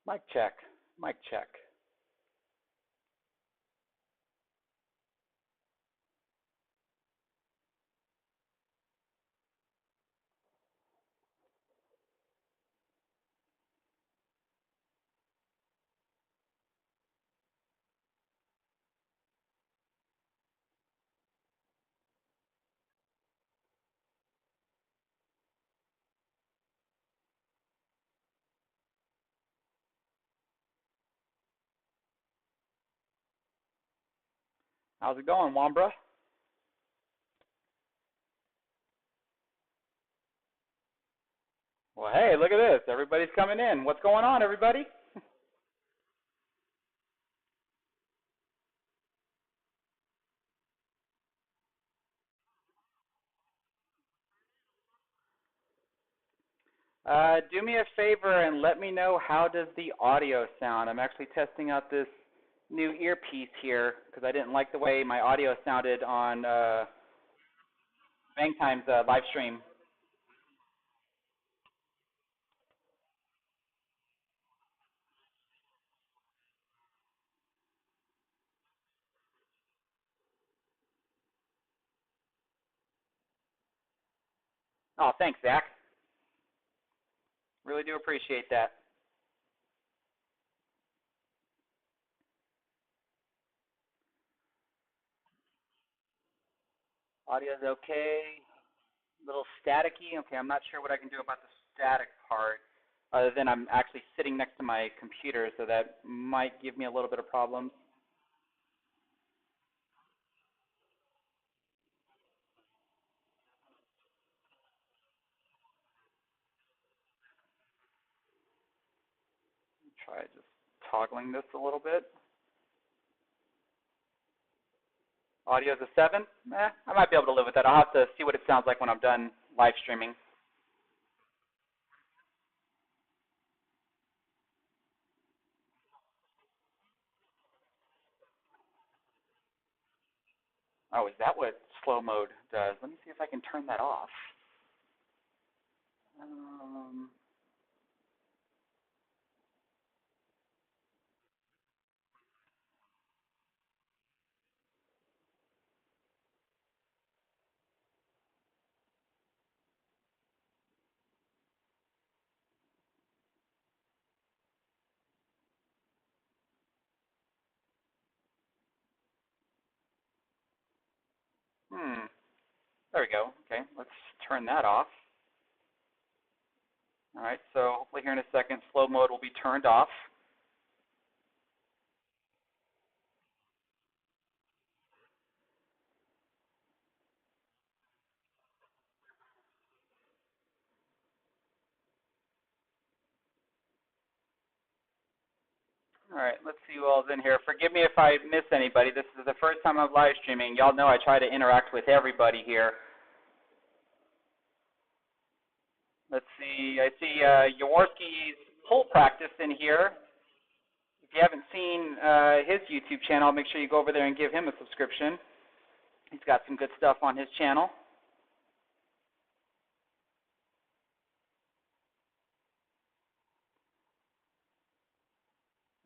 Mic check. Mic check. How's it going, Wambra? Well, hey, look at this. Everybody's coming in. What's going on, everybody? Do me a favor and let me know how does the audio sound. I'm actually testing out this new earpiece here because I didn't like the way my audio sounded on Bang Time's live stream. Oh, thanks, Zach. Really do appreciate that. Audio's okay. A little staticky. Okay, I'm not sure what I can do about the static part other than I'm actually sitting next to my computer, so that might give me a little bit of problems. Try just toggling this a little bit. Audio's a 7? I might be able to live with that. I'll have to see what it sounds like when I'm done live streaming. Oh, is that what slow mode does? Let me see if I can turn that off. Um, there we go. Okay, let's turn that off. All right, so hopefully here in a second, slow mode will be turned off. All right, let's see who all's in here. Forgive me if I miss anybody. This is the first time I'm live streaming. Y'all know I try to interact with everybody here. Let's see. I see Jaworski's pull practice in here. If you haven't seen his YouTube channel, make sure you go over there and give him a subscription. He's got some good stuff on his channel.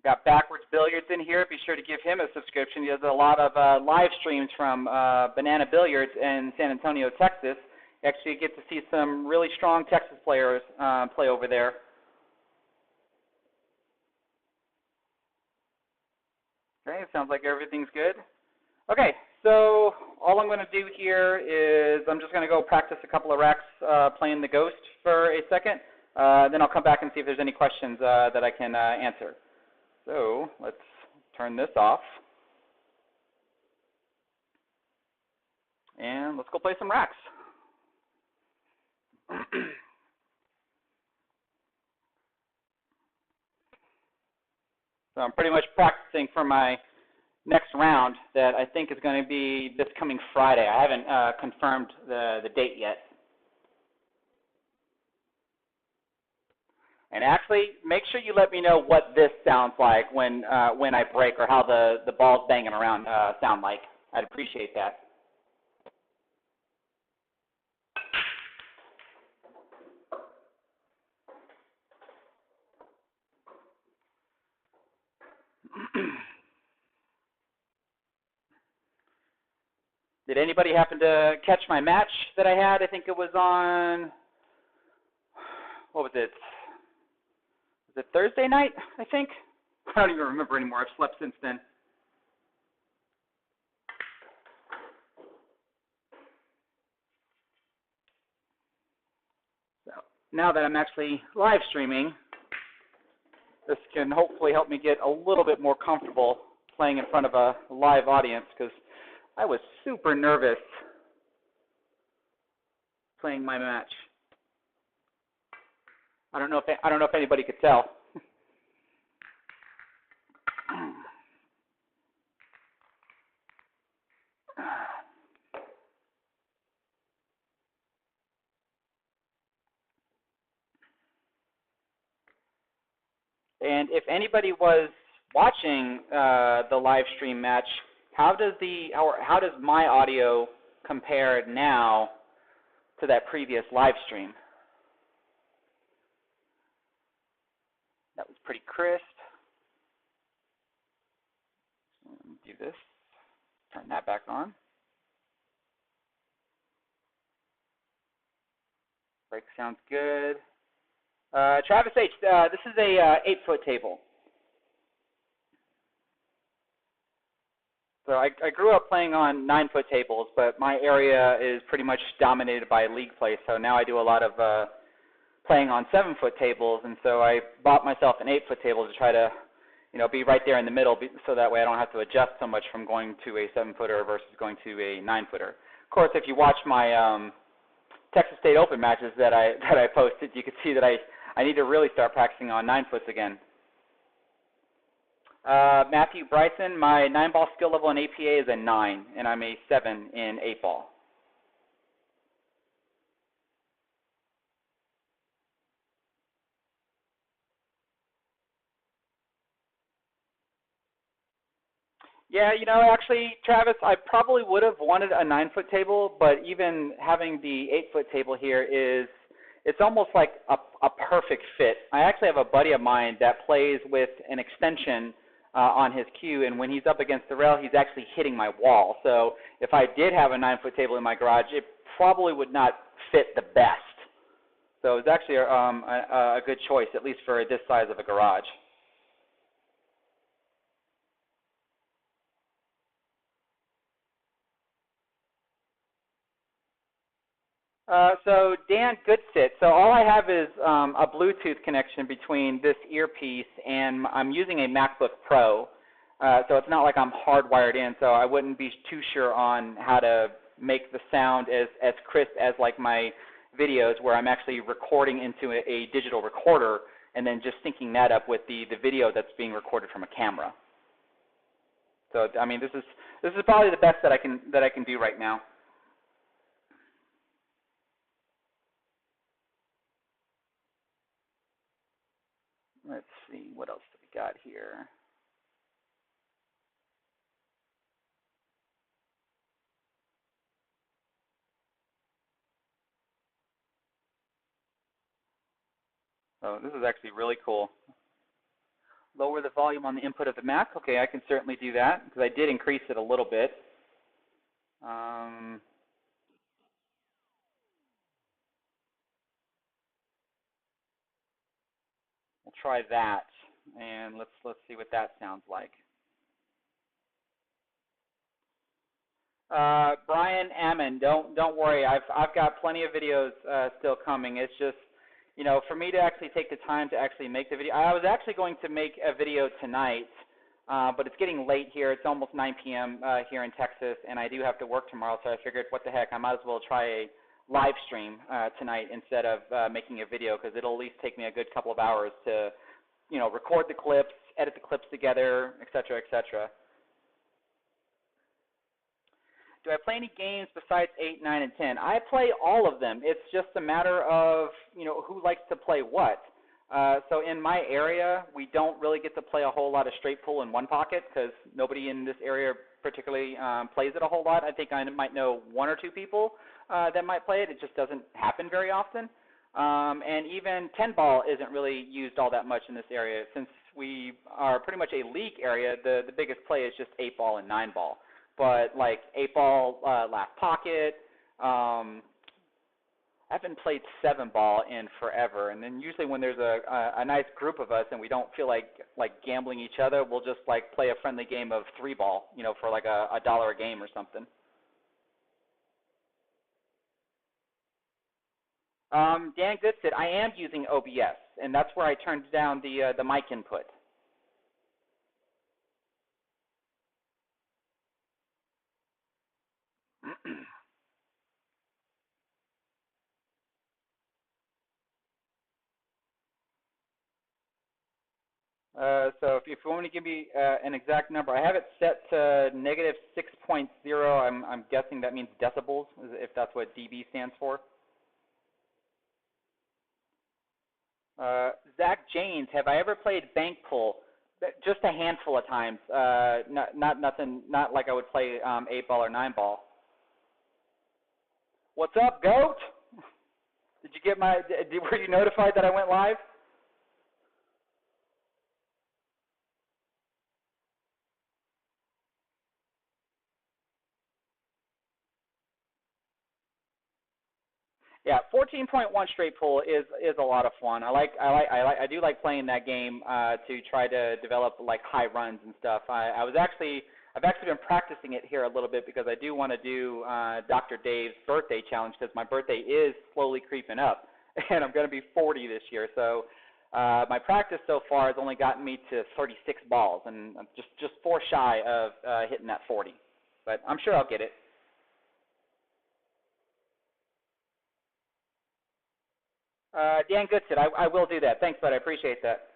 Got Backwards Billiards in here. Be sure to give him a subscription. He does a lot of live streams from Banana Billiards in San Antonio, Texas. You actually get to see some really strong Texas players play over there. Okay, sounds like everything's good. Okay, so all I'm going to do here is I'm just going to go practice a couple of racks playing the Ghost for a second. Then I'll come back and see if there's any questions that I can answer. So let's turn this off. And let's go play some racks. So I'm pretty much practicing for my next round that I think is going to be this coming Friday. I haven't confirmed the date yet. And actually, make sure you let me know what this sounds like when I break, or how the balls banging around sound like. I'd appreciate that. Did anybody happen to catch my match that I had? I think it was on, what was it? Was it Thursday night, I think? I don't even remember anymore. I've slept since then. So now that I'm actually live streaming, this can hopefully help me get a little bit more comfortable playing in front of a live audience, because I was super nervous playing my match. I don't know if anybody could tell. And if anybody was watching the live stream match, how does my audio compare now to that previous live stream? That was pretty crisp. Do this. Turn that back on. Break sounds good. Travis H., this is a 8-foot table. So I grew up playing on 9-foot tables, but my area is pretty much dominated by league play. So now I do a lot of playing on 7-foot tables, and so I bought myself an 8-foot table to try to, be right there in the middle, so that way I don't have to adjust so much from going to a 7-footer versus going to a 9-footer. Of course, if you watch my Texas State Open matches that I posted, you can see that I need to really start practicing on 9-foots again. Matthew Bryson, my 9-ball skill level in APA is a 9, and I'm a 7 in 8-ball. Yeah, actually, Travis, I probably would have wanted a 9-foot table, but even having the 8-foot table here it's almost like a perfect fit. I actually have a buddy of mine that plays with an extension on his cue, and when he's up against the rail, he's actually hitting my wall. So if I did have a 9-foot table in my garage, it probably would not fit the best. So it's actually a good choice, at least for this size of a garage. So Dan Goodsit, so all I have is a Bluetooth connection between this earpiece, and I'm using a MacBook Pro, so it's not like I'm hardwired in, so I wouldn't be too sure on how to make the sound as crisp as like my videos, where I'm actually recording into a digital recorder and then just syncing that up with the video that's being recorded from a camera. So I mean, this is probably the best that I can do right now. Let's see, what else do we got here? Oh, this is actually really cool. Lower the volume on the input of the Mac. Okay, I can certainly do that, because I did increase it a little bit. We'll try that, and let's see what that sounds like. Brian Ammon, don't worry. I've got plenty of videos still coming. It's just, for me to actually take the time to actually make the video. I was actually going to make a video tonight, but it's getting late here. It's almost 9 p.m. Here in Texas, and I do have to work tomorrow. So I figured, what the heck, I might as well try a live stream tonight instead of making a video, because it'll at least take me a good couple of hours to, record the clips, edit the clips together, et cetera, et cetera. Do I play any games besides 8, 9, and 10? I play all of them. It's just a matter of, who likes to play what. So in my area, we don't really get to play a whole lot of straight pull in one pocket, because nobody in this area particularly plays it a whole lot. I think I might know 1 or 2 people that might play it. It just doesn't happen very often. And even 10-ball isn't really used all that much in this area. Since we are pretty much a league area, the biggest play is just 8-ball and 9-ball. but like 8-ball, last pocket. I haven't played 7-ball in forever, and then usually when there's a nice group of us and we don't feel like gambling each other, we'll just like play a friendly game of 3-ball, for like a dollar a game or something. Dan Goodsit, I am using OBS, and that's where I turned down the mic input. So if you want me to give me an exact number, I have it set to negative 6.0. I'm guessing that means decibels, if that's what dB stands for. Zach Janes, have I ever played bank pull? Just a handful of times. Not nothing. Not like I would play 8-ball or 9-ball. What's up, Goat? Did you get my? Were you notified that I went live? Yeah, 14.1 straight pull is a lot of fun. I do like playing that game to try to develop like high runs and stuff. I've actually been practicing it here a little bit because I do want to do Dr. Dave's birthday challenge because my birthday is slowly creeping up, and I'm going to be 40 this year. So my practice so far has only gotten me to 36 balls, and I'm just 4 shy of hitting that 40. But I'm sure I'll get it. Dan Goodsit, I will do that. Thanks, bud. I appreciate that.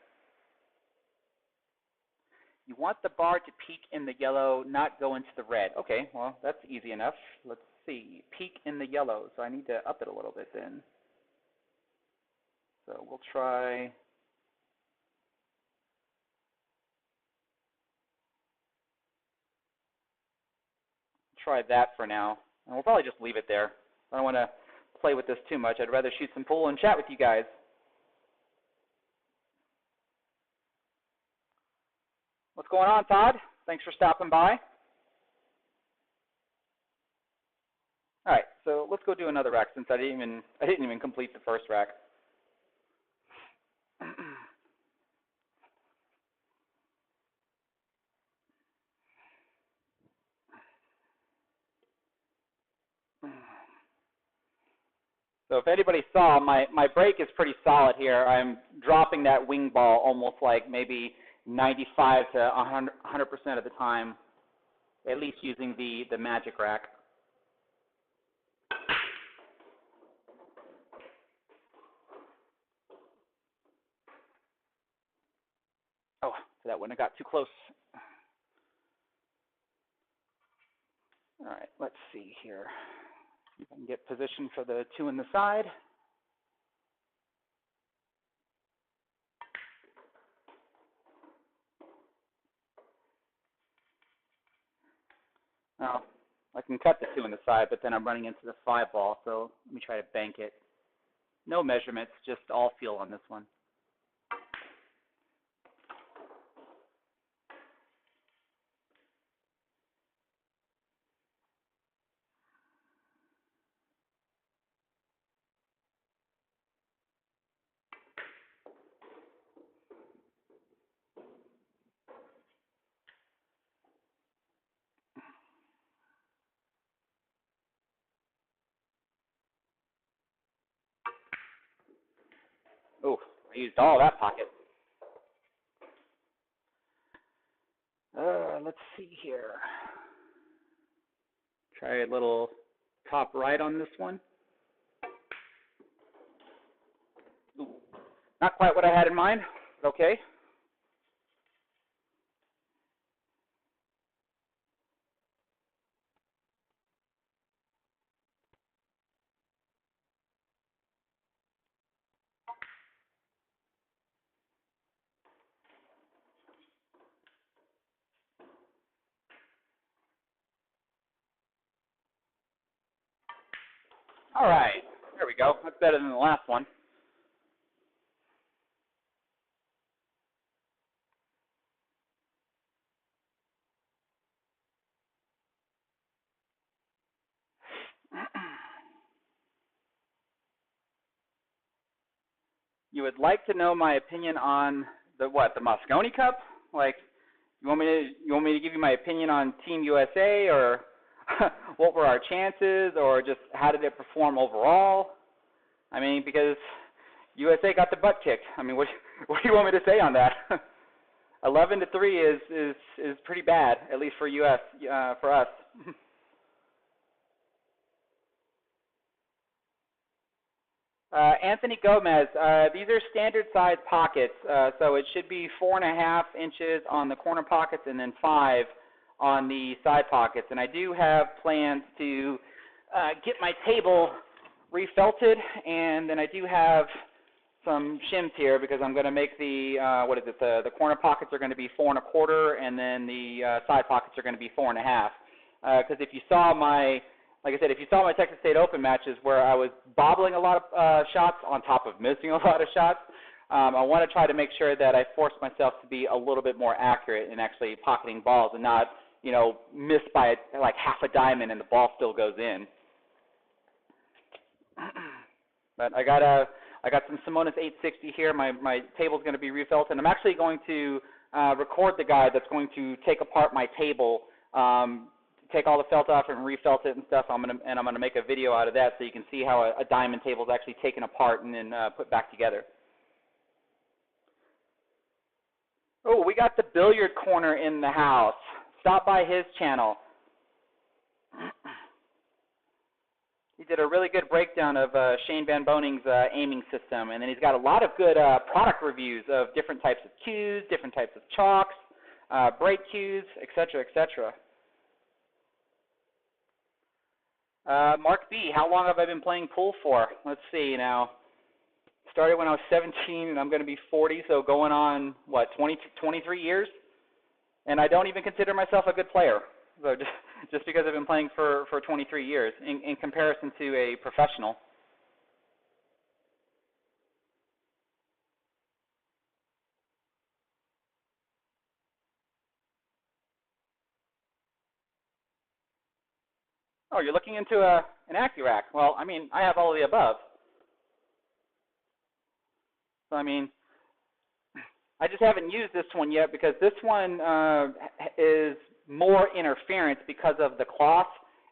You want the bar to peak in the yellow, not go into the red. Okay, well, that's easy enough. Let's see. Peak in the yellow, so I need to up it a little bit then. So we'll try that for now. And we'll probably just leave it there. I don't want to play with this too much. I'd rather shoot some pool and chat with you guys. What's going on, Todd? Thanks for stopping by. All right, so let's go do another rack since I didn't even complete the first rack. So if anybody saw, my break is pretty solid here. I'm dropping that wing ball almost like maybe 95 to 100% of the time, at least using the magic rack. Oh, so that wouldn't have got too close. All right, let's see here. See if I can get position for the 2 in the side. Now, I can cut the 2 in the side, but then I'm running into the 5 ball, so let me try to bank it. No measurements, just all feel on this one. Oh, I used all that pocket. Let's see here. Try a little top right on this one. Ooh, not quite what I had in mind, but okay. All right, there we go. That's better than the last one. you would like to know my opinion on the Mosconi Cup? Like, you want me to give you my opinion on Team USA, or what were our chances, or just how did it perform overall? I mean, because USA got the butt kicked. I mean, what do you want me to say on that? 11-3 is pretty bad, at least for US for us. Anthony Gomez, these are standard size pockets, so it should be 4.5 inches on the corner pockets and then 5 on the side pockets. And I do have plans to get my table refelted, and then I do have some shims here because I'm going to make the the corner pockets are going to be 4 1/4, and then the side pockets are going to be 4.5. Because if you saw my if you saw my Texas State Open matches where I was bobbling a lot of shots on top of missing a lot of shots, I want to try to make sure that I force myself to be a little bit more accurate in actually pocketing balls and not, miss by like half a diamond and the ball still goes in. But I got some Simonis 860 here. My table's going to be refelt, and I'm actually going to record the guy that's going to take apart my table. Take all the felt off and refelt it and stuff. I'm gonna make a video out of that so you can see how a diamond table is actually taken apart and then put back together. Oh, we got the billiard corner in the house. Stop by his channel. He did a really good breakdown of Shane Van Boning's aiming system, and then he's got a lot of good product reviews of different types of cues, different types of chalks, break cues, etc., etc. Mark B, how long have I been playing pool for? Let's see now. Started when I was 17, and I'm going to be 40, so going on, 23 years? And I don't even consider myself a good player, so just because I've been playing for 23 years in comparison to a professional. Oh, you're looking into an AccuRack. Well, I mean, I have all of the above. So, I mean, I just haven't used this one yet because this one is more interference because of the cloth,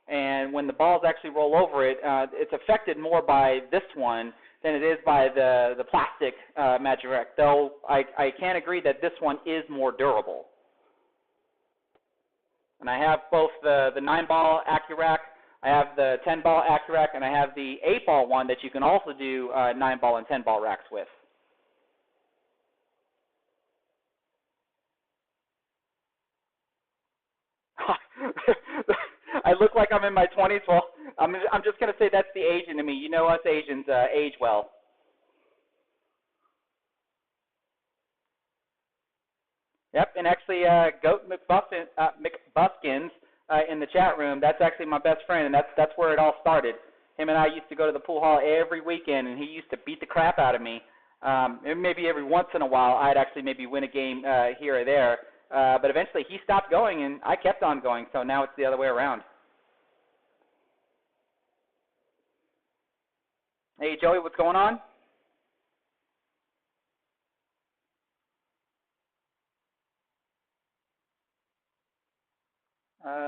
and when the balls actually roll over it, it's affected more by this one than it is by the plastic Magic Rack, though I can agree that this one is more durable. And I have both the 9-ball AccuRack, I have the 10-ball AccuRack, and I have the 8-ball one that you can also do 9-ball and 10-ball racks with. I look like I'm in my 20s. Well, I'm just going to say that's the Asian in me. You know us Asians age well. Yep, and actually, Goat McBuskins in the chat room, that's actually my best friend, and that's where it all started. Him and I used to go to the pool hall every weekend, and he used to beat the crap out of me. And maybe every once in a while, I'd actually maybe win a game here or there. But eventually, he stopped going, and I kept on going, so now it's the other way around. Hey, Joey, what's going on?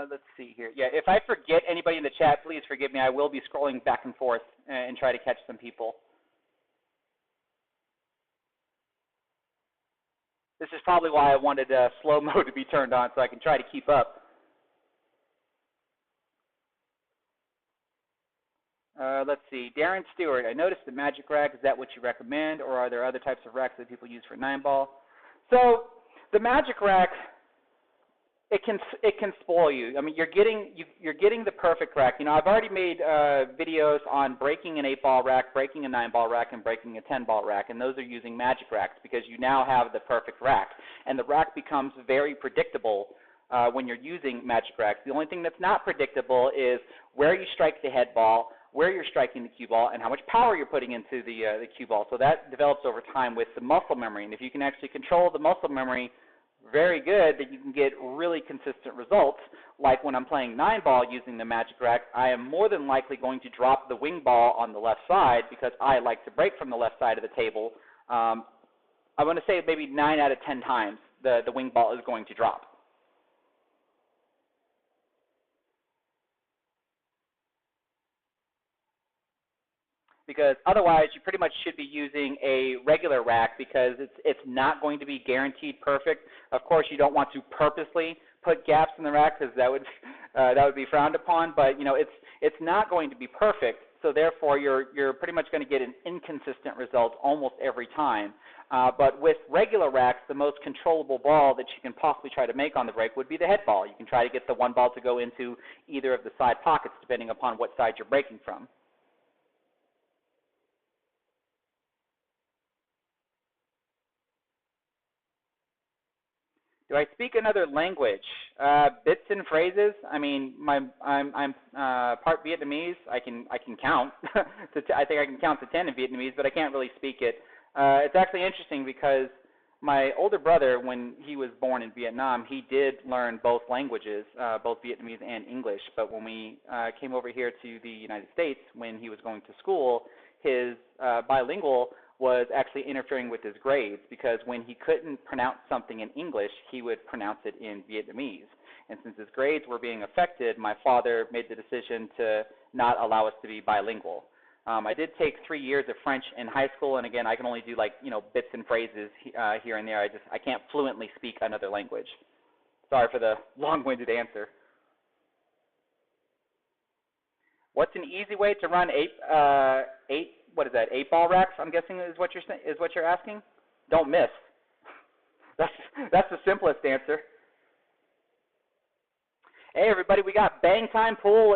Let's see here. Yeah, if I forget anybody in the chat, please forgive me. I will be scrolling back and forth and try to catch some people. This is probably why I wanted slow mode to be turned on so I can try to keep up. Let's see. Darren Stewart, I noticed the Magic Rack. Is that what you recommend, or are there other types of racks that people use for 9-ball? So the Magic Rack, it can spoil you. I mean, you're getting the perfect rack. You know, I've already made videos on breaking an 8-ball rack, breaking a 9-ball rack, and breaking a 10-ball rack, and those are using Magic Racks because you now have the perfect rack, and the rack becomes very predictable when you're using Magic Racks. The only thing that's not predictable is where you strike the head ball, where you're striking the cue ball, and how much power you're putting into the cue ball. So that develops over time with the muscle memory, and if you can actually control the muscle memory very good, that you can get really consistent results. Like when I'm playing 9-ball using the Magic Rack, I am more than likely going to drop the wing ball on the left side because I like to break from the left side of the table I want to say maybe 9 out of 10 times the wing ball is going to drop. Because otherwise you pretty much should be using a regular rack because it's not going to be guaranteed perfect. Of course, you don't want to purposely put gaps in the rack because that would be frowned upon. But you know, it's not going to be perfect. So therefore, you're pretty much going to get an inconsistent result almost every time. But with regular racks, the most controllable ball that you can possibly try to make on the break would be the head ball. You can try to get the one ball to go into either of the side pockets depending upon what side you're breaking from. Do I speak another language? Bits and phrases. I mean, I'm part Vietnamese. I can count. I think I can count to 10 in Vietnamese, but I can't really speak it. It's actually interesting because my older brother, when he was born in Vietnam, he did learn both languages, both Vietnamese and English. But when we came over here to the United States, when he was going to school, his bilingual was actually interfering with his grades because when he couldn't pronounce something in English, he would pronounce it in Vietnamese. And since his grades were being affected, my father made the decision to not allow us to be bilingual. I did take 3 years of French in high school, and again, I can only do bits and phrases here and there. I can't fluently speak another language. Sorry for the long-winded answer. What's an easy way to run eight ball racks? I'm guessing is what you're asking. Don't miss. That's the simplest answer. Hey everybody, we got Bang Time Pool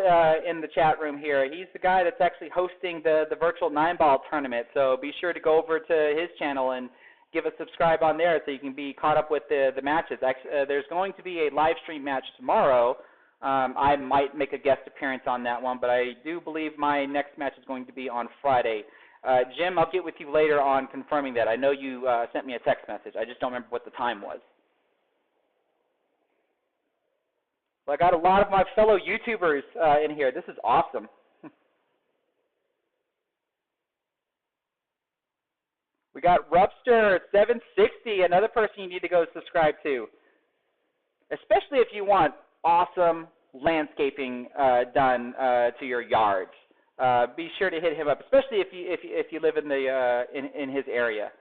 in the chat room here. He's the guy that's actually hosting the virtual 9-ball tournament. So be sure to go over to his channel and give a subscribe on there so you can be caught up with the matches. Actually, there's going to be a live stream match tomorrow. I might make a guest appearance on that one, but I do believe my next match is going to be on Friday. Jim, I'll get with you later on confirming that. I know you sent me a text message. I just don't remember what the time was. Well, I got a lot of my fellow YouTubers in here. This is awesome. We got Rupster760, another person you need to go subscribe to, especially if you want awesome landscaping done to your yards. Be sure to hit him up, especially if you live in the in his area.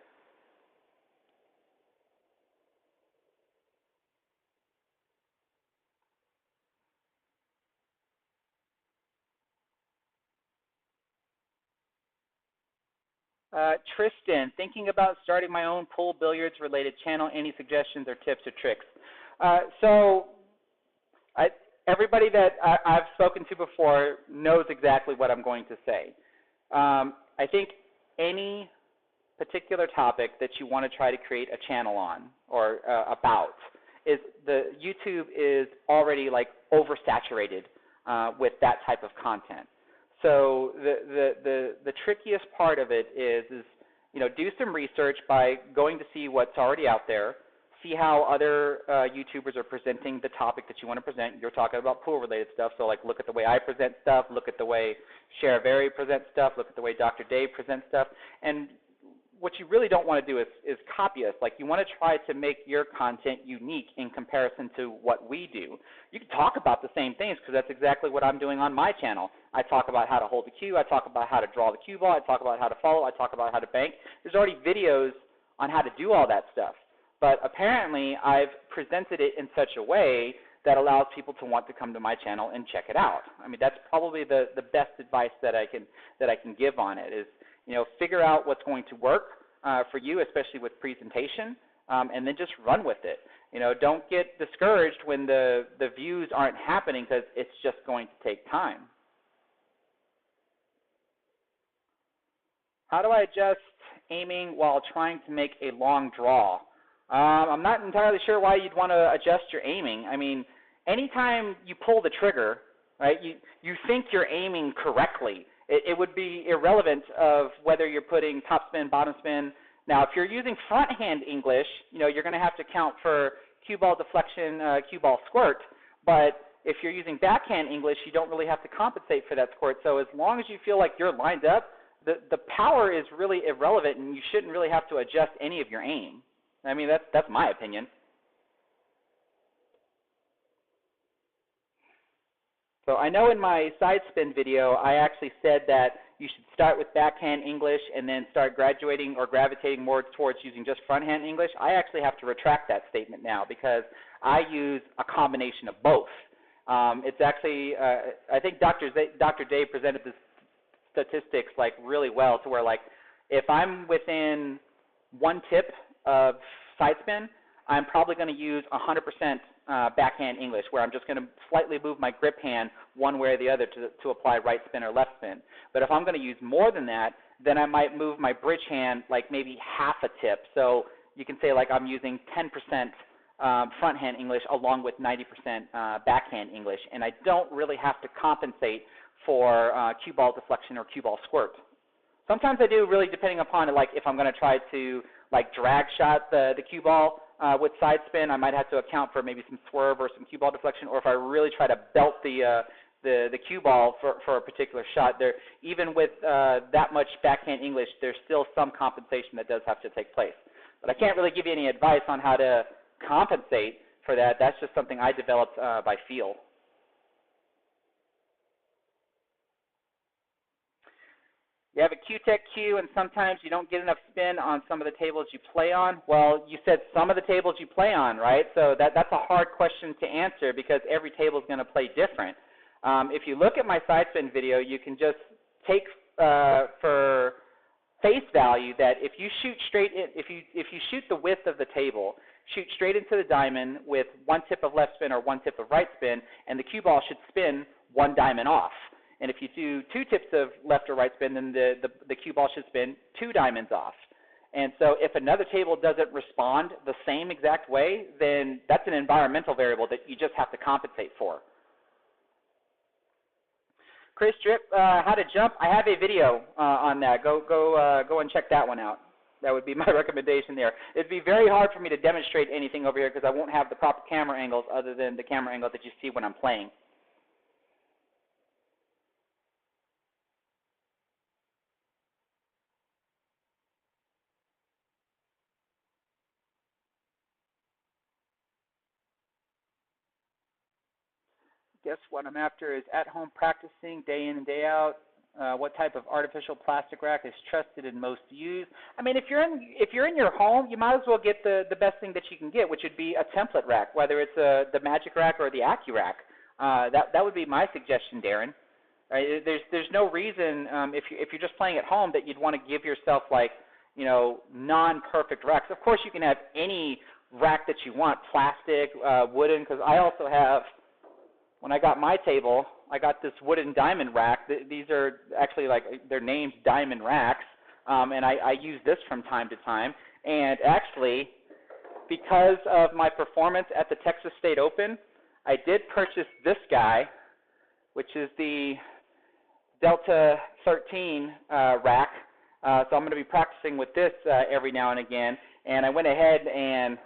Tristan, thinking about starting my own pool billiards related channel. Any suggestions or tips or tricks? Everybody that I've spoken to before knows exactly what I'm going to say. I think any particular topic that you want to try to create a channel on or about is the YouTube is already oversaturated with that type of content. So the trickiest part of it is do some research by going to see what's already out there. See how other YouTubers are presenting the topic that you want to present. You're talking about pool-related stuff, so look at the way I present stuff, look at the way Cher Very presents stuff, look at the way Dr. Dave presents stuff. And what you really don't want to do is copy us. You want to try to make your content unique in comparison to what we do. You can talk about the same things because that's exactly what I'm doing on my channel. I talk about how to hold the cue. I talk about how to draw the cue ball. I talk about how to follow. I talk about how to bank. There's already videos on how to do all that stuff. But apparently I've presented it in such a way that allows people to want to come to my channel and check it out. I mean, that's probably the best advice that I can give on it is, figure out what's going to work for you, especially with presentation, and then just run with it. Don't get discouraged when the views aren't happening because it's just going to take time. How do I adjust aiming while trying to make a long draw? I'm not entirely sure why you'd want to adjust your aiming. I mean, anytime you pull the trigger, right, you think you're aiming correctly. It would be irrelevant of whether you're putting top spin, bottom spin. Now, if you're using front hand English, you're going to have to count for cue ball deflection, cue ball squirt. But if you're using backhand English, you don't really have to compensate for that squirt. So as long as you feel like you're lined up, the power is really irrelevant, and you shouldn't really have to adjust any of your aim. I mean, that's my opinion. So I know in my side spin video, I actually said that you should start with backhand English and then start graduating or gravitating more towards using just fronthand English. I actually have to retract that statement now because I use a combination of both. It's actually, I think Dr. Dave presented this statistics like really well to where like if I'm within one tip of side spin, I'm probably going to use 100% backhand English, where I'm just going to slightly move my grip hand one way or the other to apply right spin or left spin. But if I'm going to use more than that, then I might move my bridge hand like maybe half a tip. So you can say like I'm using 10% front hand English along with 90% backhand English, and I don't really have to compensate for cue ball deflection or cue ball squirt. Sometimes I do, really depending upon it, like if I'm going to try to like drag shot the cue ball with side spin, I might have to account for maybe some swerve or some cue ball deflection, or if I really try to belt the cue ball for a particular shot, there, even with that much backhand English, there's still some compensation that does have to take place. But I can't really give you any advice on how to compensate for that. That's just something I developed by feel. You have a Q-Tech cue, and sometimes you don't get enough spin on some of the tables you play on. Well, you said some of the tables you play on, right? So that's a hard question to answer because every table is going to play different. If you look at my side spin video, you can just take for face value that if you shoot straight in, if you shoot the width of the table, shoot straight into the diamond with one tip of left spin or one tip of right spin, and the cue ball should spin one diamond off. And if you do two tips of left or right spin, then the cue ball should spin two diamonds off. And so if another table doesn't respond the same exact way, then that's an environmental variable that you just have to compensate for. Chris Drip, how to jump? I have a video on that. Go and check that one out. That would be my recommendation there. It'd be very hard for me to demonstrate anything over here because I won't have the proper camera angles other than the camera angle that you see when I'm playing. Guess what I'm after is at-home practicing day in and day out. What type of artificial plastic rack is trusted and most used? I mean, if you're in your home, you might as well get the best thing that you can get, which would be a template rack, whether it's the Magic Rack or the AccuRack. That would be my suggestion, Darren. Right? There's no reason if you're just playing at home that you'd want to give yourself like non-perfect racks. Of course, you can have any rack that you want, plastic, wooden, because I also have. When I got my table, I got this wooden diamond rack. These are actually like they're named diamond racks, and I use this from time to time. And actually, because of my performance at the Texas State Open, I did purchase this guy, which is the Delta 13 rack. So I'm going to be practicing with this every now and again. And I went ahead and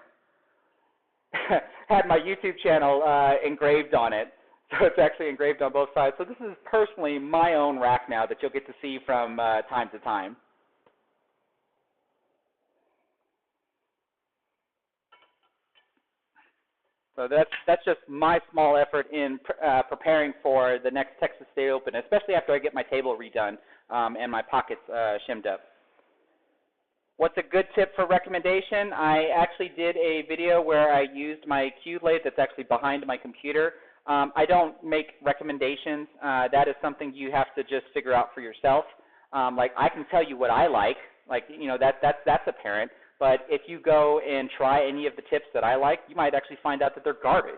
had my YouTube channel engraved on it. So it's actually engraved on both sides. So this is personally my own rack now that you'll get to see from time to time. So that's just my small effort in preparing for the next Texas State Open, especially after I get my table redone and my pockets shimmed up. What's a good tip for recommendation? I actually did a video where I used my cue lathe that's actually behind my computer. I don't make recommendations. That is something you have to just figure out for yourself. Like I can tell you what I like that's apparent. But if you go and try any of the tips that I like, you might actually find out that they're garbage.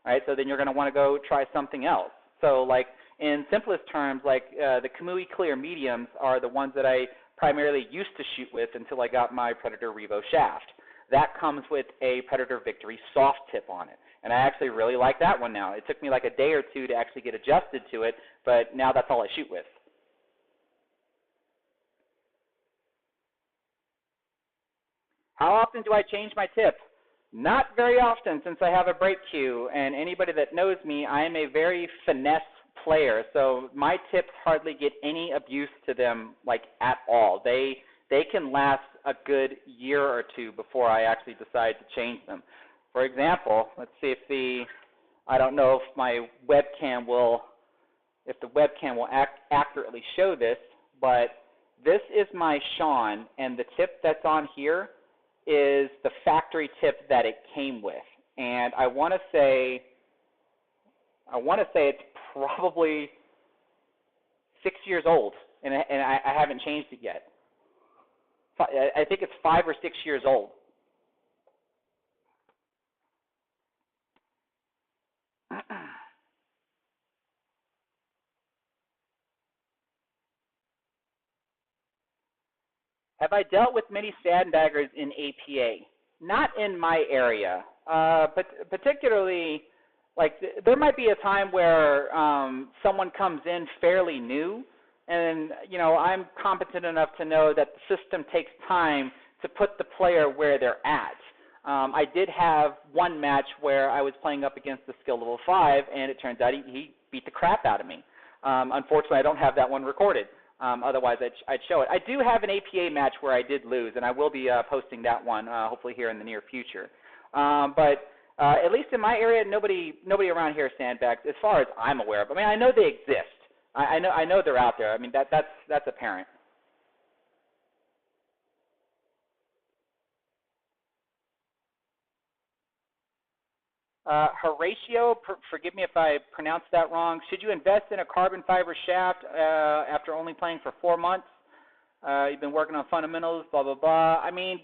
Right? So then you're going to want to go try something else. So like in simplest terms, like the Kamui Clear mediums are the ones that I primarily used to shoot with until I got my Predator Revo shaft. That comes with a Predator Victory soft tip on it. And I actually really like that one now. It took me like a day or two to actually get adjusted to it, but now that's all I shoot with. How often do I change my tip? Not very often since I have a break cue. And anybody that knows me, I am a very finesse player, so my tips hardly get any abuse to them, like, at all. They can last a good year or two before I actually decide to change them. For example, let's see if I don't know if my webcam will, accurately show this, but this is my Sean, and the tip that's on here is the factory tip that it came with. And I want to say it's probably 6 years old, and I haven't changed it yet. I think it's 5 or 6 years old. Have I dealt with many sandbaggers in APA? Not in my area, but particularly, like, there might be a time where someone comes in fairly new, and, you know, I'm competent enough to know that the system takes time to put the player where they're at. I did have one match where I was playing up against the skill level 5, and it turns out he beat the crap out of me. Unfortunately, I don't have that one recorded. Otherwise, I'd show it. I do have an APA match where I did lose, and I will be posting that one hopefully here in the near future. But at least in my area, nobody around here sandbags, as far as I'm aware of. I mean, I know they exist. I know they're out there. I mean, that's apparent. Horatio, forgive me if I pronounced that wrong. Should you invest in a carbon fiber shaft after only playing for 4 months? You've been working on fundamentals, blah, blah, blah. I mean,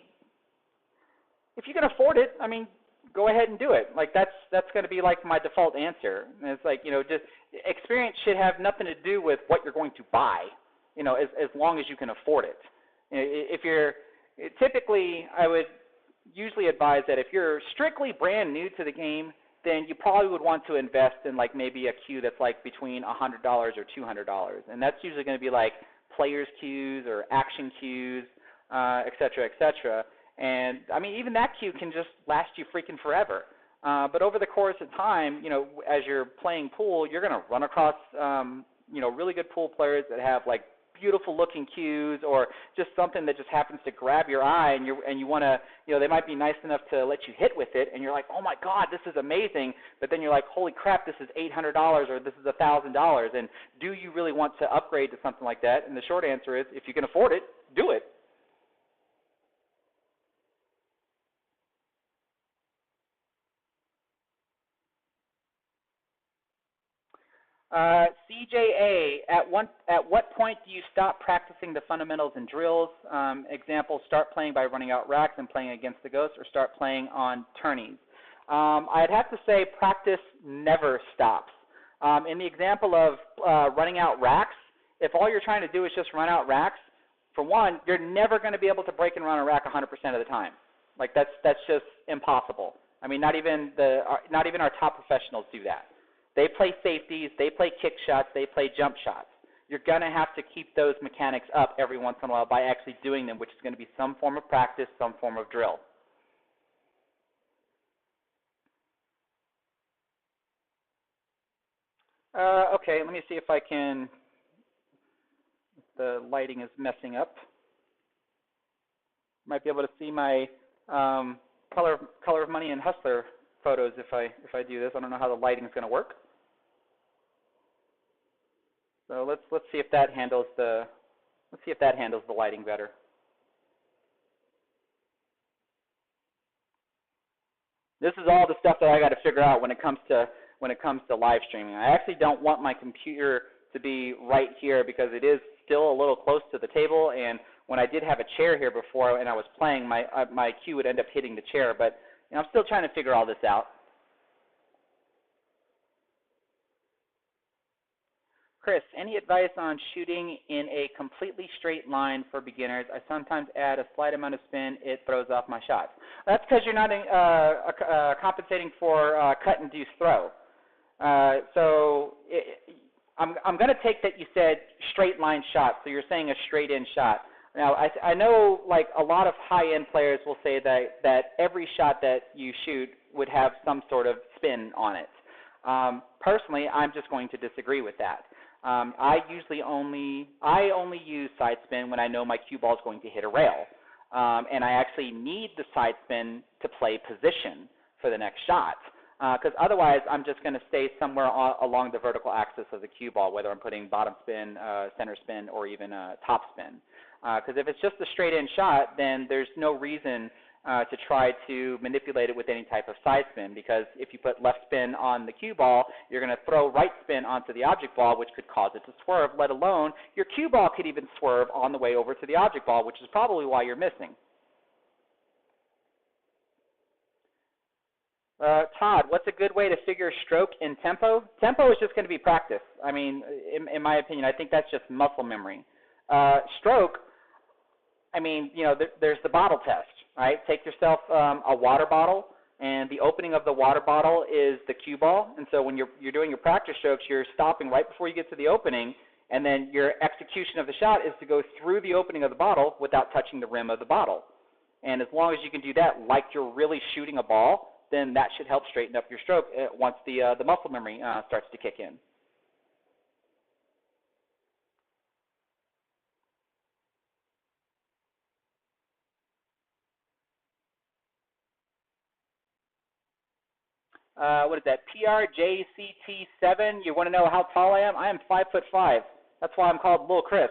if you can afford it, I mean, go ahead and do it. Like, that's going to be like my default answer. And it's like, you know, just experience should have nothing to do with what you're going to buy, you know, as long as you can afford it. You know, if you're typically, I would usually advise that if you're strictly brand new to the game, then you probably would want to invest in, like, maybe a queue that's like between $100 or $200, and that's usually going to be like players queues or action queues, et cetera, et cetera. And I mean, even that queue can just last you freaking forever. But over the course of time, you know, as you're playing pool, you're going to run across, you know, really good pool players that have, like, beautiful looking cues, or just something that just happens to grab your eye, and you want to, you know, they might be nice enough to let you hit with it, and you're like, oh my God, this is amazing. But then you're like, holy crap, this is $800 or this is $1,000, and do you really want to upgrade to something like that? And the short answer is, if you can afford it, do it. CJA, at what point do you stop practicing the fundamentals and drills? Example, start playing by running out racks and playing against the ghost, or start playing on tourneys. I'd have to say practice never stops. In the example of running out racks, if all you're trying to do is just run out racks, for one, you're never going to be able to break and run a rack 100% of the time. Like, that's just impossible. I mean, not even our top professionals do that. They play safeties, they play kick shots, they play jump shots. You're going to have to keep those mechanics up every once in a while by actually doing them, which is going to be some form of practice, some form of drill. Okay, let me see if I can, the lighting is messing up. Might be able to see my color of money and hustler photos if I do this. I don't know how the lighting is going to work. So let's see if that handles the lighting better. This is all the stuff that I got to figure out when it comes to live streaming. I actually don't want my computer to be right here because it is still a little close to the table, and when I did have a chair here before and I was playing, my cue would end up hitting the chair, but you know, I'm still trying to figure all this out. Chris, any advice on shooting in a completely straight line for beginners? I sometimes add a slight amount of spin. It throws off my shots. That's because you're not compensating for cut-induced throw. I'm going to take that you said straight line shot, so you're saying a straight-in shot. Now, I know, like, a lot of high-end players will say that every shot that you shoot would have some sort of spin on it. Personally, I'm just going to disagree with that. I only use side spin when I know my cue ball is going to hit a rail, and I actually need the side spin to play position for the next shot. Because otherwise, I'm just going to stay somewhere along the vertical axis of the cue ball, whether I'm putting bottom spin, center spin, or even top spin. Because if it's just a straight-in shot, then there's no reason to try to manipulate it with any type of side spin, because if you put left spin on the cue ball, you're going to throw right spin onto the object ball, which could cause it to swerve, let alone your cue ball could even swerve on the way over to the object ball, which is probably why you're missing. Todd, what's a good way to figure stroke in tempo? Tempo is just going to be practice. I mean, in my opinion, I think that's just muscle memory. Stroke, I mean, you know, there's the bottle test, right? Take yourself a water bottle, and the opening of the water bottle is the cue ball. And so when you're doing your practice strokes, you're stopping right before you get to the opening, and then your execution of the shot is to go through the opening of the bottle without touching the rim of the bottle. And as long as you can do that like you're really shooting a ball, then that should help straighten up your stroke once the muscle memory starts to kick in. What is that, PRJCT7? You want to know how tall I am? I am 5'5". That's why I'm called Little Chris.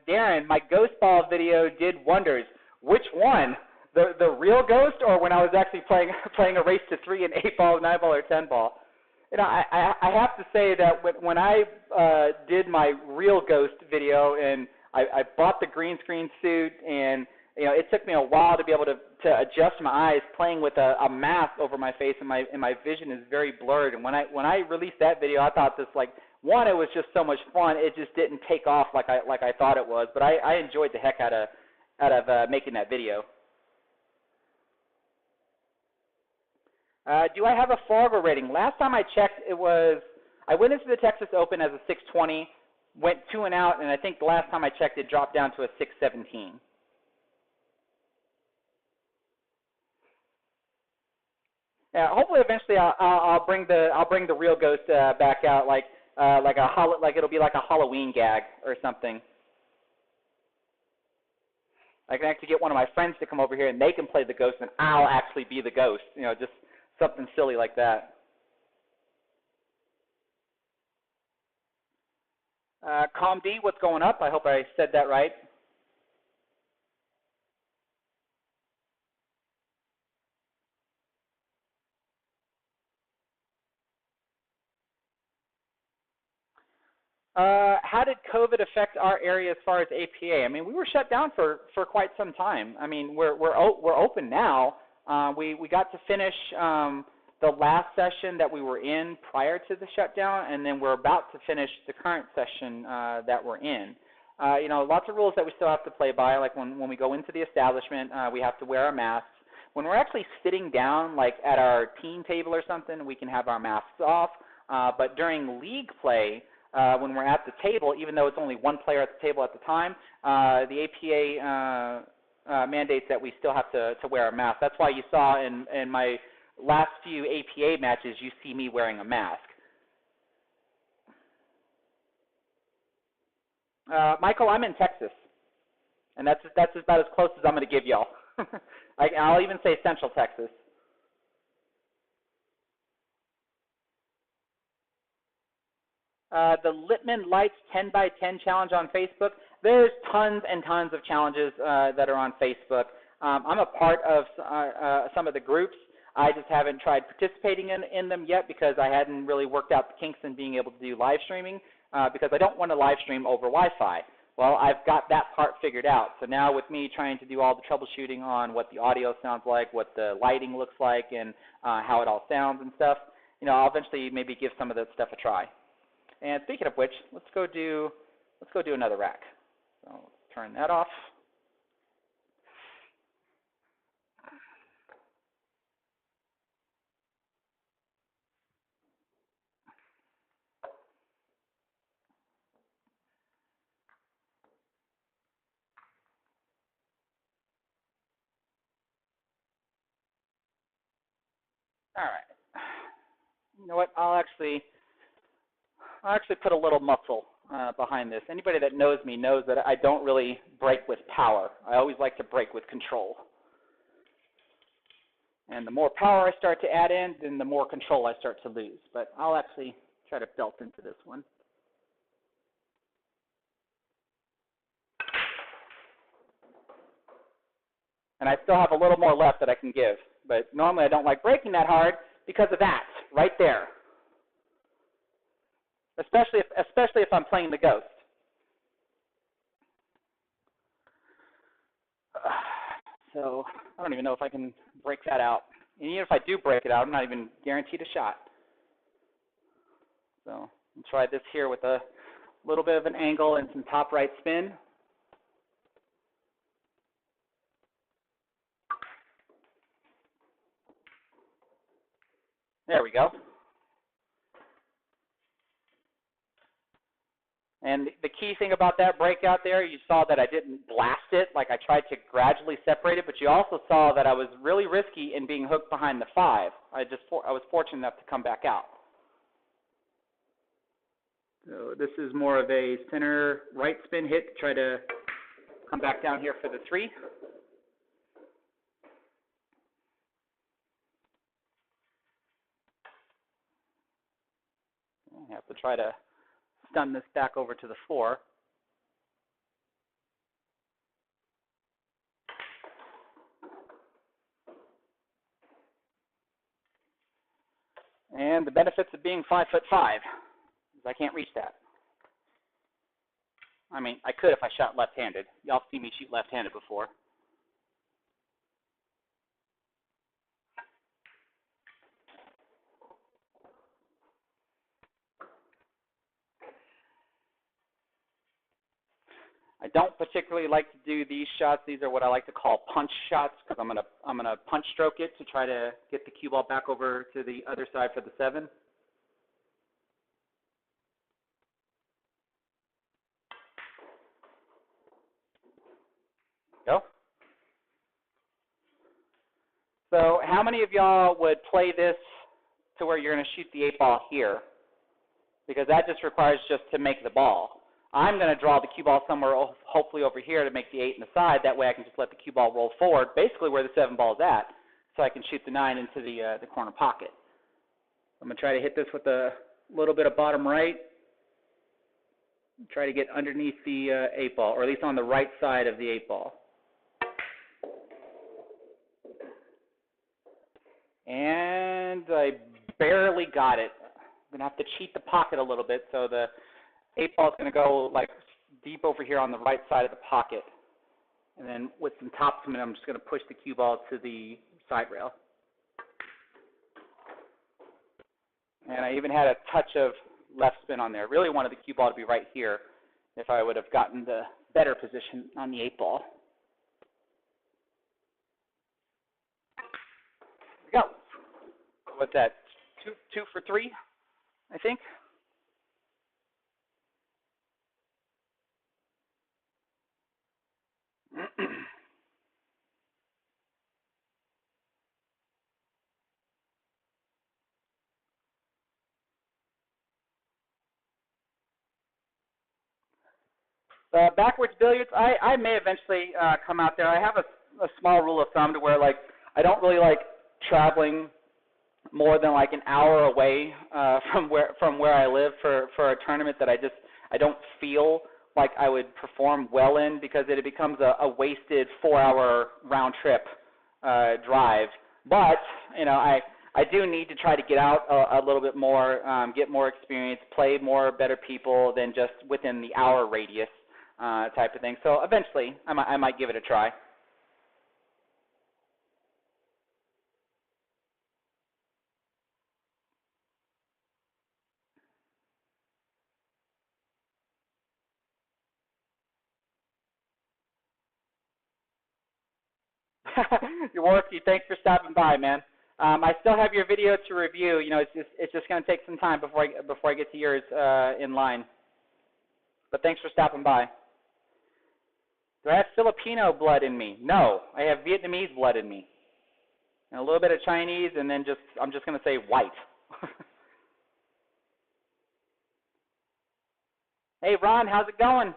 Darren, my ghost ball video did wonders. Which one? The real ghost, or when I was actually playing a race to 3 and 8 ball, 9 ball, or 10 ball? You know, I have to say that when I did my real ghost video, and I bought the green screen suit, and you know, it took me a while to be able to adjust my eyes playing with a mask over my face, and my vision is very blurred. And when I released that video, I thought this, like, one, it was just so much fun. It just didn't take off like I thought it was. But I enjoyed the heck out of making that video. Do I have a Fargo rating? Last time I checked, I went into the Texas Open as a 620, went 2 and out, and I think the last time I checked, it dropped down to a 617. Yeah, hopefully eventually I'll bring the real ghost back out, like it'll be like a Halloween gag or something. I can actually get one of my friends to come over here and they can play the ghost, and I'll actually be the ghost. You know, just something silly like that. ComD, what's going up? I hope I said that right. How did COVID affect our area as far as APA? I mean, we were shut down for quite some time. I mean, we're open now. We got to finish the last session that we were in prior to the shutdown, and then we're about to finish the current session that we're in. You know, lots of rules that we still have to play by, like when we go into the establishment, we have to wear our masks. When we're actually sitting down, like at our team table or something, we can have our masks off. But during league play, when we're at the table, even though it's only one player at the table at the time, the APA mandates that we still have to wear a mask. That's why you saw in my last few APA matches, you see me wearing a mask. Michael, I'm in Texas, and that's about as close as I'm going to give y'all. I'll even say Central Texas. The Littman Lights 10 by 10 challenge on Facebook. There's tons and tons of challenges that are on Facebook. I'm a part of some of the groups. I just haven't tried participating in them yet because I hadn't really worked out the kinks in being able to do live streaming because I don't want to live stream over Wi-Fi. Well, I've got that part figured out. So now with me trying to do all the troubleshooting on what the audio sounds like, what the lighting looks like, and how it all sounds and stuff, you know, I'll eventually maybe give some of that stuff a try. And speaking of which, let's go do another rack. So let's turn that off. All right. You know what? I'll actually put a little muscle behind this. Anybody that knows me knows that I don't really break with power. I always like to break with control. And the more power I start to add in, then the more control I start to lose. But I'll actually try to belt into this one. And I still have a little more left that I can give. But normally I don't like breaking that hard because of that, right there. Especially if I'm playing the ghost. So I don't even know if I can break that out. And even if I do break it out, I'm not even guaranteed a shot. So I'll try this here with a little bit of an angle and some top right spin. There we go. And the key thing about that breakout there, you saw that I didn't blast it, like I tried to gradually separate it, but you also saw that I was really risky in being hooked behind the 5. I was fortunate enough to come back out. So this is more of a center right spin hit to try to come back down here for the 3. I have to try to stun this back over to the 4. And the benefits of being 5'5" is I can't reach that. I mean, I could if I shot left-handed. Y'all see me shoot left-handed before. I don't particularly like to do these shots. These are what I like to call punch shots because I'm gonna punch stroke it to try to get the cue ball back over to the other side for the 7. Go. So how many of y'all would play this to where you're going to shoot the 8 ball here? Because that just requires just to make the ball. I'm going to draw the cue ball somewhere, hopefully over here, to make the 8 in the side. That way I can just let the cue ball roll forward, basically where the 7 ball is at, so I can shoot the 9 into the corner pocket. I'm going to try to hit this with a little bit of bottom right. Try to get underneath the 8 ball, or at least on the right side of the 8 ball. And I barely got it. I'm going to have to cheat the pocket a little bit, so the 8 ball is going to go like deep over here on the right side of the pocket. And then with some top spin, I'm just going to push the cue ball to the side rail. And I even had a touch of left spin on there. Really wanted the cue ball to be right here if I would have gotten the better position on the 8 ball. There we go. What's that? Two for 3, I think. Backwards billiards, I may eventually come out there. I have a small rule of thumb to where, like, I don't really like traveling more than like an hour away from where I live for a tournament that I don't feel like I would perform well in, because it becomes a wasted 4-hour round trip drive. But you know, I do need to try to get out a little bit more, get more experience, play more better people than just within the hour radius type of thing. So eventually, I might give it a try. You're welcome. Thanks for stopping by, man. I still have your video to review. You know, it's just going to take some time before I get to yours in line. But thanks for stopping by. Do I have Filipino blood in me? No, I have Vietnamese blood in me. and a little bit of Chinese, and then I'm just going to say white. Hey, Ron, how's it going?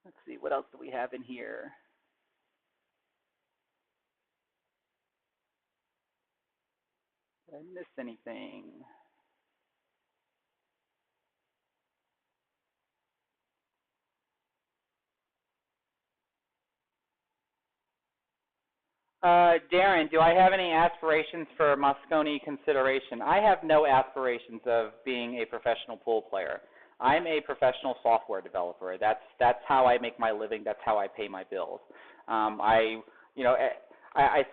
Let's see, what else do we have in here? Did I miss anything? Darren, do I have any aspirations for Moscone consideration? I have no aspirations of being a professional pool player. I'm a professional software developer. That's how I make my living. That's how I pay my bills. I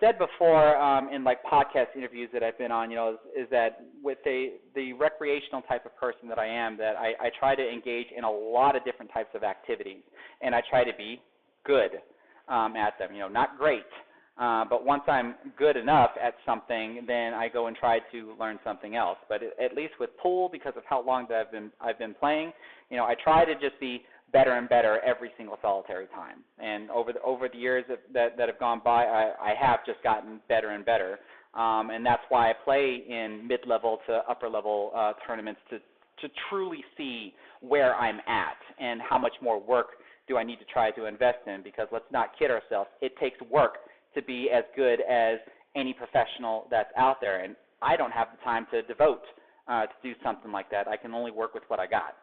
said before in like podcast interviews that I've been on, is that with the recreational type of person that I am, that I try to engage in a lot of different types of activities, and I try to be good at them. Not great. But once I'm good enough at something, then I go and try to learn something else. But at least with pool, because of how long that I've been playing, I try to just be better and better every single solitary time. And over the years that have gone by, I have just gotten better and better. And that's why I play in mid-level to upper-level tournaments to truly see where I'm at and how much more work do I need to try to invest in. Because let's not kid ourselves, it takes work to be as good as any professional that's out there. And I don't have the time to devote to do something like that. I can only work with what I got.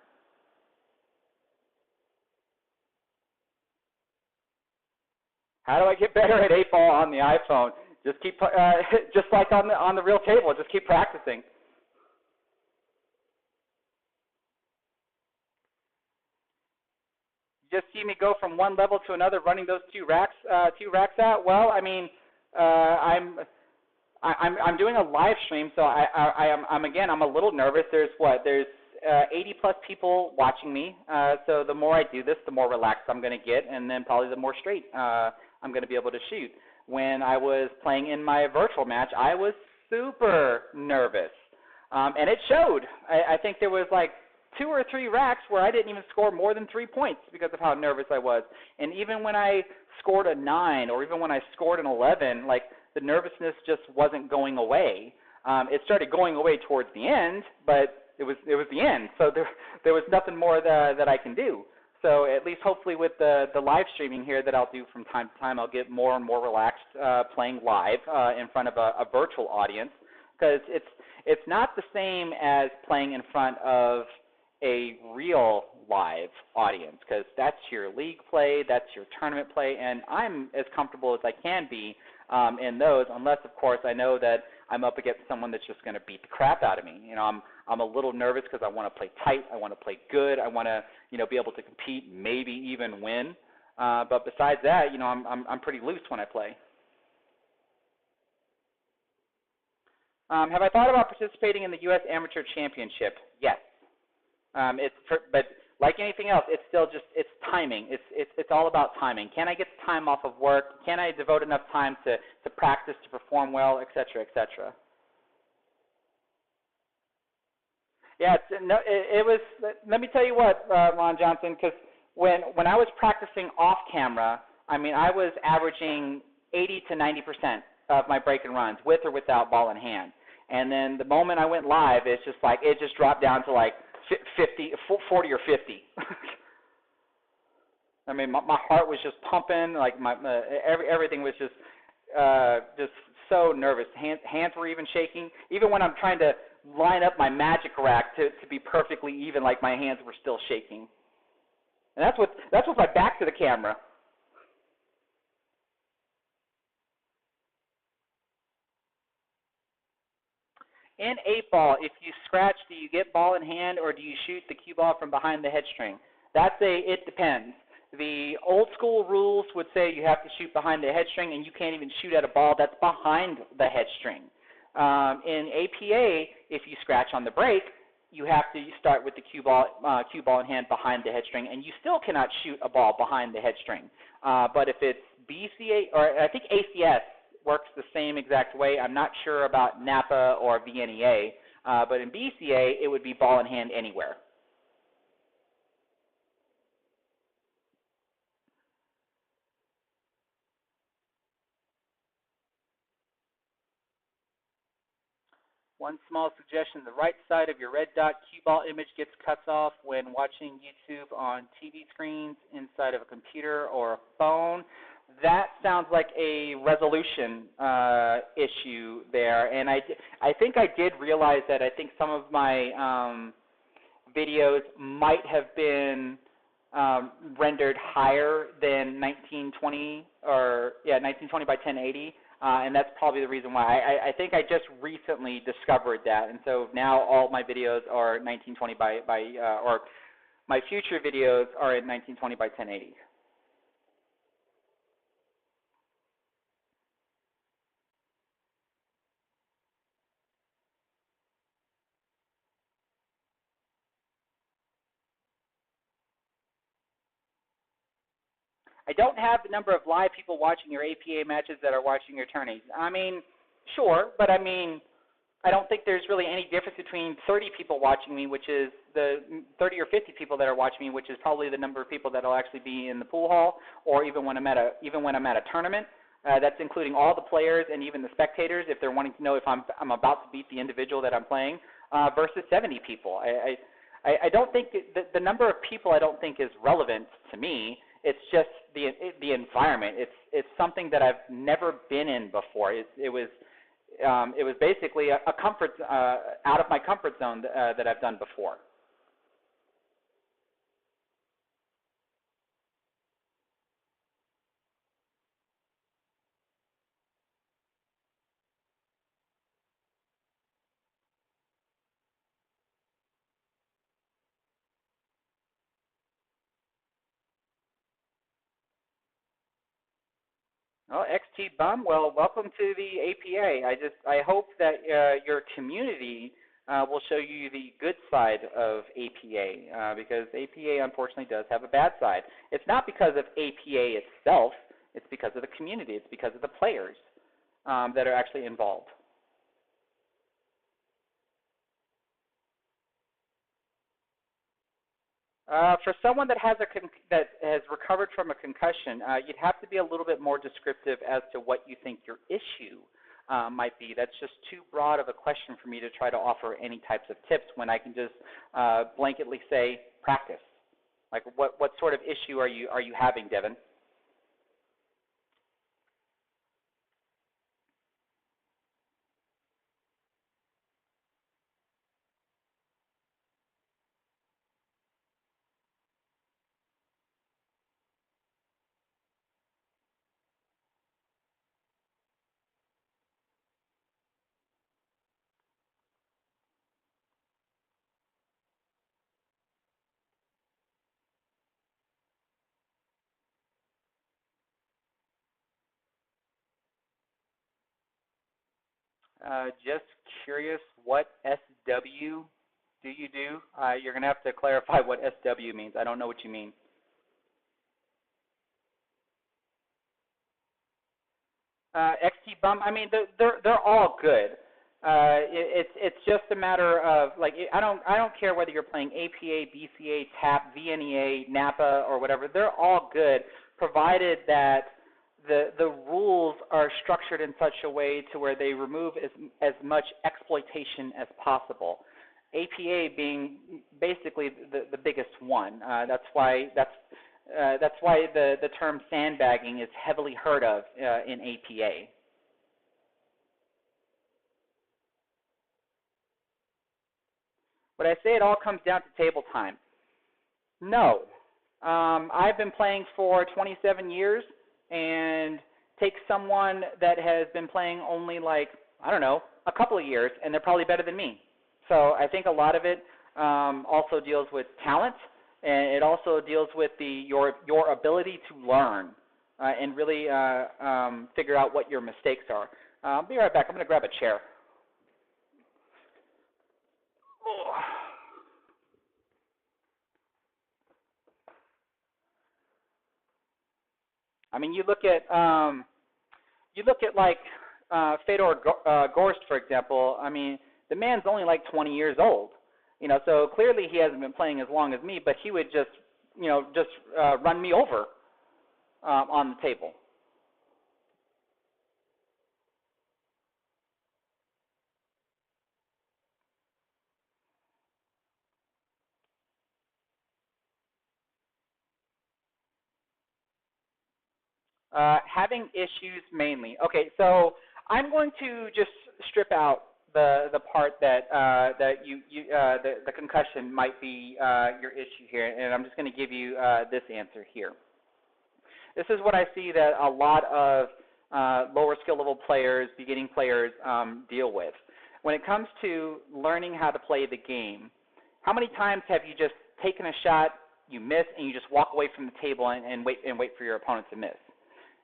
How do I get better at 8-ball on the iPhone? Just keep, just like on the real table, just keep practicing. You just see me go from one level to another, running those two racks out. Well, I mean, I'm doing a live stream, so I'm a little nervous. There's 80 plus people watching me. So the more I do this, the more relaxed I'm going to get, and then probably the more straight I'm going to be able to shoot. When I was playing in my virtual match, I was super nervous, and it showed. I think there was like 2 or 3 racks where I didn't even score more than 3 points because of how nervous I was. And even when I scored a 9 or even when I scored an 11, like the nervousness just wasn't going away. It started going away towards the end, but it was the end. So there was nothing more that I can do. So at least hopefully with the live streaming here that I'll do from time to time, I'll get more and more relaxed playing live in front of a virtual audience, because it's not the same as playing in front of a real live audience, because that's your league play, that's your tournament play, and I'm as comfortable as I can be in those, unless, of course, I know that I'm up against someone that's just going to beat the crap out of me. I'm a little nervous because I want to play tight, I want to play good, I want to be able to compete, maybe even win. But besides that, I'm pretty loose when I play. Have I thought about participating in the U.S. Amateur Championship? Yes. But like anything else, it's still it's timing. It's all about timing. Can I get the time off of work? Can I devote enough time to practice, to perform well, et cetera, et cetera? Yeah, it was. Let me tell you what, Ron Johnson, because when I was practicing off camera, I mean, I was averaging 80 to 90% of my break and runs, with or without ball in hand. And then the moment I went live, it's just like it just dropped down to like 40 or 50. I mean, my heart was just pumping, like everything was just so nervous. Hands were even shaking. Even when I'm trying to line up my magic rack to be perfectly even, like my hands were still shaking. And that's with my back to the camera. In 8-ball, if you scratch, do you get ball in hand or do you shoot the cue ball from behind the head string? It depends. The old school rules would say you have to shoot behind the head string, and you can't even shoot at a ball that's behind the head string. In APA, if you scratch on the break, you have to start with the cue ball in hand behind the head string, and you still cannot shoot a ball behind the head string. But if it's BCA, or I think ACS works the same exact way. I'm not sure about Napa or VNEA, but in BCA, it would be ball in hand anywhere. One small suggestion, the right side of your red dot cue ball image gets cut off when watching YouTube on TV screens inside of a computer or a phone. That sounds like a resolution issue there, and I think I did realize that. I think some of my videos might have been rendered higher than 1920 1920 by 1080. And that's probably the reason why. I think I just recently discovered that, and so now all my videos are 1920 or my future videos are at 1920 by 1080. I don't have the number of live people watching your APA matches that are watching your tourneys. I mean, sure, but I mean, I don't think there's really any difference between 30 people watching me, which is the 30 or 50 people that are watching me, which is probably the number of people that will actually be in the pool hall, or even when I'm at a tournament. That's including all the players and even the spectators, if they're wanting to know if I'm about to beat the individual that I'm playing, versus 70 people. I don't think the number of people I don't think is relevant to me. It's just the environment. It's something that I've never been in before. It was basically a comfort out of my comfort zone that I've done before. Well, XT Bum, well, welcome to the APA. I hope that your community will show you the good side of APA, because APA unfortunately does have a bad side. It's not because of APA itself, it's because of the community, it's because of the players that are actually involved. For someone that has that has recovered from a concussion, you'd have to be a little bit more descriptive as to what you think your issue might be. That's just too broad of a question for me to try to offer any types of tips when I can just blanketly say practice. Like what sort of issue are you having, Devin? Just curious, what SW do you do? You're going to have to clarify what SW means. I don't know what you mean. XT Bum, I mean, they're all good. It's just a matter of, like, I don't care whether you're playing APA, BCA, TAP, VNEA, NAPA, or whatever. They're all good, provided that the rules are structured in such a way to where they remove as much exploitation as possible. APA being basically the biggest one. That's why the term sandbagging is heavily heard of in APA. But I say it all comes down to table time. No. I've been playing for 27 years, and take someone that has been playing only, like, I don't know, a couple of years, and they're probably better than me. So I think a lot of it also deals with talent, and it also deals with your ability to learn and really figure out what your mistakes are. I'll be right back. I'm going to grab a chair. I mean, you look at like Fedor Gorst, for example. I mean, the man's only like 20 years old. You know, so clearly he hasn't been playing as long as me, but he would just run me over on the table. Having issues mainly. Okay, so I'm going to just strip out the part that the concussion might be your issue here, and I'm just going to give you this answer here. This is what I see that a lot of lower skill level players, beginning players, deal with. When it comes to learning how to play the game, how many times have you just taken a shot, you miss, and you just walk away from the table and wait for your opponent to miss?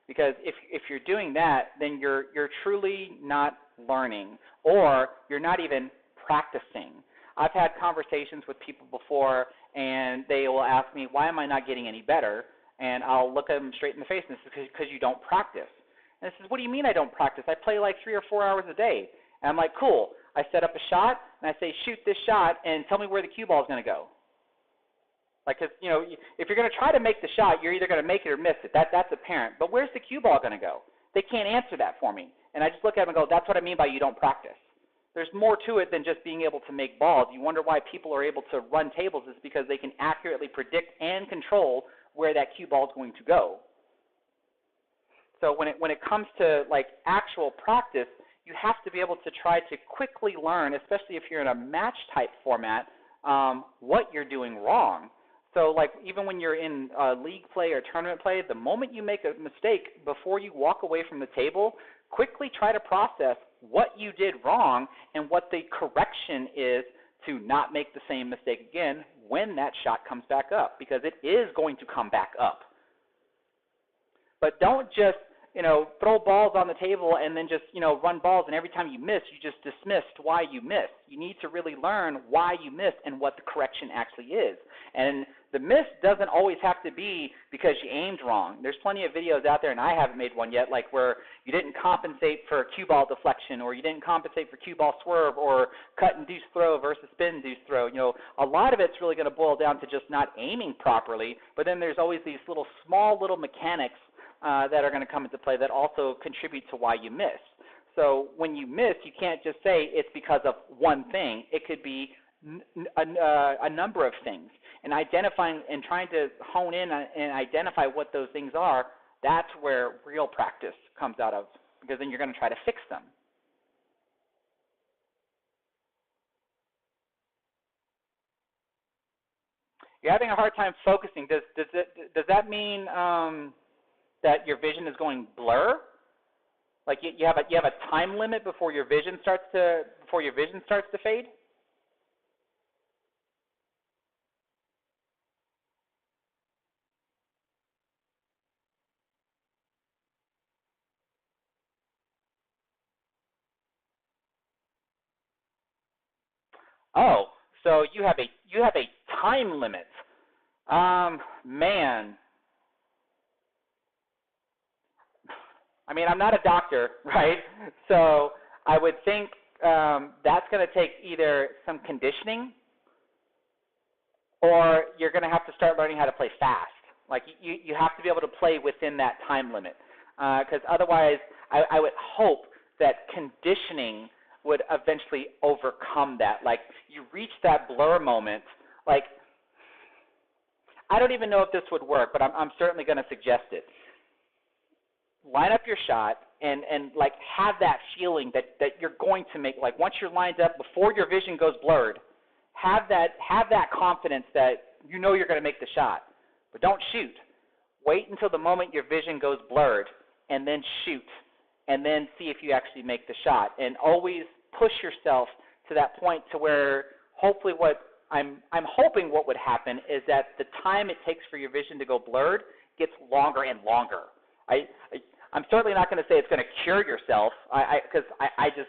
Because if you're doing that, then you're truly not learning, or you're not even practicing. I've had conversations with people before, and they will ask me, why am I not getting any better? And I'll look at them straight in the face, and this is because you don't practice. And I says, what do you mean I don't practice? I play like 3 or 4 hours a day. And I'm like, cool. I set up a shot, and I say, shoot this shot, and tell me where the cue ball is going to go. Like, cause, you know, if you're going to try to make the shot, you're either going to make it or miss it. That's apparent. But where's the cue ball going to go? They can't answer that for me. And I just look at them and go, that's what I mean by you don't practice. There's more to it than just being able to make balls. You wonder why people are able to run tables is because they can accurately predict and control where that cue ball is going to go. So when it comes to like actual practice, you have to be able to try to quickly learn, especially if you're in a match type format, what you're doing wrong. So like even when you're in league play or tournament play, the moment you make a mistake, before you walk away from the table, quickly try to process what you did wrong and what the correction is to not make the same mistake again when that shot comes back up, because it is going to come back up. But don't just, throw balls on the table and then just, run balls, and every time you miss, you just dismissed why you missed. You need to really learn why you missed and what the correction actually is. And the miss doesn't always have to be because you aimed wrong. There's plenty of videos out there, and I haven't made one yet, like where you didn't compensate for cue ball deflection, or you didn't compensate for cue ball swerve, or cut and deuce throw versus spin and deuce throw. A lot of it's really going to boil down to just not aiming properly, but then there's always these small little mechanics that are going to come into play that also contribute to why you miss. So when you miss, you can't just say it's because of one thing. It could be a number of things. And identifying and trying to hone in and identify what those things are, that's where real practice comes out of, because then you're going to try to fix them. You're having a hard time focusing. Does that mean that your vision is going blur? Like you have a time limit before your vision starts to fade? Oh, so you have a time limit. Man. I mean, I'm not a doctor, right? So I would think that's going to take either some conditioning, or you're going to have to start learning how to play fast. Like you have to be able to play within that time limit, because otherwise I would hope that conditioning would eventually overcome that. Like you reach that blur moment, like I don't even know if this would work, but I'm certainly going to suggest it. Line up your shot and like have that feeling that you're going to make, like once you're lined up, before your vision goes blurred, have that confidence that you're going to make the shot. But don't shoot. Wait until the moment your vision goes blurred and then shoot, and then see if you actually make the shot. And always push yourself to that point to where hopefully what I'm hoping what would happen is that the time it takes for your vision to go blurred gets longer and longer. I'm certainly not going to say it's going to cure yourself, because I just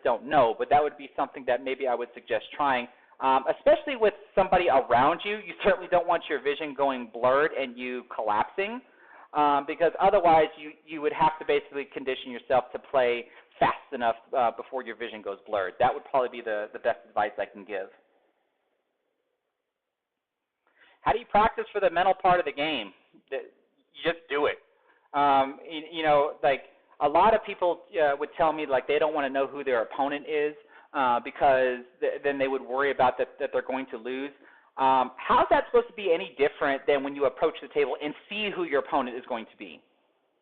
don't know. But that would be something that maybe I would suggest trying, especially with somebody around you. You certainly don't want your vision going blurred and you collapsing, because otherwise you would have to basically condition yourself to play fast enough before your vision goes blurred. That would probably be the best advice I can give. How do you practice for the mental part of the game? You just do it. Like a lot of people would tell me like they don't want to know who their opponent is because then they would worry about that they're going to lose. How's that supposed to be any different than when you approach the table and see who your opponent is going to be?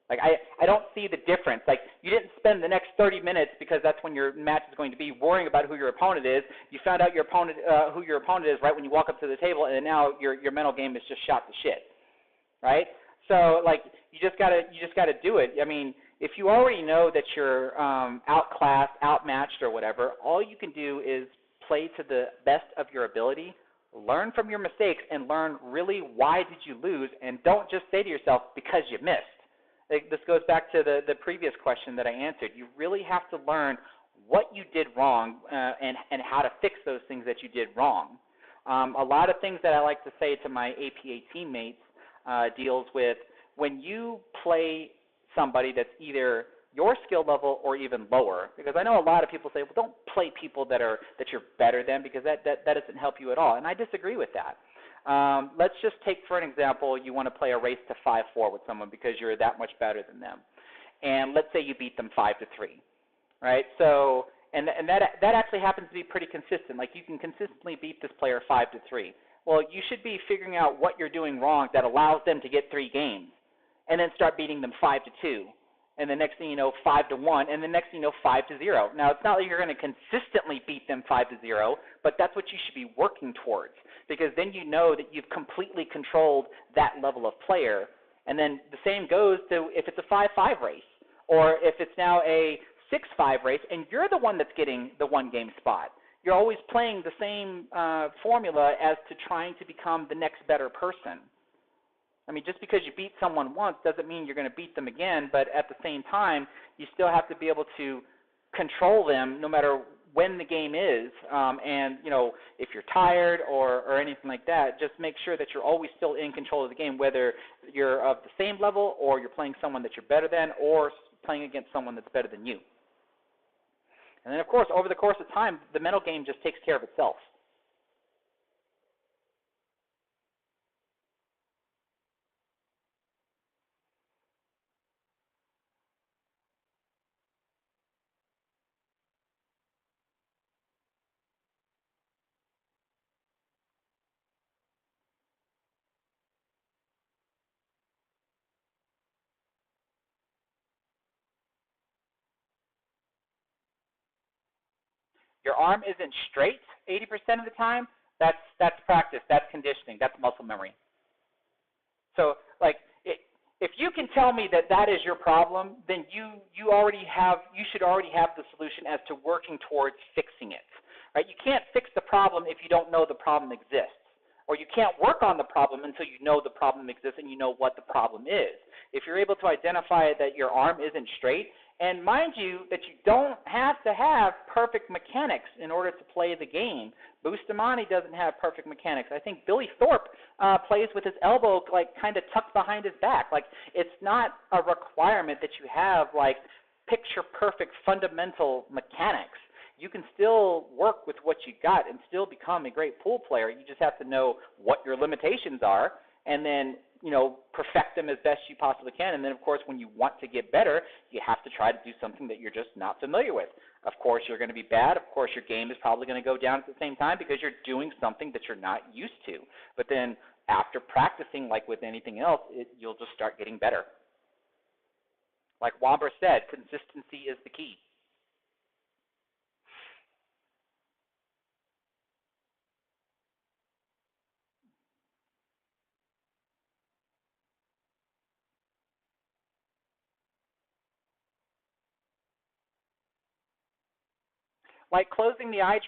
Like I don't see the difference. Like you didn't spend the next 30 minutes because that's when your match is going to be worrying about who your opponent is. You found out who your opponent is right when you walk up to the table, and now your mental game is just shot to shit, right? So like you just gotta do it. I mean, if you already know that you're outclassed, outmatched, or whatever, all you can do is play to the best of your ability. Learn from your mistakes and learn really why did you lose, and don't just say to yourself because you missed. This goes back to the previous question that I answered. You really have to learn what you did wrong and how to fix those things that you did wrong. A lot of things that I like to say to my APA teammates deals with when you play somebody that's either your skill level or even lower, because I know a lot of people say, well, don't play people that you're better than, because that doesn't help you at all, and I disagree with that. Let's just take, for an example, you want to play a race to 5-4 with someone because you're that much better than them. And let's say you beat them 5-3, right? So, and that actually happens to be pretty consistent. Like you can consistently beat this player 5-3. Well, you should be figuring out what you're doing wrong that allows them to get 3 games, and then start beating them 5-2. And the next thing you know, 5-1, and the next thing you know, 5-0. Now, it's not like you're going to consistently beat them 5-0, but that's what you should be working towards, because then you know that you've completely controlled that level of player. And then the same goes to if it's a 5-5 race, or if it's now a 6-5 race, and you're the one that's getting the one-game spot. You're always playing the same formula as to trying to become the next better person. I mean, just because you beat someone once doesn't mean you're going to beat them again, but at the same time, you still have to be able to control them no matter when the game is. And, you know, if you're tired or anything like that, just make sure that you're always still in control of the game, whether you're of the same level or you're playing someone that you're better than or playing against someone that's better than you. And then, of course, over the course of time, the mental game just takes care of itself. Your arm isn't straight 80% of the time. That's practice. That's conditioning. That's muscle memory. So, like, if you can tell me that that is your problem, then you should already have the solution as to working towards fixing it. Right? You can't fix the problem if you don't know the problem exists, or you can't work on the problem until you know the problem exists and you know what the problem is. If you're able to identify that your arm isn't straight, and mind you that you don't have to have perfect mechanics in order to play the game. Bustamante doesn't have perfect mechanics. I think Billy Thorpe plays with his elbow like kind of tucked behind his back. Like it's not a requirement that you have like picture perfect fundamental mechanics. You can still work with what you got and still become a great pool player. You just have to know what your limitations are and then, you know, perfect them as best you possibly can. And then, of course, when you want to get better, you have to try to do something that you're just not familiar with. Of course, you're going to be bad. Of course, your game is probably going to go down at the same time because you're doing something that you're not used to. But then after practicing, like with anything else, you'll just start getting better. Like Womber said, consistency is the key. Like closing the eyes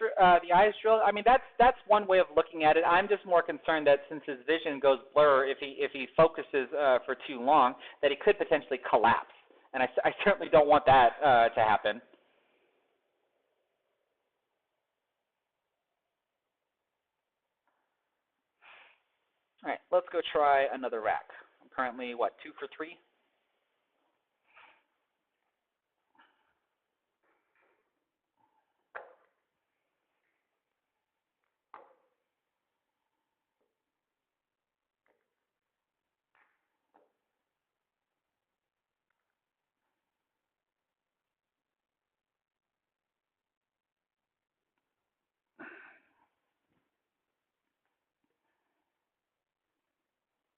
drill. I mean, that's one way of looking at it. I'm just more concerned that since his vision goes blur, if he focuses for too long, that he could potentially collapse. And I certainly don't want that to happen. All right, let's go try another rack. I'm currently, 2 for 3?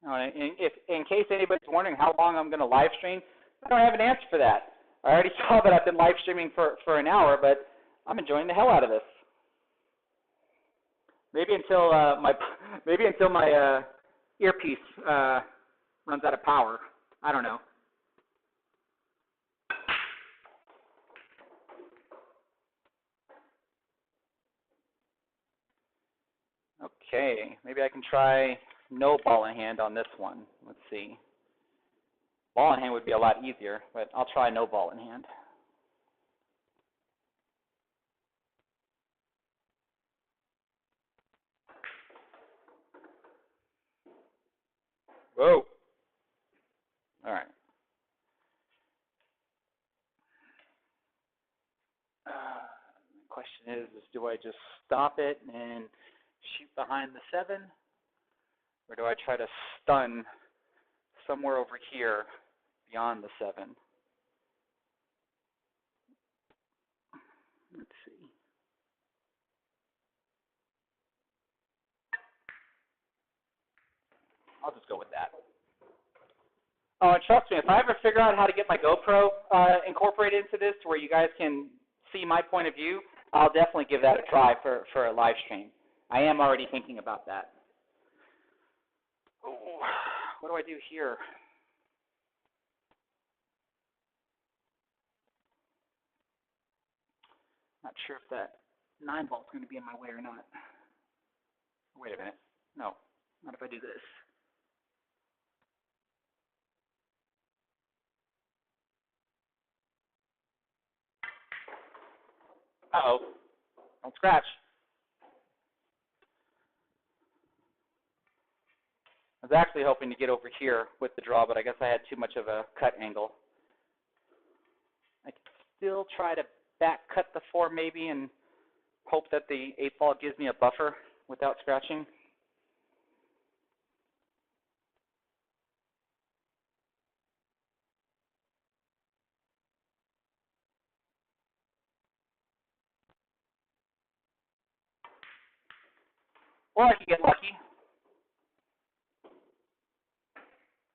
All right, in case anybody's wondering how long I'm going to live stream, I don't have an answer for that. I already saw that I've been live streaming for an hour, but I'm enjoying the hell out of this. Maybe until my earpiece runs out of power. I don't know. Okay, maybe I can try no ball in hand on this one. Let's see. Ball in hand would be a lot easier, but I'll try no ball in hand. Whoa. All right. The question is do I just stop it and shoot behind the 7, or do I try to stun somewhere over here beyond the 7? Let's see. I'll just go with that. Oh, and trust me, if I ever figure out how to get my GoPro incorporated into this to where you guys can see my point of view, I'll definitely give that a try for a live stream. I am already thinking about that. Ooh, what do I do here? Not sure if that 9 ball is going to be in my way or not. Wait a minute. No, not if I do this. Uh-oh. Don't scratch. I was actually hoping to get over here with the draw, but I guess I had too much of a cut angle. I could still try to back cut the 4 maybe and hope that the 8 ball gives me a buffer without scratching. Or I could get lucky.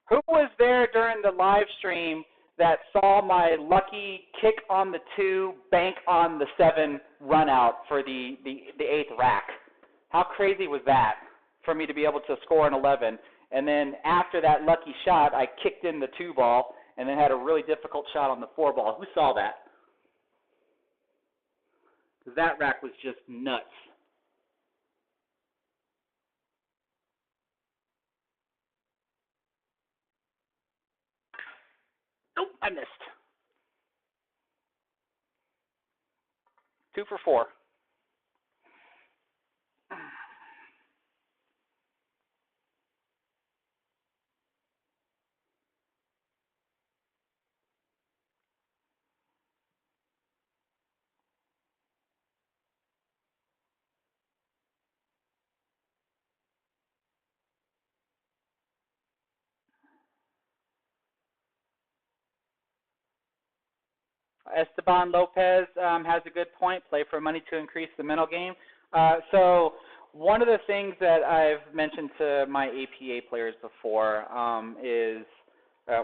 Who was there during the live stream that saw my lucky kick on the 2, bank on the 7 run out for the 8th rack? How crazy was that for me to be able to score an 11? And then after that lucky shot, I kicked in the 2 ball and then had a really difficult shot on the 4 ball. Who saw that? Because that rack was just nuts. Nope, I missed. 2 for 4. Esteban Lopez has a good point. Play for money to increase the mental game. So one of the things that I've mentioned to my APA players before is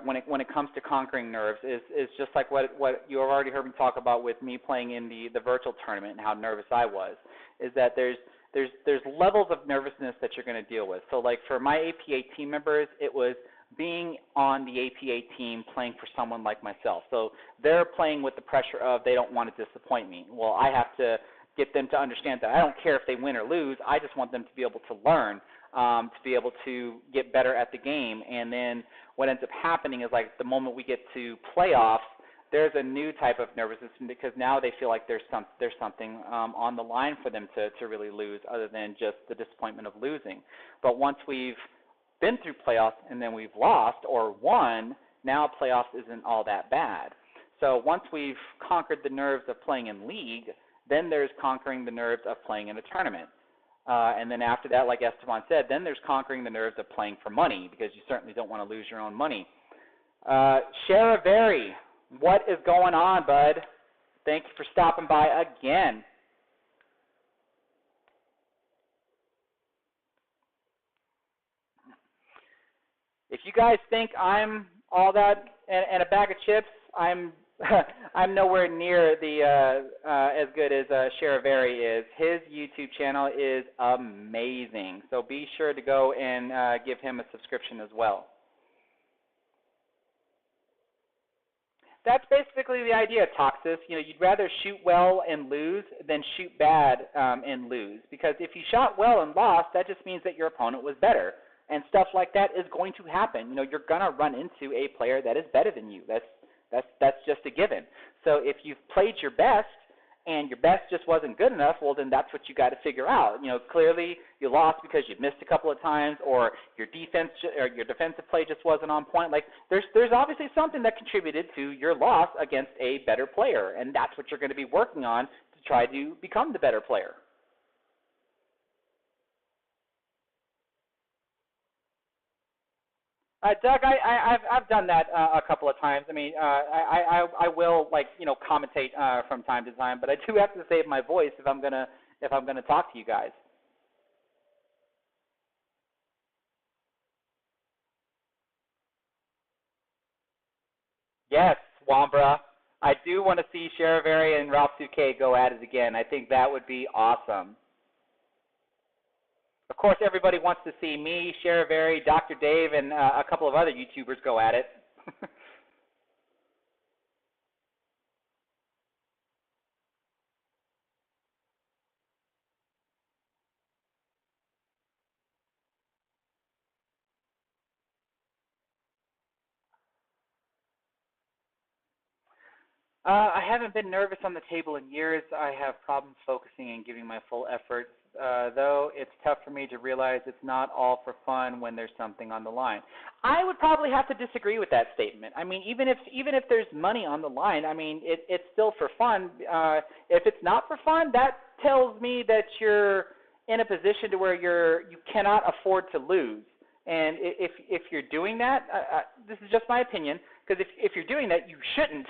when it comes to conquering nerves is just like what you have already heard me talk about with me playing in the virtual tournament and how nervous I was. Is that there's levels of nervousness that you're going to deal with. So like for my APA team members, it was being on the APA team playing for someone like myself. So they're playing with the pressure of they don't want to disappoint me. Well, I have to get them to understand that I don't care if they win or lose. I just want them to be able to learn, to be able to get better at the game. And then what ends up happening is like the moment we get to playoffs, there's a new type of nervousness because now they feel like there's something on the line for them to really lose other than just the disappointment of losing. But once we've been through playoffs and then we've lost or won, now playoffs isn't all that bad. So once we've conquered the nerves of playing in league, then there's conquering the nerves of playing in a tournament. And then after that, like Esteban said, then there's conquering the nerves of playing for money because you certainly don't want to lose your own money. Sharavari, what is going on, bud? Thank you for stopping by again. If you guys think I'm all that and a bag of chips, I'm I'm nowhere near the as good as Charivari is. His YouTube channel is amazing. So be sure to go and give him a subscription as well. That's basically the idea, Toxis. You know, you'd rather shoot well and lose than shoot bad and lose. Because if you shot well and lost, that just means that your opponent was better. And stuff like that is going to happen. You know, you're going to run into a player that is better than you. That's just a given. So if you've played your best and your best just wasn't good enough, well, then that's what you got to figure out. You know, clearly you lost because you missed a couple of times, or your defense or your defensive play just wasn't on point. Like there's obviously something that contributed to your loss against a better player, and that's what you're going to be working on to try to become the better player. Doug, I've done that a couple of times. I mean, I will commentate from time to time, but I do have to save my voice if I'm gonna talk to you guys. Yes, Wambra. I do want to see Charivari and Ralph 2K go at it again. I think that would be awesome. Of course, everybody wants to see me, Charivari, Dr. Dave, and a couple of other YouTubers go at it. I haven't been nervous on the table in years. I have problems focusing and giving my full effort, though it's tough for me to realize it's not all for fun when there's something on the line. I would probably have to disagree with that statement. I mean, even if there's money on the line, I mean, it's still for fun. If it's not for fun, that tells me that you're in a position to where you cannot afford to lose. And if you're doing that, this is just my opinion, because if you're doing that, you shouldn't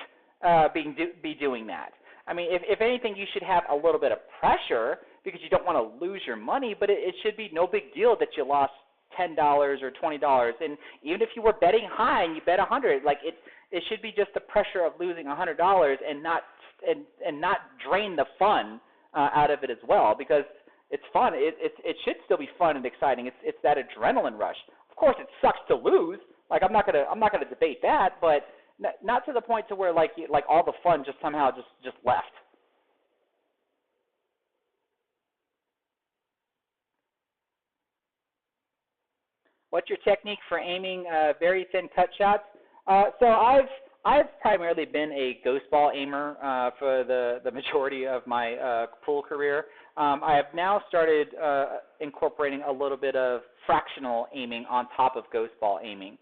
be doing that. I mean, if anything, you should have a little bit of pressure because you don't want to lose your money, but it should be no big deal that you lost $10 or $20. And even if you were betting high and you bet 100, like it should be just the pressure of losing $100 and not drain the fun out of it as well, because it's fun. It should still be fun and exciting. It's that adrenaline rush. Of course, it sucks to lose. Like I'm not gonna debate that, but not to the point to where like all the fun just somehow just left. What's your technique for aiming very thin cut shots? So I've primarily been a ghost ball aimer for the majority of my pool career. I have now started incorporating a little bit of fractional aiming on top of ghost ball aiming.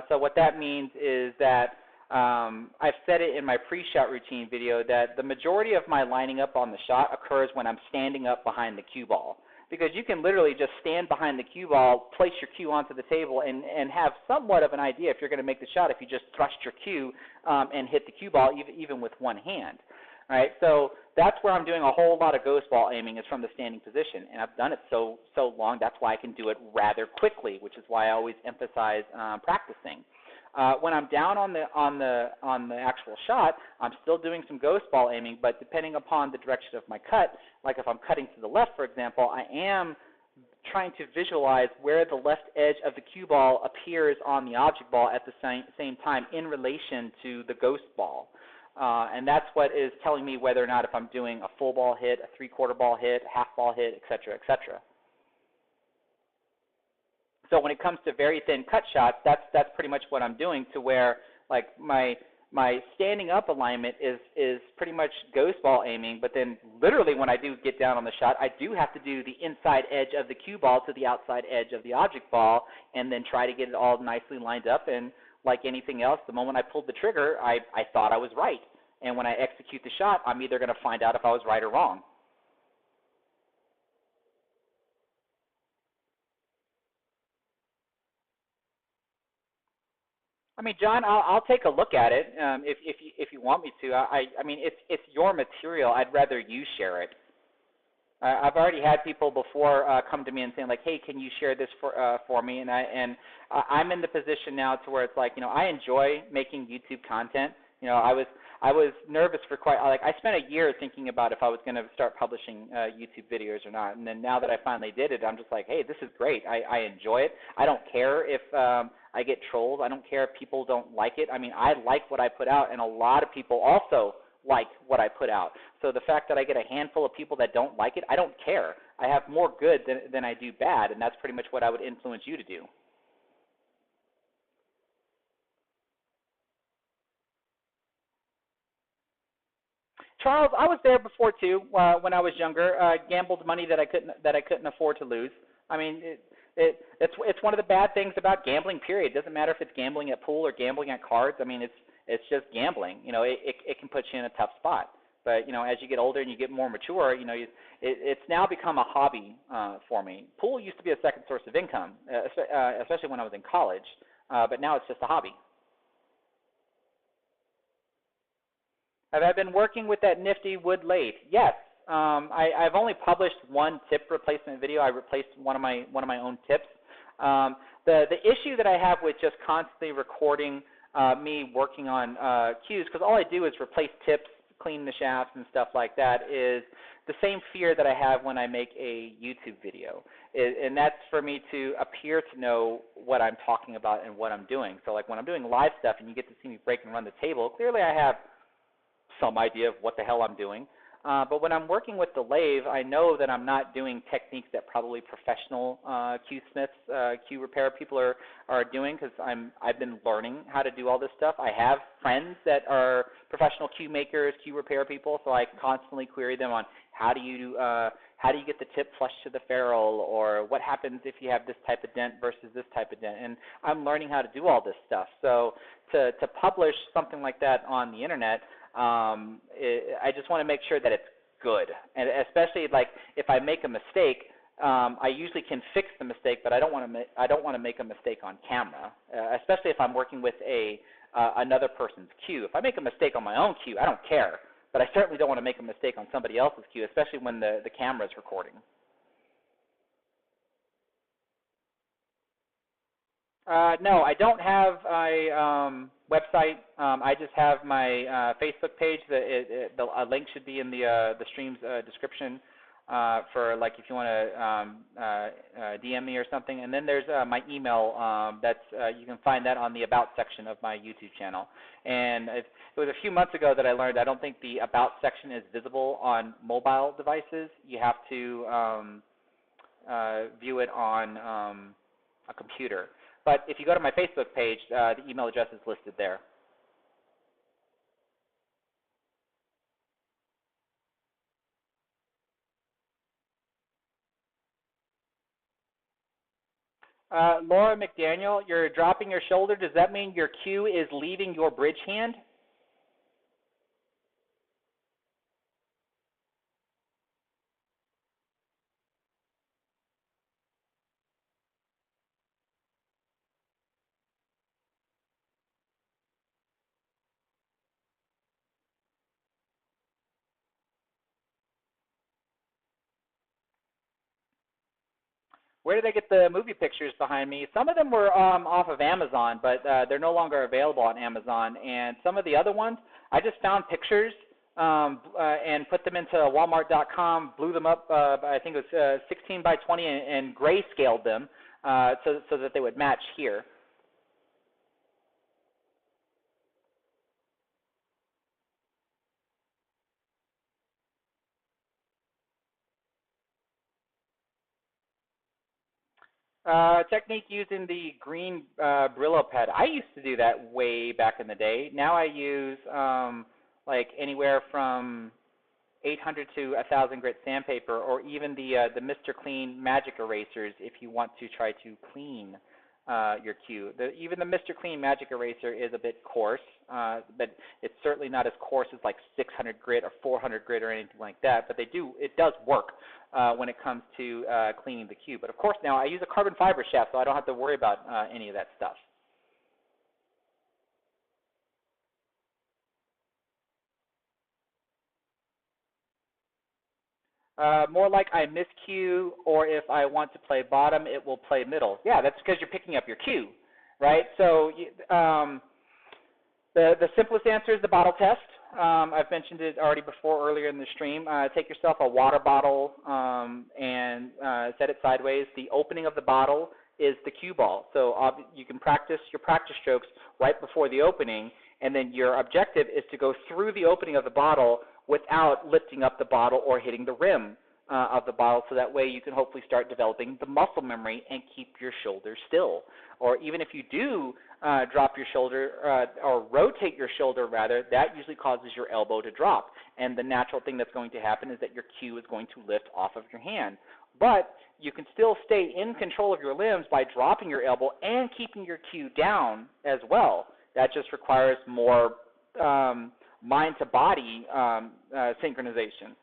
So what that means is that I've said it in my pre-shot routine video that the majority of my lining up on the shot occurs when I'm standing up behind the cue ball. Because you can literally just stand behind the cue ball, place your cue onto the table, and have somewhat of an idea if you're going to make the shot if you just thrust your cue and hit the cue ball even with one hand. All right, so that's where I'm doing a whole lot of ghost ball aiming is from the standing position, and I've done it so long. That's why I can do it rather quickly, which is why I always emphasize practicing. When I'm down on the actual shot, I'm still doing some ghost ball aiming, but depending upon the direction of my cut, like if I'm cutting to the left, for example, I am trying to visualize where the left edge of the cue ball appears on the object ball at the same time in relation to the ghost ball. And that's what is telling me whether or not if I'm doing a full ball hit, a three-quarter ball hit, a half ball hit, et cetera, et cetera. So when it comes to very thin cut shots, that's pretty much what I'm doing, to where like my standing up alignment is pretty much ghost ball aiming, but then literally when I do get down on the shot, I do have to do the inside edge of the cue ball to the outside edge of the object ball and then try to get it all nicely lined up. And like anything else, the moment I pulled the trigger, I thought I was right. And when I execute the shot, I'm either going to find out if I was right or wrong. I mean, John, I'll take a look at it if you want me to. I mean, it's your material. I'd rather you share it. I've already had people before come to me and saying like, "Hey, can you share this for me?" And I'm in the position now to where it's like, I enjoy making YouTube content. I was nervous for I spent a year thinking about if I was going to start publishing YouTube videos or not. And then now that I finally did it, I'm just like, hey, this is great. I enjoy it. I don't care if I get trolls. I don't care if people don't like it. I mean, I like what I put out, and a lot of people also like what I put out. So the fact that I get a handful of people that don't like it, I don't care. I have more good than I do bad, and that's pretty much what I would influence you to do. Charles, I was there before too. When I was younger, gambled money that I couldn't afford to lose. I mean, it's one of the bad things about gambling. Period. It doesn't matter if it's gambling at pool or gambling at cards. I mean, it's just gambling. It can put you in a tough spot. But as you get older and you get more mature, it's now become a hobby for me. Pool used to be a second source of income, especially when I was in college. But now it's just a hobby. Have I been working with that nifty wood lathe? Yes. I've only published one tip replacement video. I replaced one of my own tips. The issue that I have with just constantly recording me working on cues, because all I do is replace tips, clean the shafts, and stuff like that, is the same fear that I have when I make a YouTube video, and that's for me to appear to know what I'm talking about and what I'm doing. So like when I'm doing live stuff and you get to see me break and run the table, clearly I have some idea of what the hell I'm doing. But when I'm working with the lathe, I know that I'm not doing techniques that probably professional cue smiths, cue repair people are doing, because I've been learning how to do all this stuff. I have friends that are professional cue makers, cue repair people, so I constantly query them on how do you get the tip flush to the ferrule, or what happens if you have this type of dent versus this type of dent. And I'm learning how to do all this stuff. So to publish something like that on the internet, I just want to make sure that it's good, and especially like if I make a mistake, I usually can fix the mistake, but I don't want to make a mistake on camera, especially if I'm working with another person's cue. If I make a mistake on my own cue, I don't care, but I certainly don't want to make a mistake on somebody else's cue, especially when the camera is recording. No, I don't have a website. I just have my Facebook page. A link should be in the stream's description for like if you want to DM me or something. And then there's my email. You can find that on the About section of my YouTube channel. And it was a few months ago that I learned I don't think the About section is visible on mobile devices. You have to view it on a computer. But if you go to my Facebook page, the email address is listed there. Laura McDaniel, you're dropping your shoulder. Does that mean your cue is leaving your bridge hand? Where did I get the movie pictures behind me? Some of them were off of Amazon, but they're no longer available on Amazon. And some of the other ones, I just found pictures and put them into Walmart.com, blew them up, I think it was 16 by 20, and grayscaled them so that they would match here. Technique using the green Brillo pad. I used to do that way back in the day. Now I use like anywhere from 800 to 1,000 grit sandpaper, or even the Mr. Clean Magic Erasers if you want to try to clean your cue. Even the Mr. Clean Magic Eraser is a bit coarse, but it's certainly not as coarse as like 600 grit or 400 grit or anything like that. But it does work when it comes to cleaning the cue. But of course now I use a carbon fiber shaft, so I don't have to worry about any of that stuff. More like I miscue, or if I want to play bottom, it will play middle. Yeah, that's because you're picking up your cue, right? So the simplest answer is the bottle test. I've mentioned it already before earlier in the stream. Take yourself a water bottle and set it sideways. The opening of the bottle is the cue ball. So you can practice your practice strokes right before the opening, and then your objective is to go through the opening of the bottle without lifting up the bottle or hitting the rim of the bottle, so that way you can hopefully start developing the muscle memory and keep your shoulders still. Or even if you do drop your shoulder or rotate your shoulder rather, that usually causes your elbow to drop. And the natural thing that's going to happen is that your cue is going to lift off of your hand. But you can still stay in control of your limbs by dropping your elbow and keeping your cue down as well. That just requires more mind-to-body synchronization.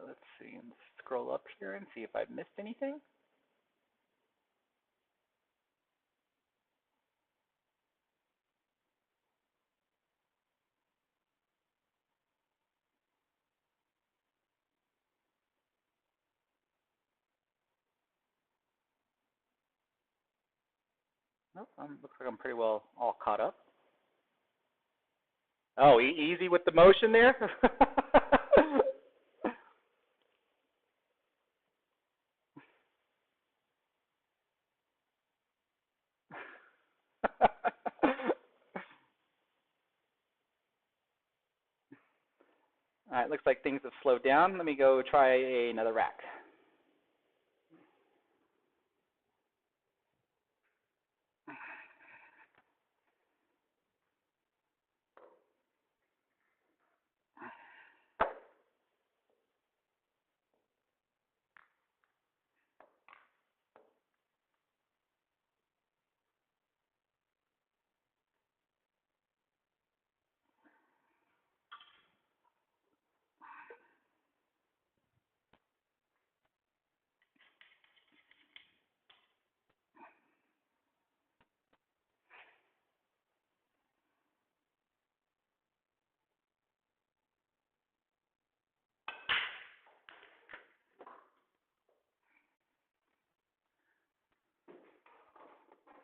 Let's see, let's scroll up here and see if I've missed anything. Nope, looks like I'm pretty well all caught up. Oh, easy with the motion there? All right, looks like things have slowed down. Let me go try another rack.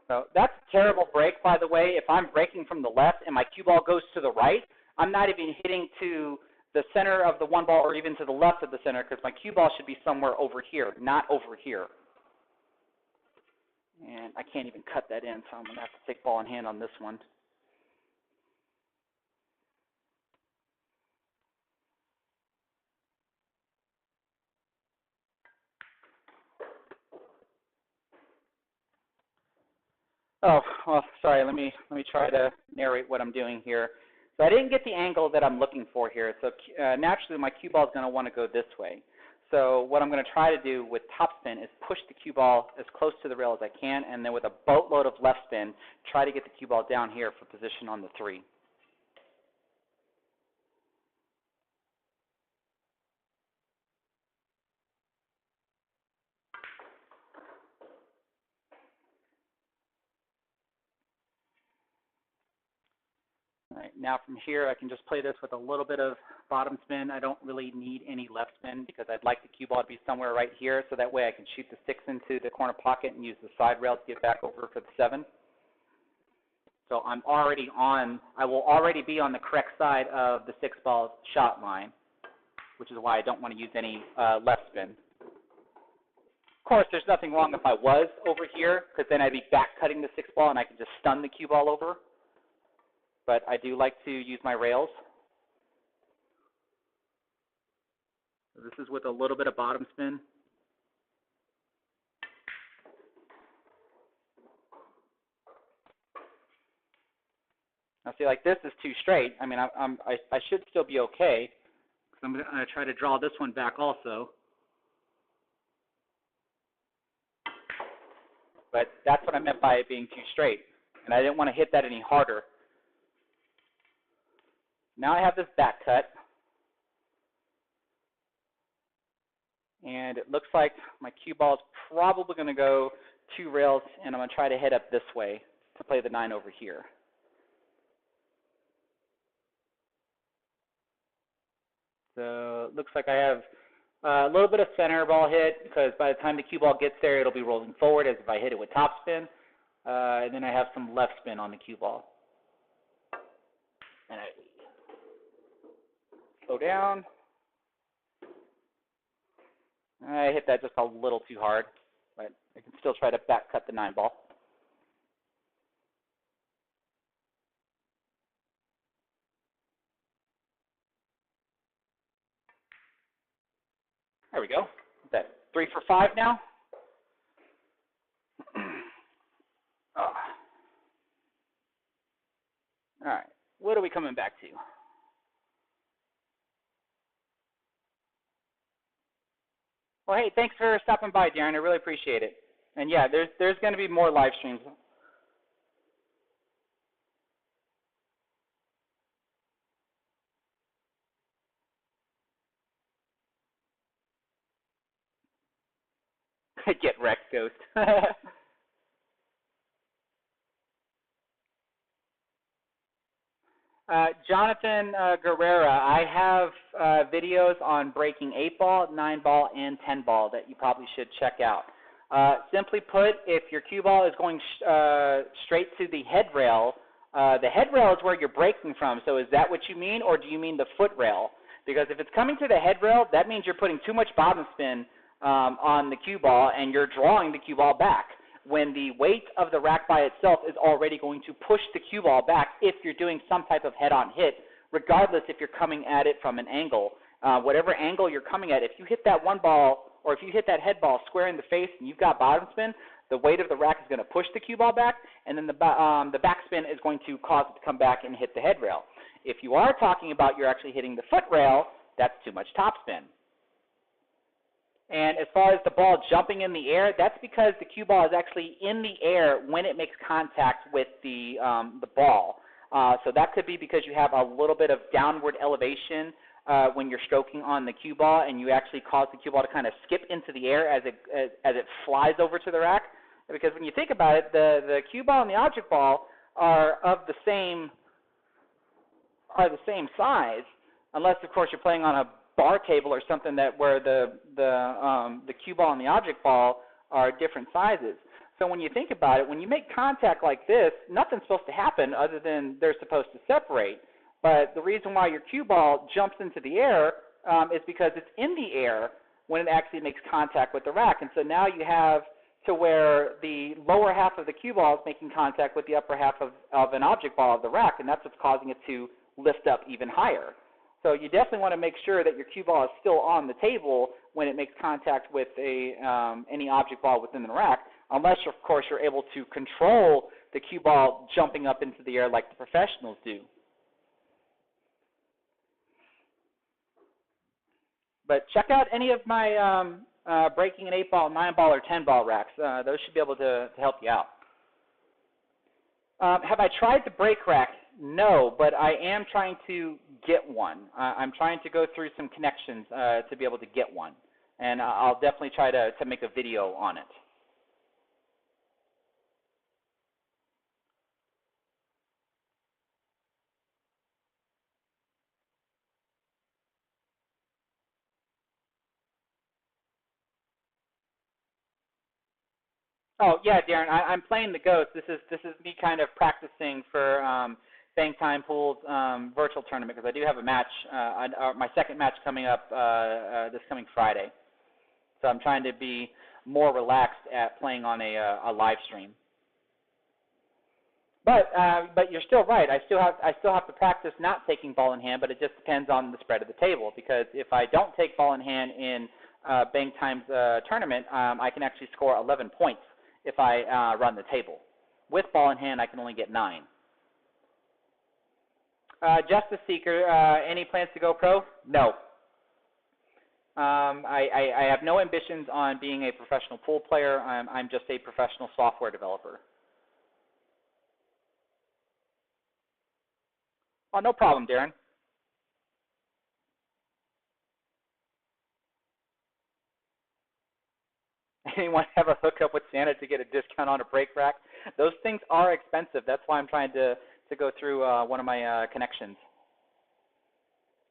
So that's a terrible break, by the way. If I'm breaking from the left and my cue ball goes to the right, I'm not even hitting to the center of the one ball or even to the left of the center, because my cue ball should be somewhere over here, not over here. And I can't even cut that in, so I'm going to have to take ball in hand on this one. Oh, well, sorry. Let me try to narrate what I'm doing here. So I didn't get the angle that I'm looking for here. So naturally, my cue ball is going to want to go this way. So what I'm going to try to do with topspin is push the cue ball as close to the rail as I can, and then with a boatload of left spin, try to get the cue ball down here for position on the 3. All right, now from here, I can just play this with a little bit of bottom spin. I don't really need any left spin because I'd like the cue ball to be somewhere right here, so that way I can shoot the 6 into the corner pocket and use the side rail to get back over for the 7. So I will already be on the correct side of the 6 ball shot line, which is why I don't want to use any left spin. Of course, there's nothing wrong if I was over here, because then I'd be back cutting the 6 ball and I could just stun the cue ball over. But I do like to use my rails. So this is with a little bit of bottom spin. Now see, like this is too straight. I mean, I should still be okay, because I'm going to try to draw this one back also. But that's what I meant by it being too straight. And I didn't want to hit that any harder. Now I have this back cut. And it looks like my cue ball is probably going to go 2 rails, and I'm going to try to head up this way to play the 9 over here. So it looks like I have a little bit of center ball hit, because by the time the cue ball gets there, it'll be rolling forward as if I hit it with topspin. And then I have some left spin on the cue ball. And I slow down. I hit that just a little too hard, but I can still try to back cut the 9 ball. There we go. Is that 3 for 5 now? Oh. All right. What are we coming back to? Well, hey, thanks for stopping by, Darren. I really appreciate it. And yeah, there's going to be more live streams. Get wrecked, Ghost. Jonathan Guerrera, I have videos on breaking 8-ball, 9-ball, and 10-ball that you probably should check out. Simply put, if your cue ball is going straight to the head rail is where you're breaking from. So is that what you mean, or do you mean the foot rail? Because if it's coming to the head rail, that means you're putting too much bottom spin on the cue ball, and you're drawing the cue ball back, when the weight of the rack by itself is already going to push the cue ball back if you're doing some type of head-on hit, regardless if you're coming at it from an angle. Whatever angle you're coming at, if you hit that one ball, or if you hit that head ball square in the face and you've got bottom spin, the weight of the rack is going to push the cue ball back, and then the back spin is going to cause it to come back and hit the head rail. If you are talking about you're actually hitting the foot rail, that's too much top spin. And as far as the ball jumping in the air, that's because the cue ball is actually in the air when it makes contact with the ball. So that could be because you have a little bit of downward elevation when you're stroking on the cue ball, and you actually cause the cue ball to kind of skip into the air as it flies over to the rack. Because when you think about it, the cue ball and the object ball are of the same size, unless of course you're playing on a bar table or something that where the cue ball and the object ball are different sizes. So when you think about it, when you make contact like this, nothing's supposed to happen other than they're supposed to separate. But the reason why your cue ball jumps into the air is because it's in the air when it actually makes contact with the rack. And so now you have to where the lower half of the cue ball is making contact with the upper half of an object ball of the rack, and that's what's causing it to lift up even higher. So you definitely want to make sure that your cue ball is still on the table when it makes contact with any object ball within the rack, unless, of course, you're able to control the cue ball jumping up into the air like the professionals do. But check out any of my breaking an 8-ball, 9-ball, or 10-ball racks. Those should be able to help you out. Have I tried the break rack? No, but I am trying to get one. I'm trying to go through some connections to be able to get one, and I'll definitely try to make a video on it. Oh yeah, Darren, I'm playing the Ghost. This is me kind of practicing for Bang Time Pool's virtual tournament, because I do have a match, my second match coming up this coming Friday. So I'm trying to be more relaxed at playing on a live stream. But you're still right. I still have to practice not taking ball in hand, but it just depends on the spread of the table. Because if I don't take ball in hand in Bang Time's tournament, I can actually score 11 points if I run the table. With ball in hand, I can only get 9. Justice Seeker, any plans to go pro? No. I have no ambitions on being a professional pool player. I'm just a professional software developer. Oh, no problem, Darren. anyone have a hookup with Santa to get a discount on a brake rack? Those things are expensive. That's why I'm trying to go through one of my connections.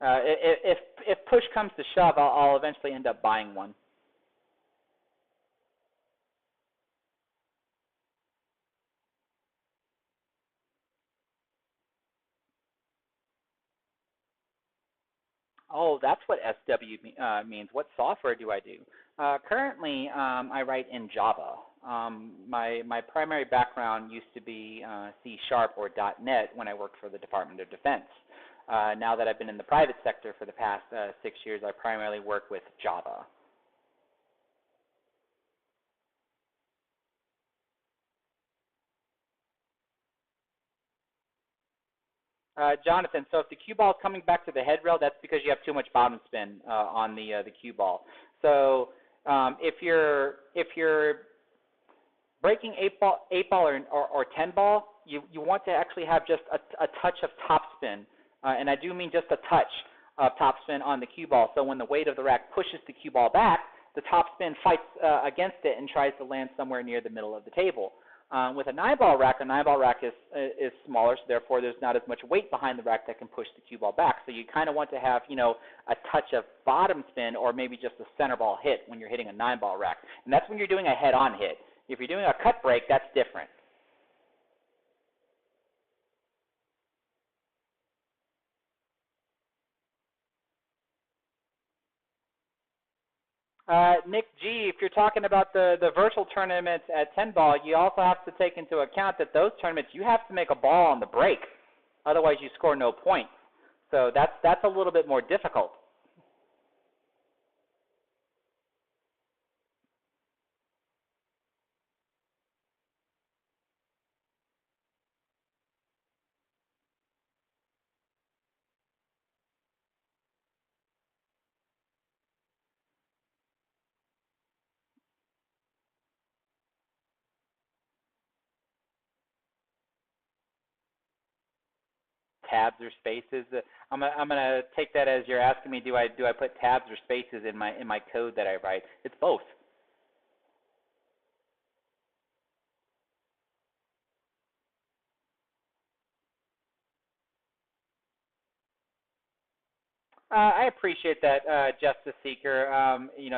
If push comes to shove, I'll eventually end up buying one. Oh, that's what SW means. What software do I do? Currently, I write in Java. My primary background used to be C# or .NET when I worked for the Department of Defense. Now that I've been in the private sector for the past 6 years, I primarily work with Java. Jonathan, so if the cue ball is coming back to the head rail, that's because you have too much bottom spin on the cue ball. So if you're breaking 8-ball or 10-ball, you want to actually have just a touch of top spin, and I do mean just a touch of top spin on the cue ball. So when the weight of the rack pushes the cue ball back, the top spin fights against it and tries to land somewhere near the middle of the table. With a 9-ball rack is smaller, so therefore there's not as much weight behind the rack that can push the cue ball back. So you kind of want to have, a touch of bottom spin or maybe just a center ball hit when you're hitting a 9-ball rack. And that's when you're doing a head-on hit. If you're doing a cut break, that's different. Nick G, if you're talking about the virtual tournaments at 10-ball, you also have to take into account that those tournaments, you have to make a ball on the break. Otherwise, you score no points. So that's a little bit more difficult. Tabs or spaces. I'm gonna take that as you're asking me, do I put tabs or spaces in my code that I write? It's both. I appreciate that, Justice Seeker.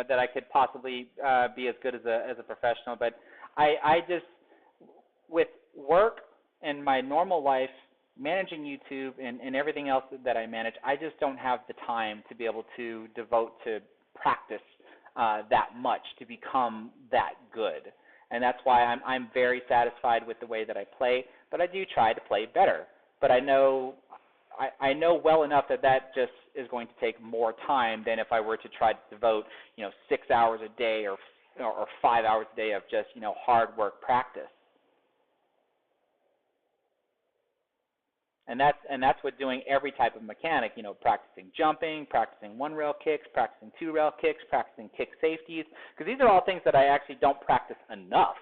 That I could possibly be as good as a professional, but I just, with work and my normal life, managing YouTube and everything else that I manage, I just don't have the time to be able to devote to practice that much to become that good. And that's why I'm very satisfied with the way that I play, but I do try to play better. But I know well enough that just is going to take more time than if I were to try to devote 6 hours a day or 5 hours a day of just hard work practice. And that's what doing every type of mechanic, practicing jumping, practicing one-rail kicks, practicing two-rail kicks, practicing kick safeties, because these are all things that I actually don't practice enough.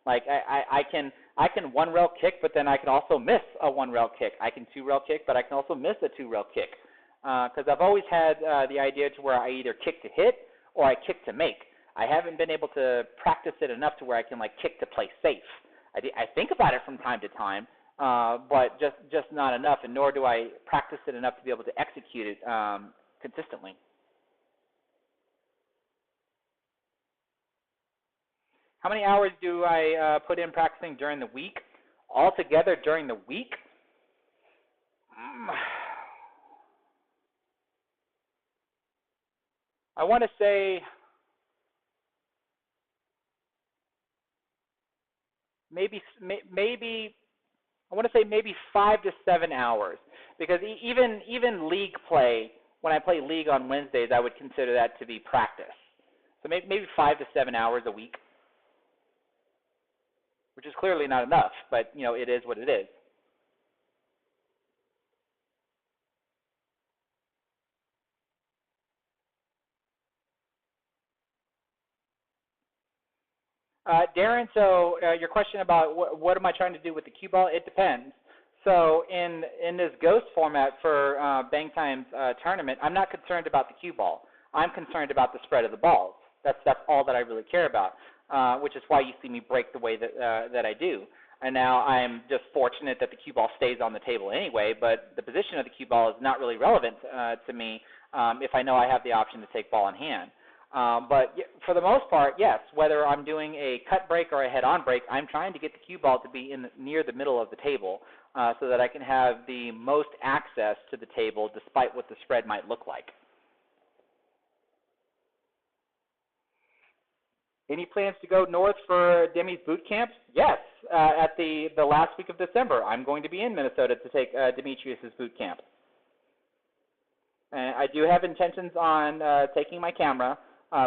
Like I can one-rail kick, but then I can also miss a one-rail kick. I can two-rail kick, but I can also miss a two-rail kick, because I've always had the idea to where I either kick to hit or I kick to make. I haven't been able to practice it enough to where I can kick to play safe. I think about it from time to time. But just not enough, and nor do I practice it enough to be able to execute it consistently. How many hours do I put in practicing during the week? Altogether during the week? I want to say maybe I want to say maybe 5 to 7 hours, because even league play, when I play league on Wednesdays, I would consider that to be practice. So maybe 5 to 7 hours a week, which is clearly not enough, but it is what it is. Darren, so your question about what am I trying to do with the cue ball, it depends. So in this Ghost format for Bang Time's tournament, I'm not concerned about the cue ball. I'm concerned about the spread of the balls. That's all that I really care about. which is why you see me break the way that I do. And now I'm just fortunate that the cue ball stays on the table anyway, but the position of the cue ball is not really relevant to me if I know I have the option to take ball in hand. But for the most part, yes, whether I'm doing a cut break or a head-on break, I'm trying to get the cue ball to be near the middle of the table so that I can have the most access to the table despite what the spread might look like. Any plans to go north for Demi's boot camp? Yes, at the last week of December. I'm going to be in Minnesota to take Demetrius's boot camp. I do have intentions on taking my camera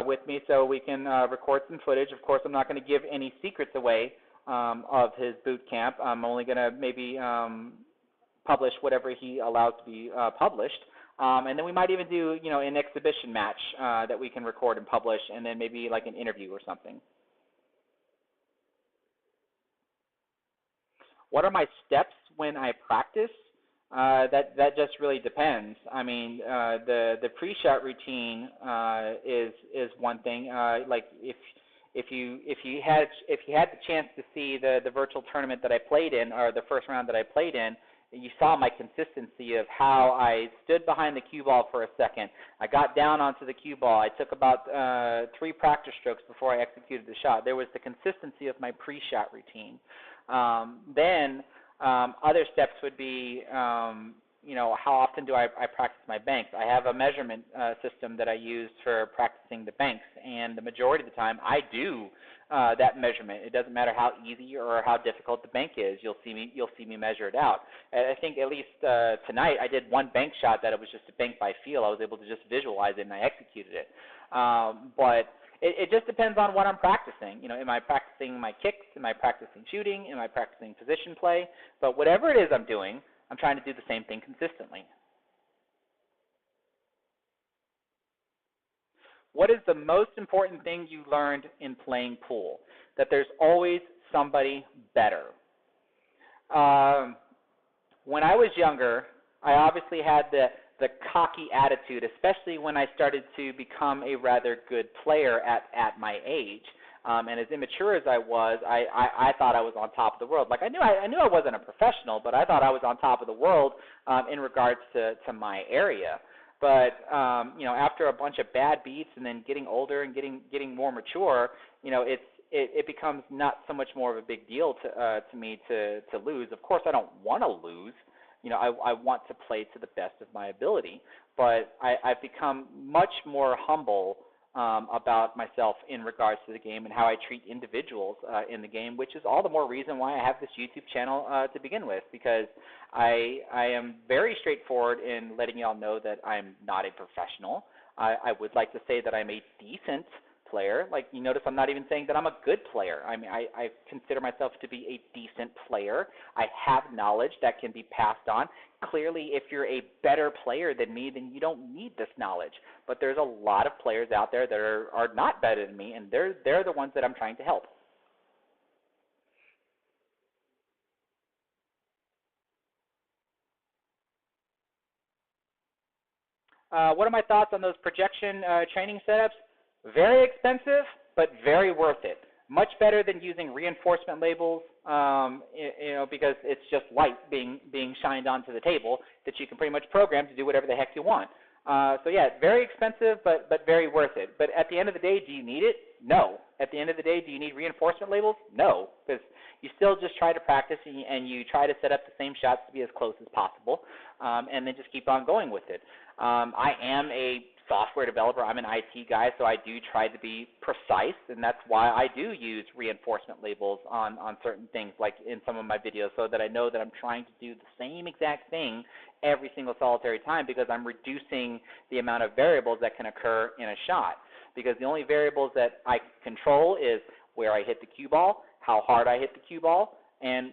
with me so we can record some footage. Of course, I'm not going to give any secrets away of his boot camp. I'm only going to maybe publish whatever he allows to be published. And then we might even do, an exhibition match that we can record and publish, and then maybe like an interview or something. What are my steps when I practice? That just really depends. I mean, the pre-shot routine is one thing. Like if you had the chance to see the virtual tournament that I played in, or the first round that I played in, you saw my consistency of how I stood behind the cue ball for a second. I got down onto the cue ball. I took about 3 practice strokes before I executed the shot. There was the consistency of my pre-shot routine. Then other steps would be, how often do I practice my banks? I have a measurement system that I use for practicing the banks, and the majority of the time I do that measurement. It doesn't matter how easy or how difficult the bank is. You'll see me measure it out. I think at least tonight I did one bank shot that it was just a bank by feel. I was able to just visualize it and I executed it. But it just depends on what I'm practicing. Am I practicing my kicks? Am I practicing shooting? Am I practicing position play? But whatever it is I'm doing, I'm trying to do the same thing consistently. What is the most important thing you learned in playing pool? That there's always somebody better. When I was younger, I obviously had the cocky attitude, especially when I started to become a rather good player at my age. And as immature as I was, I thought I was on top of the world. Like I knew I wasn't a professional, but I thought I was on top of the world in regards to my area. But after a bunch of bad beats and then getting older and getting more mature, it becomes not so much more of a big deal to me to lose. Of course, I don't want to lose. I want to play to the best of my ability. But I've become much more humble about myself in regards to the game and how I treat individuals in the game, which is all the more reason why I have this YouTube channel to begin with, because I am very straightforward in letting y'all know that I'm not a professional. I would like to say that I'm a decent player. Like you notice I'm not even saying that I'm a good player. I mean, I consider myself to be a decent player. I have knowledge that can be passed on. Clearly, if you're a better player than me, then you don't need this knowledge. But there's a lot of players out there that are not better than me, and they're the ones that I'm trying to help. What are my thoughts on those projection training setups? Very expensive, but very worth it. Much better than using reinforcement labels, because it's just light being shined onto the table that you can pretty much program to do whatever the heck you want. So yeah, very expensive, but very worth it. But at the end of the day, do you need it? No. At the end of the day, do you need reinforcement labels? No, because you still just try to practice and you try to set up the same shots to be as close as possible, and then just keep on going with it. I am a software developer. I'm an IT guy, so I do try to be precise, and that's why I do use reinforcement labels on certain things, like in some of my videos, so that I know that I'm trying to do the same exact thing every single solitary time, because I'm reducing the amount of variables that can occur in a shot. Because the only variables that I control is where I hit the cue ball, how hard I hit the cue ball, and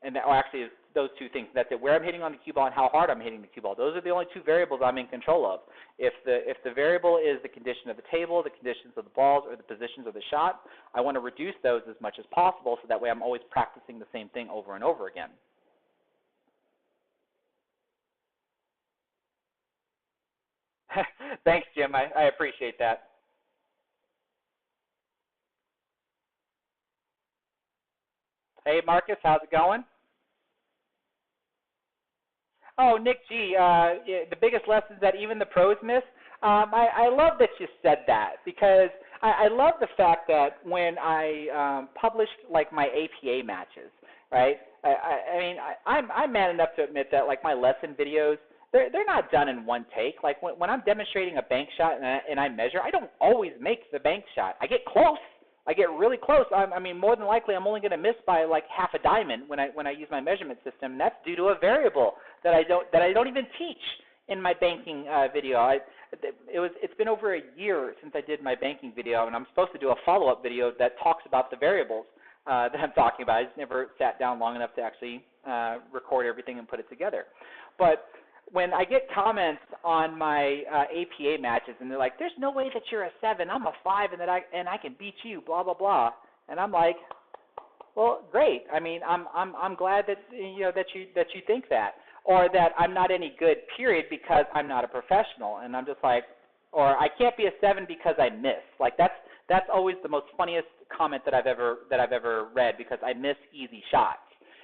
actually those two things. That's it. Where I'm hitting on the cue ball and how hard I'm hitting the cue ball. Those are the only two variables I'm in control of. If the variable is the condition of the table, the conditions of the balls, or the positions of the shot, I want to reduce those as much as possible, so that way I'm always practicing the same thing over and over again. Thanks, Jim. I appreciate that. Hey, Marcus, how's it going? Oh, Nick G, yeah, the biggest lessons that even the pros miss. I love that you said that because I love the fact that when I published like my APA matches, right? I mean, I'm man enough to admit that like my lesson videos, they're not done in one take. Like when I'm demonstrating a bank shot and I measure, I don't always make the bank shot. I get close. I get really close. I mean, more than likely, I'm only going to miss by like half a diamond when I use my measurement system. And that's due to a variable that I don't even teach in my banking video. It's been over a year since I did my banking video, and I'm supposed to do a follow-up video that talks about the variables that I'm talking about. I just never sat down long enough to actually record everything and put it together. But when I get comments on my APA matches, and they're like, "There's no way that you're a 7, I'm a 5, and that I can beat you," blah blah blah, and I'm like, "Well, great. I mean, I'm glad that that you think that, or that I'm not any good, period, because I'm not a professional." And I'm just like, or I can't be a 7 because I miss. Like that's always the most funniest comment that I've ever read, because I miss easy shots.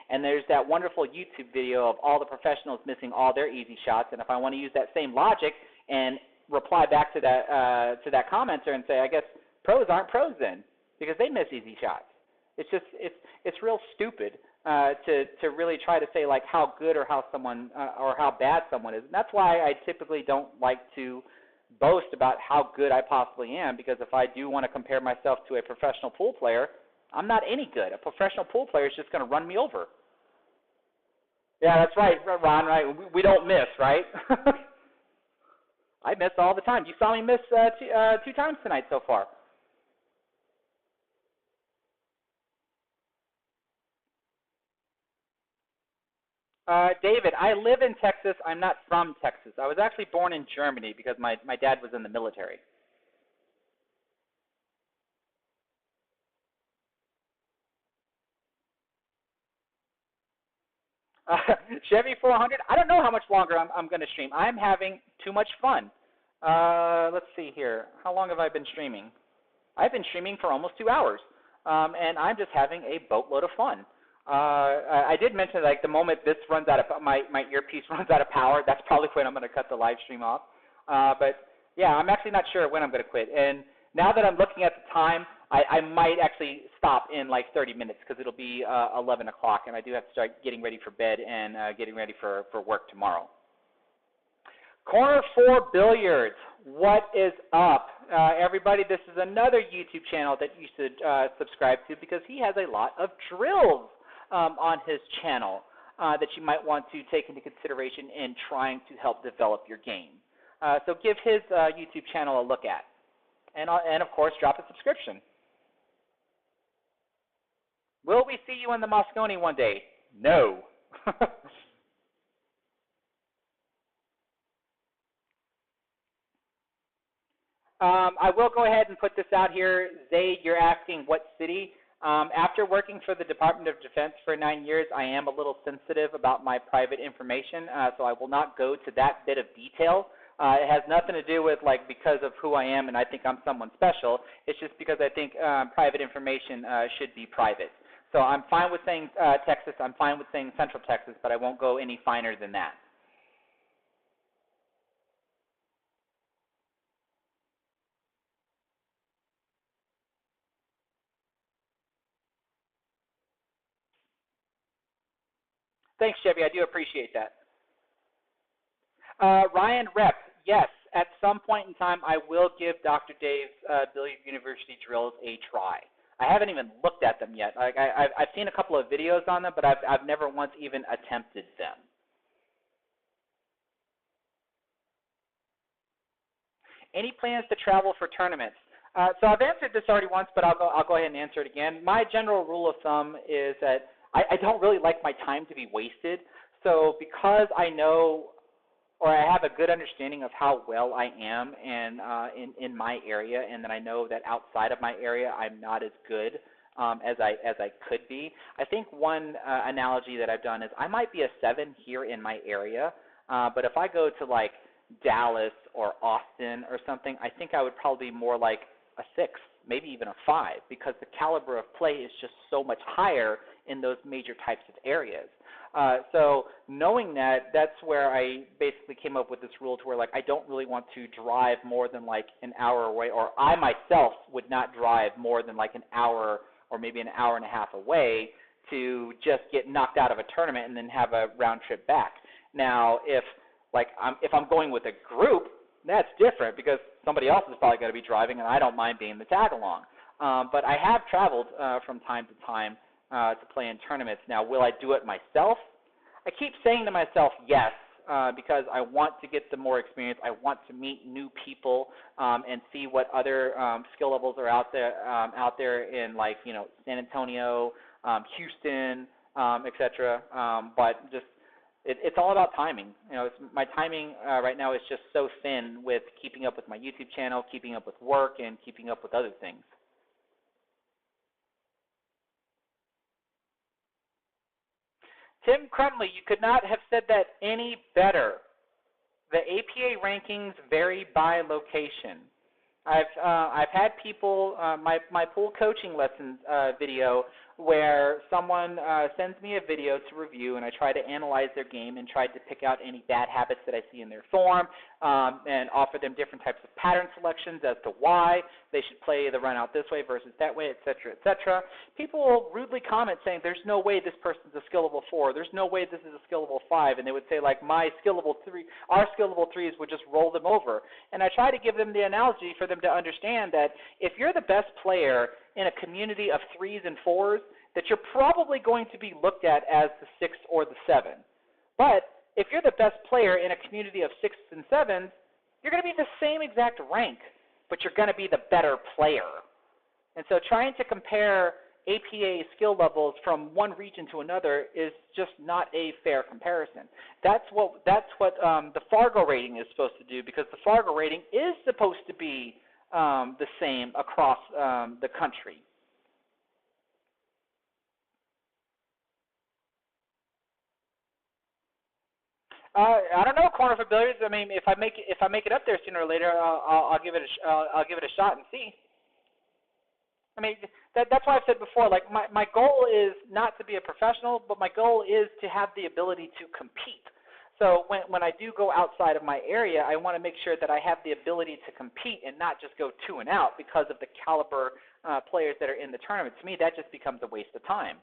And there's that wonderful YouTube video of all the professionals missing all their easy shots. And if I want to use that same logic and reply back to that commenter and say, I guess pros aren't pros then, because they miss easy shots. It's just it's real stupid to really try to say like how good or how someone or how bad someone is. And that's why I typically don't like to boast about how good I possibly am, because if I do want to compare myself to a professional pool player, I'm not any good. A professional pool player is just going to run me over. Yeah, that's right, Ron. Right, we don't miss, right? I miss all the time. You saw me miss two times tonight so far. David, I live in Texas. I'm not from Texas. I was actually born in Germany because my dad was in the military. Uh, Chevy 400. I don't know how much longer I'm going to stream. I'm having too much fun. Let's see here. How long have I been streaming? I've been streaming for almost 2 hours, and I'm just having a boatload of fun. I did mention like the moment this runs out of my earpiece runs out of power, that's probably when I'm going to cut the live stream off. But yeah, I'm actually not sure when I'm going to quit. And now that I'm looking at the time, I might actually stop in like 30 minutes because it'll be 11 o'clock, and I do have to start getting ready for bed and getting ready for work tomorrow. Corner 4 Billiards, what is up? Everybody, this is another YouTube channel that you should subscribe to, because he has a lot of drills on his channel that you might want to take into consideration in trying to help develop your game. So give his YouTube channel a look at. And of course, drop a subscription. Will we see you in the Moscone one day? No. I will go ahead and put this out here. Zaid, you're asking what city. After working for the Department of Defense for 9 years, I am a little sensitive about my private information, so I will not go to that bit of detail. It has nothing to do with like because of who I am and I think I'm someone special. It's just because I think private information should be private. So I'm fine with saying Texas. I'm fine with saying Central Texas, but I won't go any finer than that. Thanks, Chevy. I do appreciate that. Ryan Rep, yes, at some point in time, I will give Dr. Dave's Billiard University drills a try. I haven't even looked at them yet. I've seen a couple of videos on them, but I've never once even attempted them. Any plans to travel for tournaments? So I've answered this already once, but I'll go ahead and answer it again. My general rule of thumb is that I don't really like my time to be wasted. So because I know, or I have a good understanding of how well I am in my area, and that I know that outside of my area I'm not as good as I could be. I think one analogy that I've done is I might be a 7 here in my area, but if I go to like Dallas or Austin or something, I think I would probably be more like a 6, maybe even a 5, because the caliber of play is just so much higher in those major types of areas. So knowing that, that's where I basically came up with this rule to where, like, I don't really want to drive more than, like, an hour away, or I myself would not drive more than, like, an hour or maybe an hour and a half away to just get knocked out of a tournament and then have a round trip back. Now, if I'm going with a group, that's different because somebody else is probably going to be driving, and I don't mind being the tag along. But I have traveled from time to time to play in tournaments. Now, will I do it myself? I keep saying to myself yes, because I want to get the more experience. I want to meet new people and see what other skill levels are out there in, like, you know, San Antonio, Houston, etc. But just it's all about timing. You know, my timing right now is just so thin with keeping up with my YouTube channel, keeping up with work, and keeping up with other things. Tim Crumley, you could not have said that any better. The APA rankings vary by location. I've had people my pool coaching lessons video where someone sends me a video to review, and I try to analyze their game and try to pick out any bad habits that I see in their form and offer them different types of pattern selections as to why they should play the run out this way versus that way, et cetera, et cetera. People will rudely comment saying, there's no way this person's a skill level 4, there's no way this is a skill level 5, and they would say, like, my skill level 3, our skill level 3s would just roll them over. And I try to give them the analogy for them to understand that if you're the best player in a community of 3s and 4s, that you're probably going to be looked at as the 6 or the 7. But if you're the best player in a community of 6s and 7s, you're going to be the same exact rank, but you're going to be the better player. And so trying to compare APA skill levels from one region to another is just not a fair comparison. That's what the Fargo rating is supposed to do, because the Fargo rating is supposed to be the same across the country. I don't know, Corner for Billiards. I mean, if I make it up there sooner or later, I'll give it a shot and see. I mean, that's why I've said before, like, my goal is not to be a professional, but my goal is to have the ability to compete. So when I do go outside of my area, I want to make sure that I have the ability to compete and not just go 2 and out because of the caliber players that are in the tournament. To me, that just becomes a waste of time.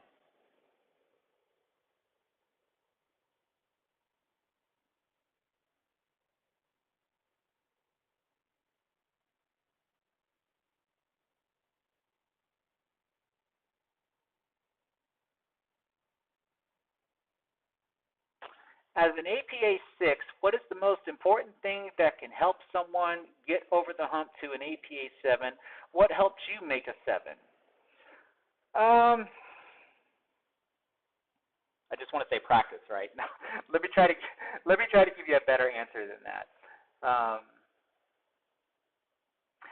As an APA 6, what is the most important thing that can help someone get over the hump to an APA 7? What helps you make a 7? I just want to say practice, right? Now, let me try to give you a better answer than that.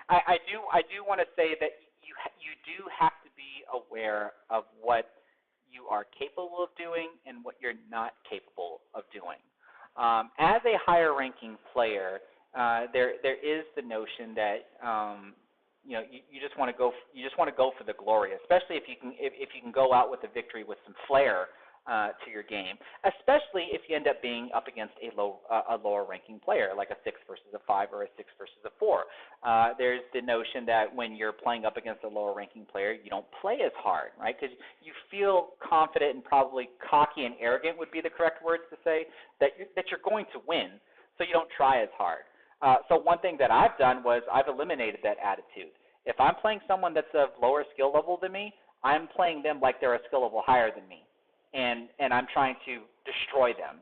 I do want to say that you do have to be aware of what you are capable of doing and what you're not capable of doing. As a higher ranking player, there is the notion that you just want to go for the glory, especially if you can go out with a victory with some flair to your game, especially if you end up being up against a lower ranking player, like a 6 versus a 5 or a 6 versus a 4. There's the notion that when you're playing up against a lower ranking player, you don't play as hard, right? Because you feel confident and probably cocky and arrogant would be the correct words to say, that you're going to win, so you don't try as hard. So one thing that I've done was I've eliminated that attitude. If I'm playing someone that's of lower skill level than me, I'm playing them like they're a skill level higher than me. And I'm trying to destroy them.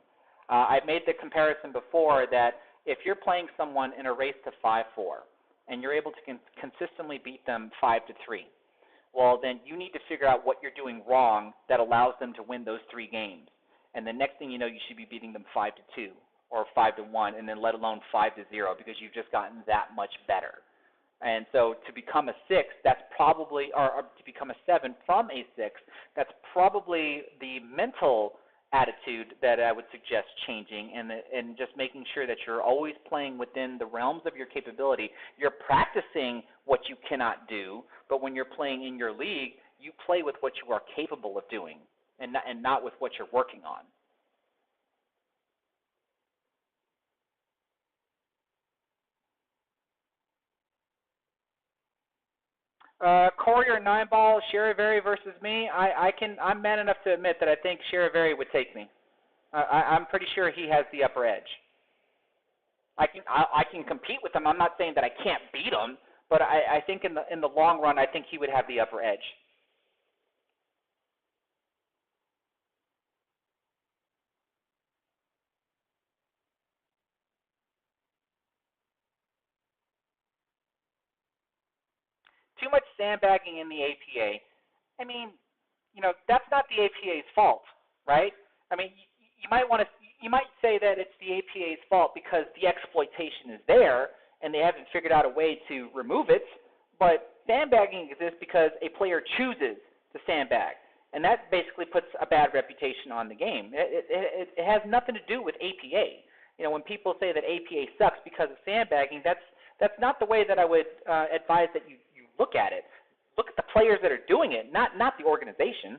I've made the comparison before that if you're playing someone in a race to 5-4 and you're able to consistently beat them 5-3, well, then you need to figure out what you're doing wrong that allows them to win those 3 games. And the next thing you know, you should be beating them 5-2 or 5-1, and then let alone 5-0 because you've just gotten that much better. And so to become a 6, that's probably, or to become a 7 from a 6, that's probably the mental attitude that I would suggest changing, and just making sure that you're always playing within the realms of your capability. You're practicing what you cannot do, but when you're playing in your league, you play with what you are capable of doing. and not with what you're working on. Corey or nine ball, Charivari versus me. I'm man enough to admit that I think Charivari would take me. I'm pretty sure he has the upper edge. I can compete with him. I'm not saying that I can't beat him, but I think in the long run, I think he would have the upper edge. Too much sandbagging in the APA. I mean, that's not the APA's fault, right? I mean, you might say that it's the APA's fault because the exploitation is there and they haven't figured out a way to remove it. But sandbagging exists because a player chooses to sandbag, and that basically puts a bad reputation on the game. It has nothing to do with APA. When people say that APA sucks because of sandbagging, that's not the way that I would advise that you look at it. Look at the players that are doing it, not the organization.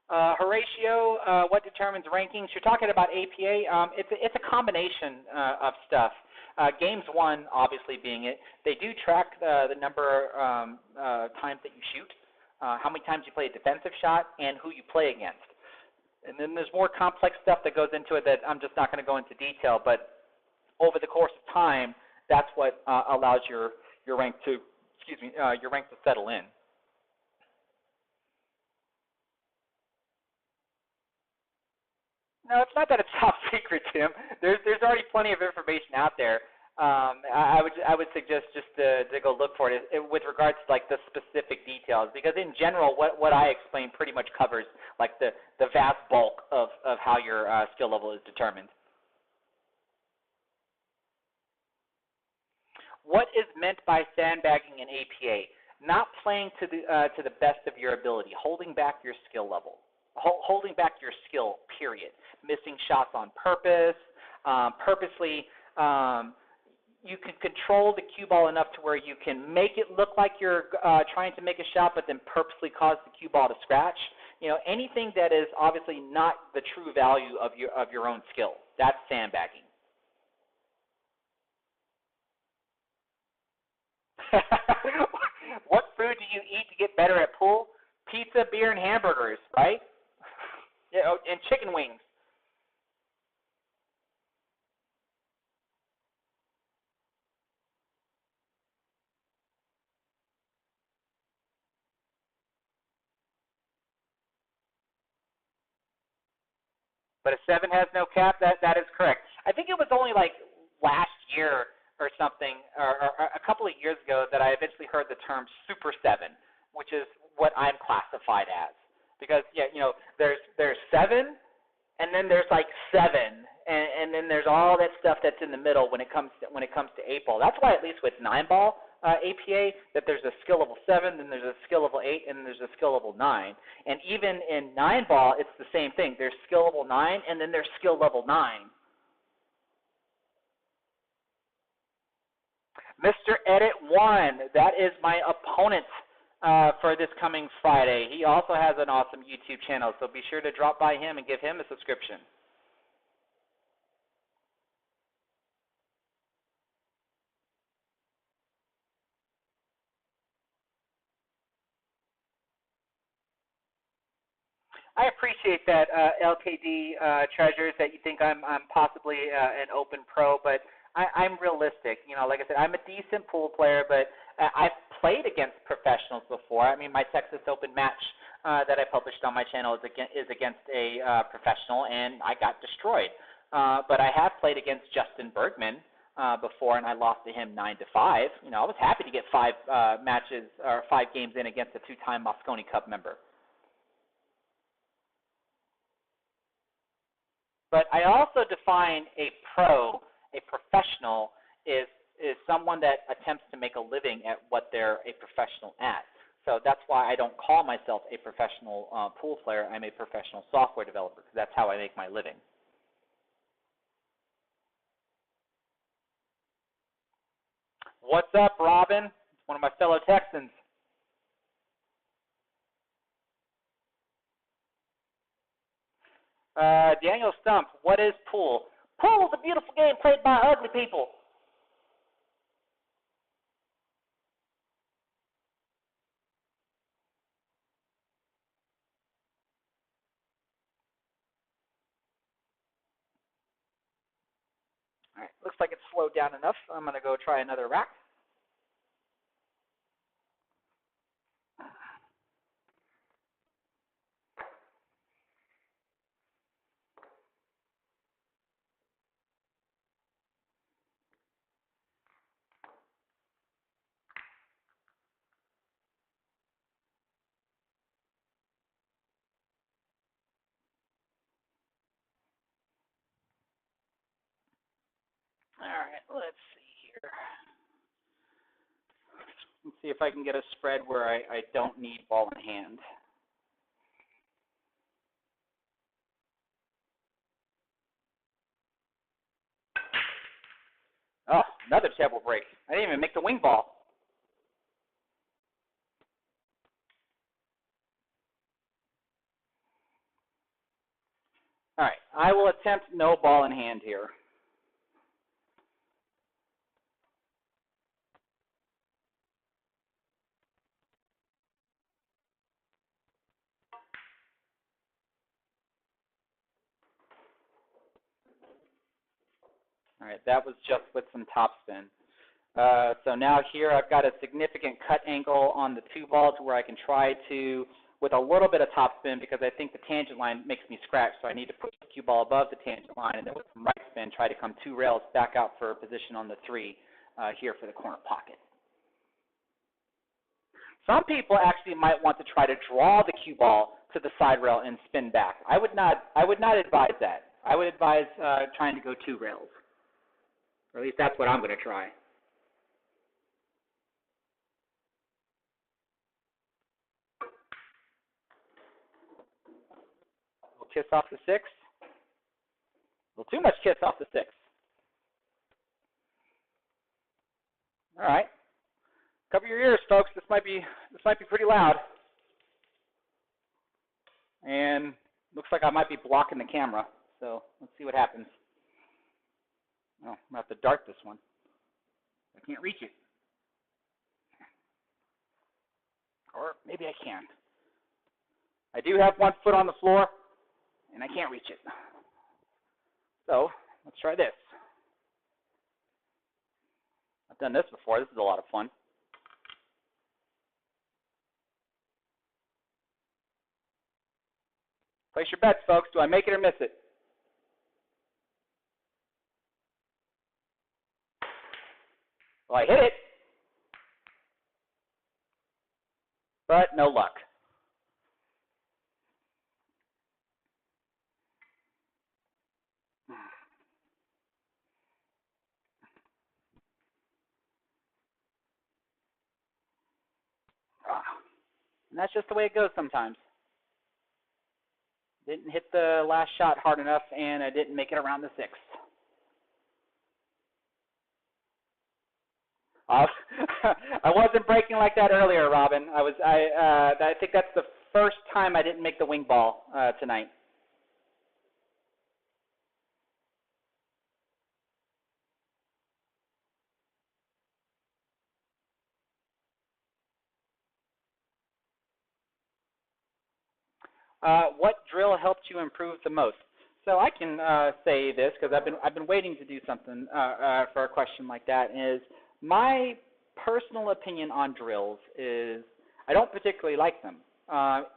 Horatio, what determines rankings? You're talking about APA. It's a combination of stuff. Games one, obviously being it, they do track the number times that you shoot, how many times you play a defensive shot, and who you play against. And then there's more complex stuff that goes into it that I'm just not going to go into detail. But over the course of time, that's what allows your rank to your rank to settle in. No, it's not that it's top secret, Tim. There's already plenty of information out there. I would suggest just to go look for it with regards to like the specific details, because in general, what I explained pretty much covers like the vast bulk of how your skill level is determined. What is meant by sandbagging in APA? Not playing to the best of your ability, holding back your skill level, holding back your skill. Period. Missing shots on purpose, purposely. You can control the cue ball enough to where you can make it look like you're trying to make a shot, but then purposely cause the cue ball to scratch. Anything that is obviously not the true value of your own skill. That's sandbagging. What food do you eat to get better at pool? Pizza, beer, and hamburgers, right? And chicken wings. But a 7 has no cap. That is correct. I think it was only like last year or something, or a couple of years ago, that I eventually heard the term Super 7, which is what I'm classified as. Because there's 7, and then there's like 7, and then there's all that stuff that's in the middle when it comes to 8 ball. That's why at least with 9 ball APA that there's a skill level 7, then there's a skill level 8, and then there's a skill level 9. And even in 9 ball, it's the same thing. There's skill level 9, and then there's skill level 9. Mr. Edit 1, that is my opponent for this coming Friday. He also has an awesome YouTube channel, so be sure to drop by him and give him a subscription. I appreciate that, LKD Treasures, that you think I'm possibly an open pro, but I'm realistic. Like I said, I'm a decent pool player, but I've played against professionals before. I mean, my Texas Open match that I published on my channel is against a professional, and I got destroyed. But I have played against Justin Bergman before, and I lost to him 9-5. I was happy to get 5 matches or 5 games in against a 2-time Mosconi Cup member. But I also define a pro, a professional, is someone that attempts to make a living at what they're a professional at. So that's why I don't call myself a professional pool player. I'm a professional software developer because that's how I make my living. What's up, Robin? It's one of my fellow Texans. Daniel Stump, what is pool? Pool is a beautiful game played by ugly people. All right, looks like it's slowed down enough. I'm going to go try another rack. All right, let's see here. Let's see if I can get a spread where I don't need ball in hand. Oh, another table break. I didn't even make the wing ball. All right, I will attempt no ball in hand here. All right, that was just with some topspin. So now here I've got a significant cut angle on the two balls where I can try to, with a little bit of topspin, because I think the tangent line makes me scratch, so I need to push the cue ball above the tangent line, and then with some right spin, try to come 2 rails back out for a position on the 3 here for the corner pocket. Some people actually might want to try to draw the cue ball to the side rail and spin back. I would not advise that. I would advise trying to go 2 rails. Or at least that's what I'm going to try. We'll kiss off the 6. A little too much kiss off the 6. All right. Cover your ears, folks. This might be pretty loud. And looks like I might be blocking the camera. So let's see what happens. Oh, I'm going to have to dart this one. I can't reach it. Or maybe I can. I do have one foot on the floor, and I can't reach it. So let's try this. I've done this before. This is a lot of fun. Place your bets, folks. Do I make it or miss it? Well, I hit it, but no luck. And that's just the way it goes sometimes. Didn't hit the last shot hard enough, and I didn't make it around the 6th. I wasn't breaking like that earlier, Robin. I think that's the first time I didn't make the wing ball tonight. What drill helped you improve the most? So I can say this because I've been waiting to do something for a question like that. Is my personal opinion on drills is I don't particularly like them.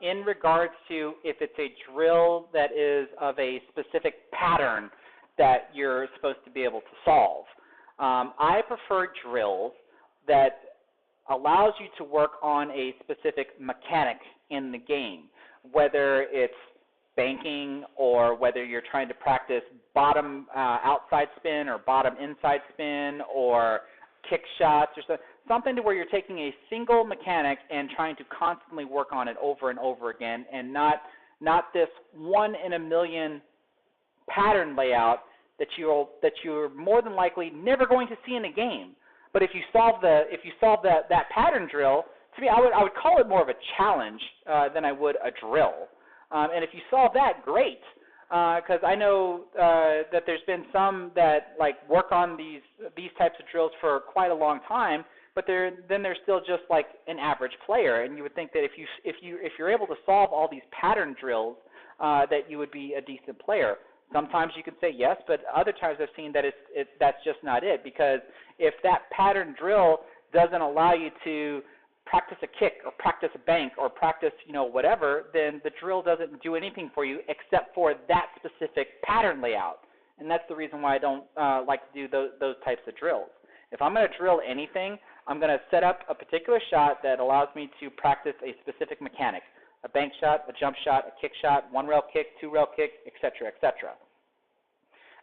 In regards to if it's a drill that is of a specific pattern that you're supposed to be able to solve. I prefer drills that allows you to work on a specific mechanic in the game, whether it's banking or whether you're trying to practice bottom outside spin or bottom inside spin or kick shots or something to where you're taking a single mechanic and trying to constantly work on it over and over again, and not this 1 in a million pattern layout that you're more than likely never going to see in a game. But if you solve that pattern drill, to me, I would call it more of a challenge than I would a drill. And if you solve that, great. Because I know that there's been some that like work on these types of drills for quite a long time, but they're still just like an average player. And you would think that if you're able to solve all these pattern drills, that you would be a decent player. Sometimes you can say yes, but other times I've seen that that's just not it. Because if that pattern drill doesn't allow you to practice a kick or practice a bank or practice, whatever, then the drill doesn't do anything for you except for that specific pattern layout. And that's the reason why I don't like to do those types of drills. If I'm going to drill anything, I'm going to set up a particular shot that allows me to practice a specific mechanic. A bank shot, a jump shot, a kick shot, 1-rail kick, 2-rail kick, etc., etc.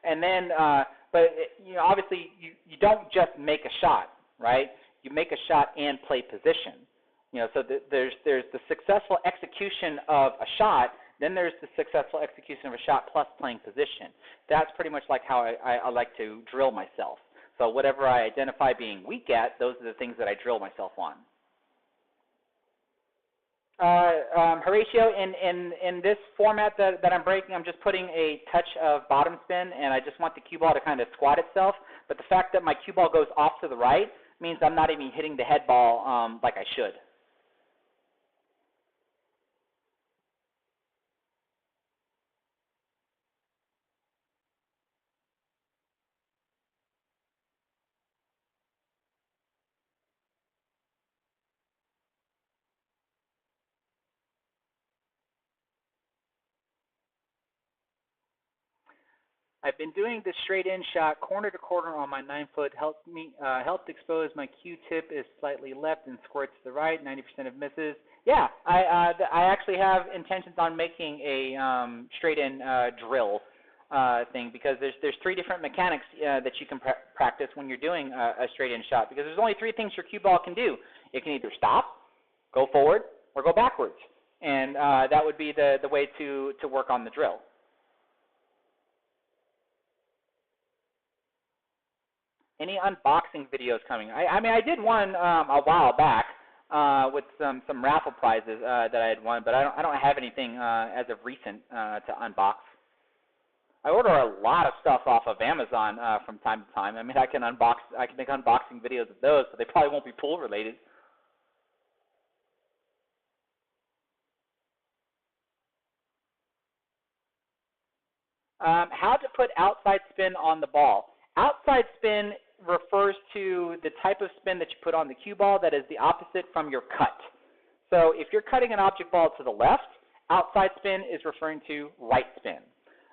And then, obviously you don't just make a shot, right? You make a shot and play position. So there's the successful execution of a shot, then there's the successful execution of a shot plus playing position. That's pretty much like how I like to drill myself. So whatever I identify being weak at, those are the things that I drill myself on. Horatio, in this format that I'm breaking, I'm just putting a touch of bottom spin, and I just want the cue ball to kind of squat itself. But the fact that my cue ball goes off to the right means I'm not even hitting the head ball like I should. I've been doing the straight in shot corner to corner on my 9-foot. Helped expose my Q-tip is slightly left and squirts to the right. 90% of misses. Yeah, I actually have intentions on making a straight in drill thing, because there's 3 different mechanics that you can practice when you're doing a straight in shot, because there's only 3 things your cue ball can do. It can either stop, go forward, or go backwards, and that would be the way to work on the drill. Any unboxing videos coming? I did one a while back with some raffle prizes that I had won, but I don't have anything as of recent to unbox. I order a lot of stuff off of Amazon from time to time. I can make unboxing videos of those, but they probably won't be pool related. How to put outside spin on the ball. Outside spin refers to the type of spin that you put on the cue ball that is the opposite from your cut. So if you're cutting an object ball to the left, outside spin is referring to right spin.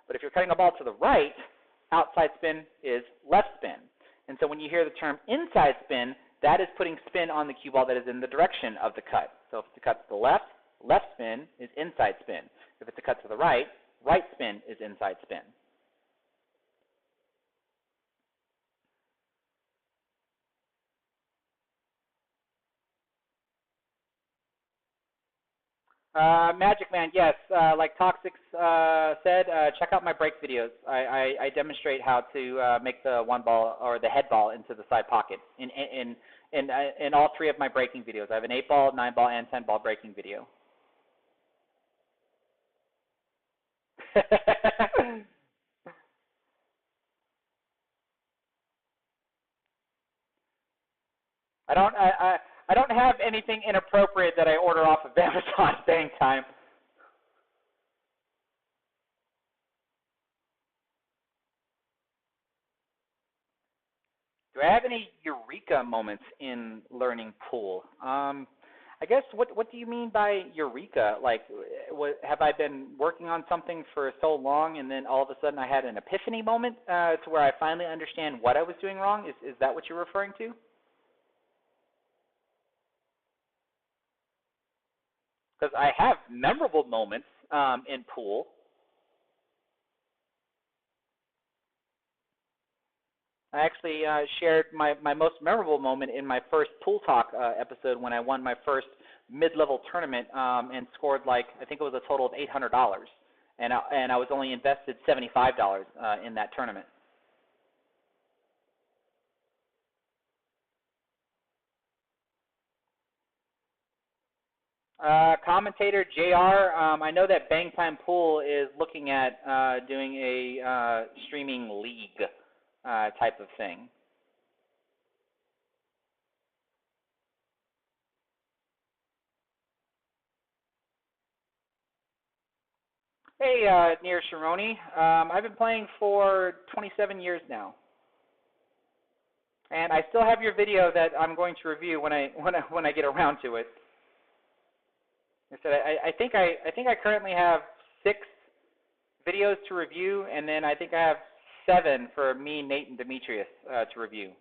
But if you're cutting a ball to the right, outside spin is left spin. And so when you hear the term inside spin, that is putting spin on the cue ball that is in the direction of the cut. So if it's a cut to the left, left spin is inside spin. If it's a cut to the right, right spin is inside spin. Magic Man, yes. Like Toxic said, check out my break videos. I demonstrate how to make the 1-ball or the head ball into the side pocket in all 3 of my breaking videos. I have an 8-ball, 9-ball, and 10-ball breaking video. I don't have anything inappropriate that I order off of Amazon bang time. Do I have any eureka moments in learning pool? I guess, what do you mean by eureka? Like, have I been working on something for so long and then all of a sudden I had an epiphany moment to where I finally understand what I was doing wrong? Is that what you're referring to? Because I have memorable moments in pool. I actually shared my most memorable moment in my first Pool Talk episode when I won my first mid-level tournament and scored like, I think it was a total of $800. And I was only invested $75 in that tournament. Commentator JR, I know that Bang Time Pool is looking at doing a streaming league type of thing. Hey, Nir Shironi. I've been playing for 27 years now, and I still have your video that I'm going to review when I get around to it. I said I think I currently have 6 videos to review, and then I think I have 7 for me, Nate, and Demetrius to review.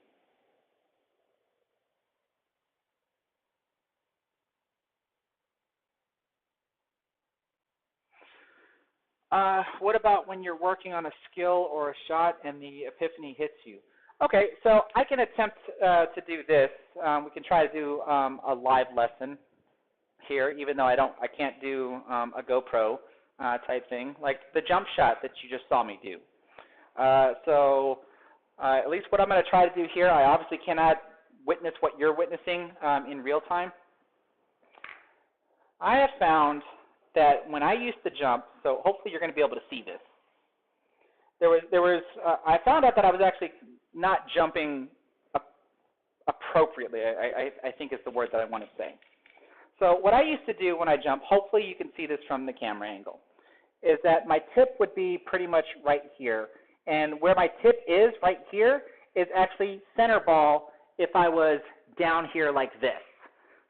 What about when you're working on a skill or a shot and the epiphany hits you? Okay, so I can attempt to do this. We can try to do a live lesson here, even though I can't do a GoPro type thing, like the jump shot that you just saw me do. So at least what I'm going to try to do here, I obviously cannot witness what you're witnessing in real time. I have found that when I used to jump, so hopefully you're going to be able to see this. I found out that I was actually not jumping appropriately, I think is the word that I want to say. So what I used to do when I jump, hopefully you can see this from the camera angle, is that my tip would be pretty much right here. And where my tip is right here is actually center ball if I was down here like this.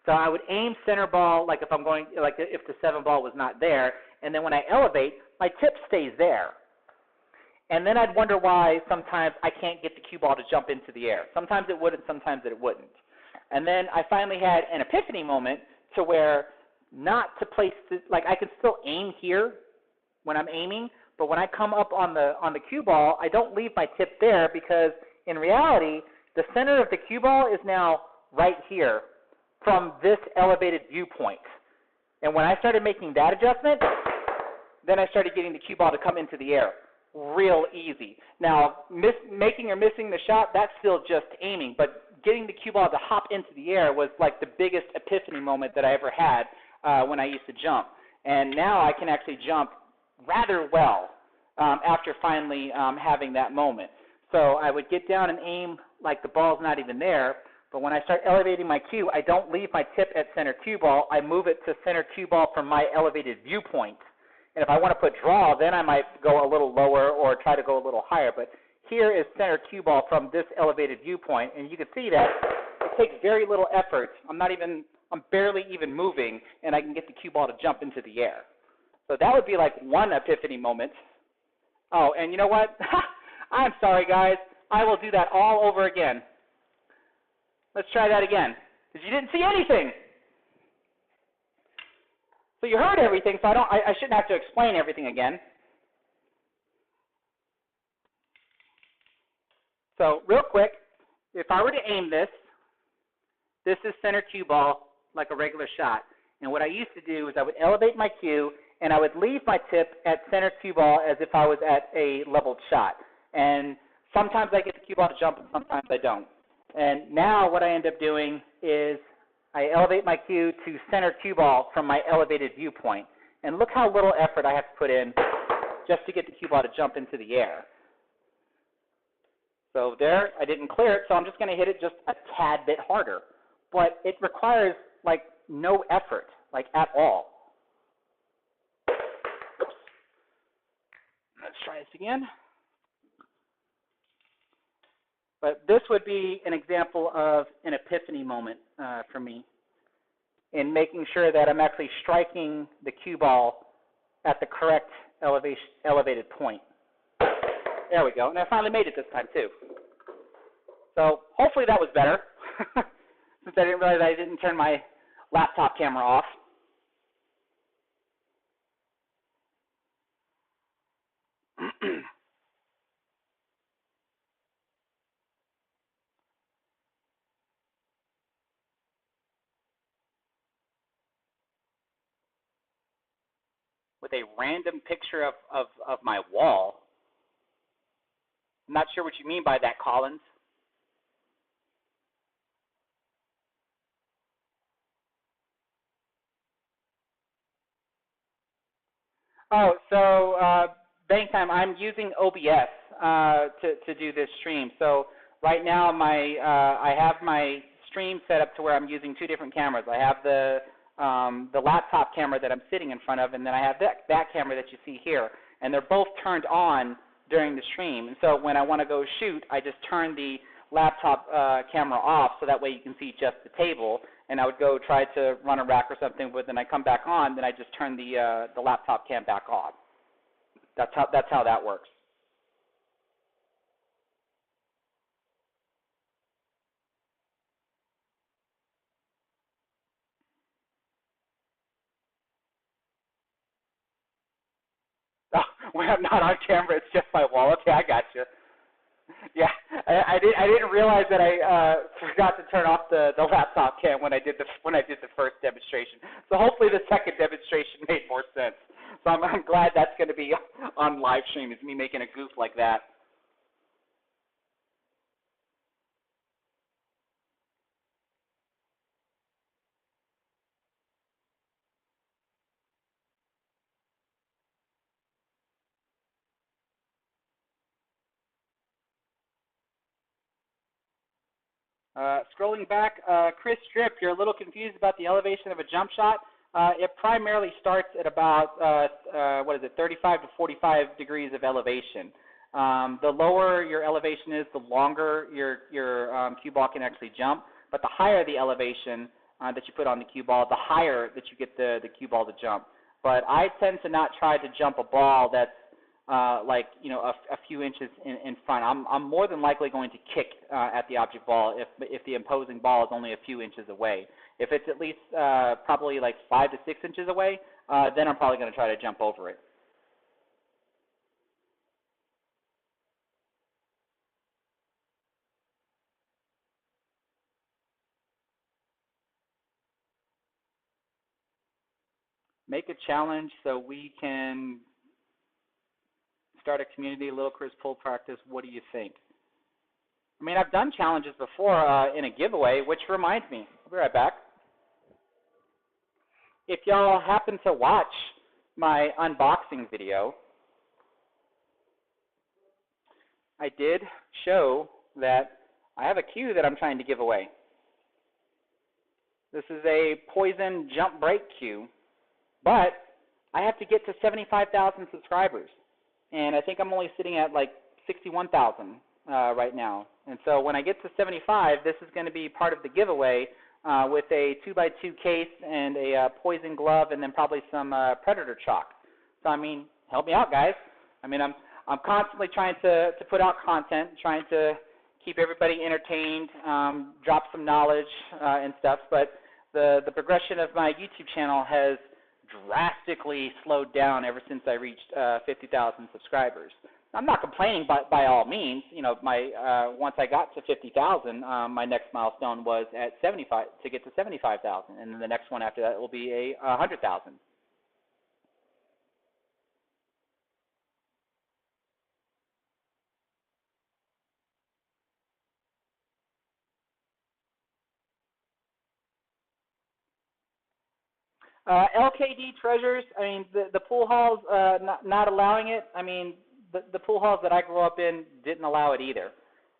So I would aim center ball like if I'm going, like if the 7 ball was not there, and then when I elevate, my tip stays there. And then I'd wonder why sometimes I can't get the cue ball to jump into the air. Sometimes it would and sometimes it wouldn't. And then I finally had an epiphany moment to where not to place, like I can still aim here when I'm aiming, but when I come up on the cue ball, I don't leave my tip there because in reality, the center of the cue ball is now right here from this elevated viewpoint. And when I started making that adjustment, then I started getting the cue ball to come into the air real easy. Now, making or missing the shot, that's still just aiming, but getting the cue ball to hop into the air was like the biggest epiphany moment that I ever had when I used to jump. And now I can actually jump rather well after finally having that moment. So I would get down and aim like the ball's not even there, but when I start elevating my cue, I don't leave my tip at center cue ball. I move it to center cue ball from my elevated viewpoint. And if I want to put draw, then I might go a little lower or try to go a little higher. But here is center cue ball from this elevated viewpoint, and you can see that it takes very little effort. I'm barely even moving, and I can get the cue ball to jump into the air. So that would be like one epiphany moment. Oh, and you know what? I'm sorry, guys. I will do that all over again. Let's try that again, because you didn't see anything. So you heard everything, so I shouldn't have to explain everything again. So real quick, if I were to aim this, this is center cue ball like a regular shot. And what I used to do is I would elevate my cue, and I would leave my tip at center cue ball as if I was at a leveled shot. And sometimes I get the cue ball to jump, and sometimes I don't. And now what I end up doing is I elevate my cue to center cue ball from my elevated viewpoint. And look how little effort I have to put in just to get the cue ball to jump into the air. So there, I didn't clear it, so I'm just going to hit it just a tad bit harder. But it requires, like, no effort, like, at all. Oops. Let's try this again. But this would be an example of an epiphany moment for me in making sure that I'm actually striking the cue ball at the correct elevated point. There we go. And I finally made it this time, too. So hopefully that was better, since I didn't realize I didn't turn my laptop camera off. with a random picture of my wall. I'm not sure what you mean by that, Collins. Oh, so bank time. I'm using OBS to do this stream. So right now, I have my stream set up to where I'm using two different cameras. I have the laptop camera that I'm sitting in front of, and then I have that camera that you see here, and they're both turned on during the stream. And so when I want to go shoot, I just turn the laptop camera off, so that way you can see just the table. And I would go try to run a rack or something, but then I come back on, then I just turn the laptop cam back off. That's how that works. Oh, when I'm not on camera, it's just my wall. Okay, I got you. Yeah, I didn't realize that I forgot to turn off the laptop cam when I did the first demonstration. So hopefully the second demonstration made more sense. So I'm glad that's going to be on live stream. Is me making a goof like that. Scrolling back, Chris Strip, you're a little confused about the elevation of a jump shot. It primarily starts at about 35 to 45 degrees of elevation. The lower your elevation is, the longer your cue ball can actually jump. But the higher the elevation that you put on the cue ball, the higher that you get the cue ball to jump. But I tend to not try to jump a ball that's a few inches in front. I'm more than likely going to kick at the object ball if the opposing ball is only a few inches away. If it's at least probably like 5 to 6 inches away, then I'm probably going to try to jump over it. Make a challenge so we can start a community, Little Chris pull practice. What do you think? I mean, I've done challenges before in a giveaway, which reminds me. I'll be right back. If y'all happen to watch my unboxing video, I did show that I have a cue that I'm trying to give away. This is a Poison jump break cue, but I have to get to 75,000 subscribers. And I think I'm only sitting at like 61,000 right now. And so when I get to 75, this is going to be part of the giveaway with a 2x2 case and a Poison glove, and then probably some Predator chalk. So I mean, help me out, guys. I mean, I'm constantly trying to put out content, trying to keep everybody entertained, drop some knowledge and stuff. But the progression of my YouTube channel has drastically slowed down ever since I reached 50,000 subscribers. I'm not complaining by all means. You know, once I got to 50,000, my next milestone was at 75 to get to 75,000, and then the next one after that will be 100,000. LKD treasures, I mean, the pool halls not allowing it, I mean, the pool halls that I grew up in didn't allow it either.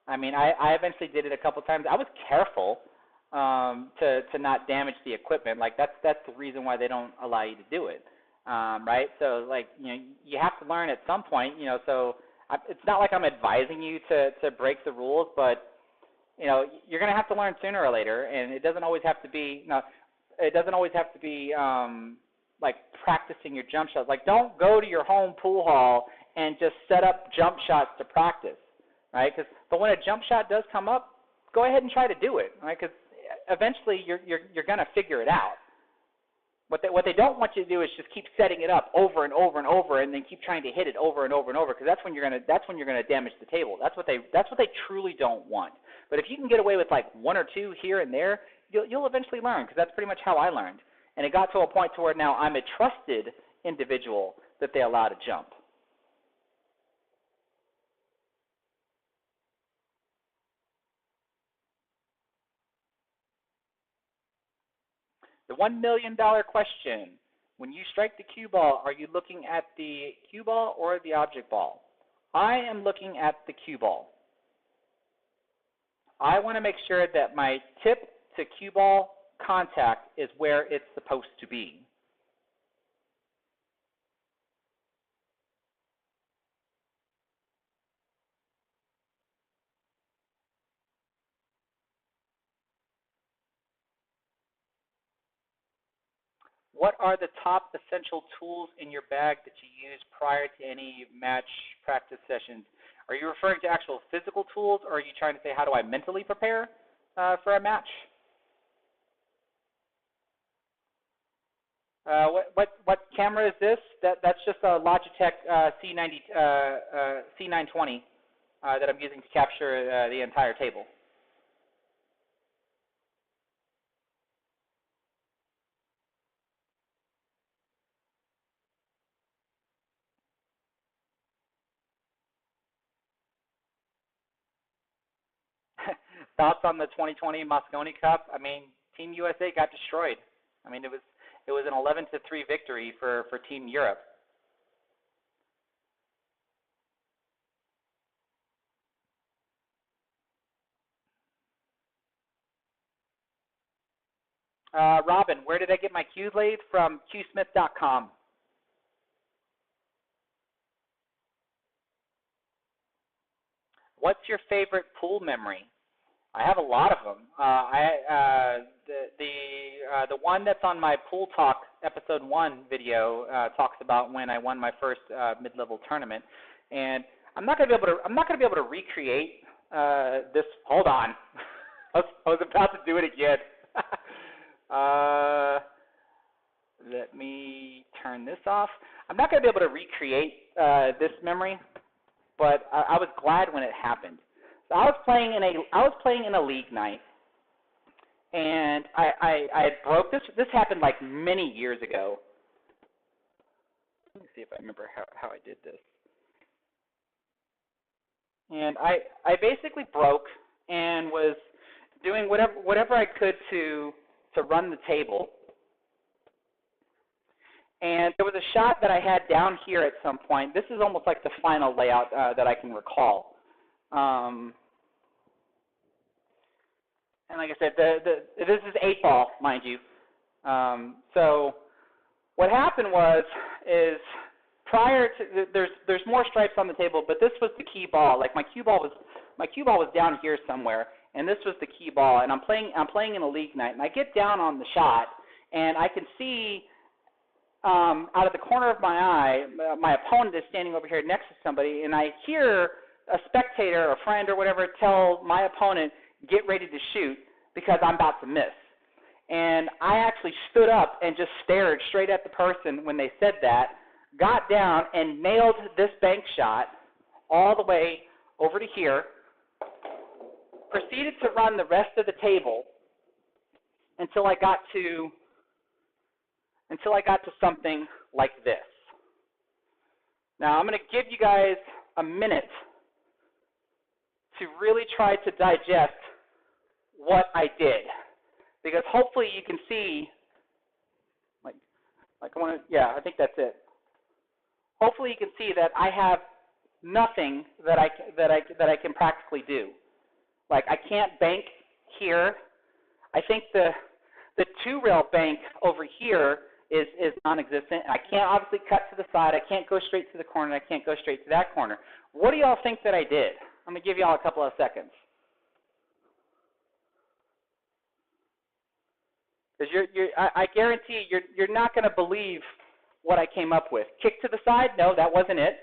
I mean, I eventually did it a couple times. I was careful to not damage the equipment. Like, that's the reason why they don't allow you to do it, right? So, like, you know, you have to learn at some point, you know, so it's not like I'm advising you to break the rules, but, you know, you're going to have to learn sooner or later, and it doesn't always have to be, you know, it doesn't always have to be like practicing your jump shots. Like, don't go to your home pool hall and just set up jump shots to practice, right? But when a jump shot does come up, go ahead and try to do it, right? Because eventually you're going to figure it out. What they don't want you to do is just keep setting it up over and over and over, and then keep trying to hit it over and over and over, because that's when you're going to damage the table. That's what they truly don't want. But if you can get away with like one or two here and there, you'll eventually learn, because that's pretty much how I learned. And it got to a point to where now I'm a trusted individual that they allow to jump. The $1 million question. When you strike the cue ball, are you looking at the cue ball or the object ball? I am looking at the cue ball. I want to make sure that my tip to cue ball contact is where it's supposed to be. What are the top essential tools in your bag that you use prior to any match practice sessions? Are you referring to actual physical tools, or are you trying to say how do I mentally prepare for a match? What camera is this? That's just a Logitech C920 that I'm using to capture the entire table. Thoughts on the 2020 Mosconi Cup? I mean, Team USA got destroyed. I mean, it was an 11-3 victory for Team Europe. Robin, where did I get my cues laid? From QSmith.com. What's your favorite pool memory? I have a lot of them. The one that's on my Pool Talk episode 1 video talks about when I won my first mid-level tournament, and I'm not going to be able to recreate this. Hold on, I was about to do it again. Let me turn this off. I'm not going to be able to recreate this memory, but I was glad when it happened. So I was playing in a league night, and I had broke this. This happened like many years ago. Let me see if I remember how I did this. And I basically broke and was doing whatever I could to run the table. And there was a shot that I had down here at some point. This is almost like the final layout that I can recall. And like I said, this is 8-ball, mind you. So what happened is prior to there's more stripes on the table, but this was the key ball. Like my cue ball was down here somewhere, and this was the key ball. And I'm playing in a league night, and I get down on the shot, and I can see out of the corner of my eye, my opponent is standing over here next to somebody, and I hear a spectator, a friend, or whatever tell my opponent, get ready to shoot because I'm about to miss. And I actually stood up and just stared straight at the person when they said that, got down and nailed this bank shot all the way over to here, proceeded to run the rest of the table until I got to something like this. Now I'm going to give you guys a minute to really try to digest what I did, because hopefully you can see, I think that's it. Hopefully you can see that I have nothing that I can practically do. Like I can't bank here. I think the 2-rail bank over here is non-existent. I can't obviously cut to the side. I can't go straight to the corner. I can't go straight to that corner. What do y'all think that I did? I'm going to give y'all a couple of seconds. Because I guarantee you're not going to believe what I came up with. Kick to the side? No, that wasn't it.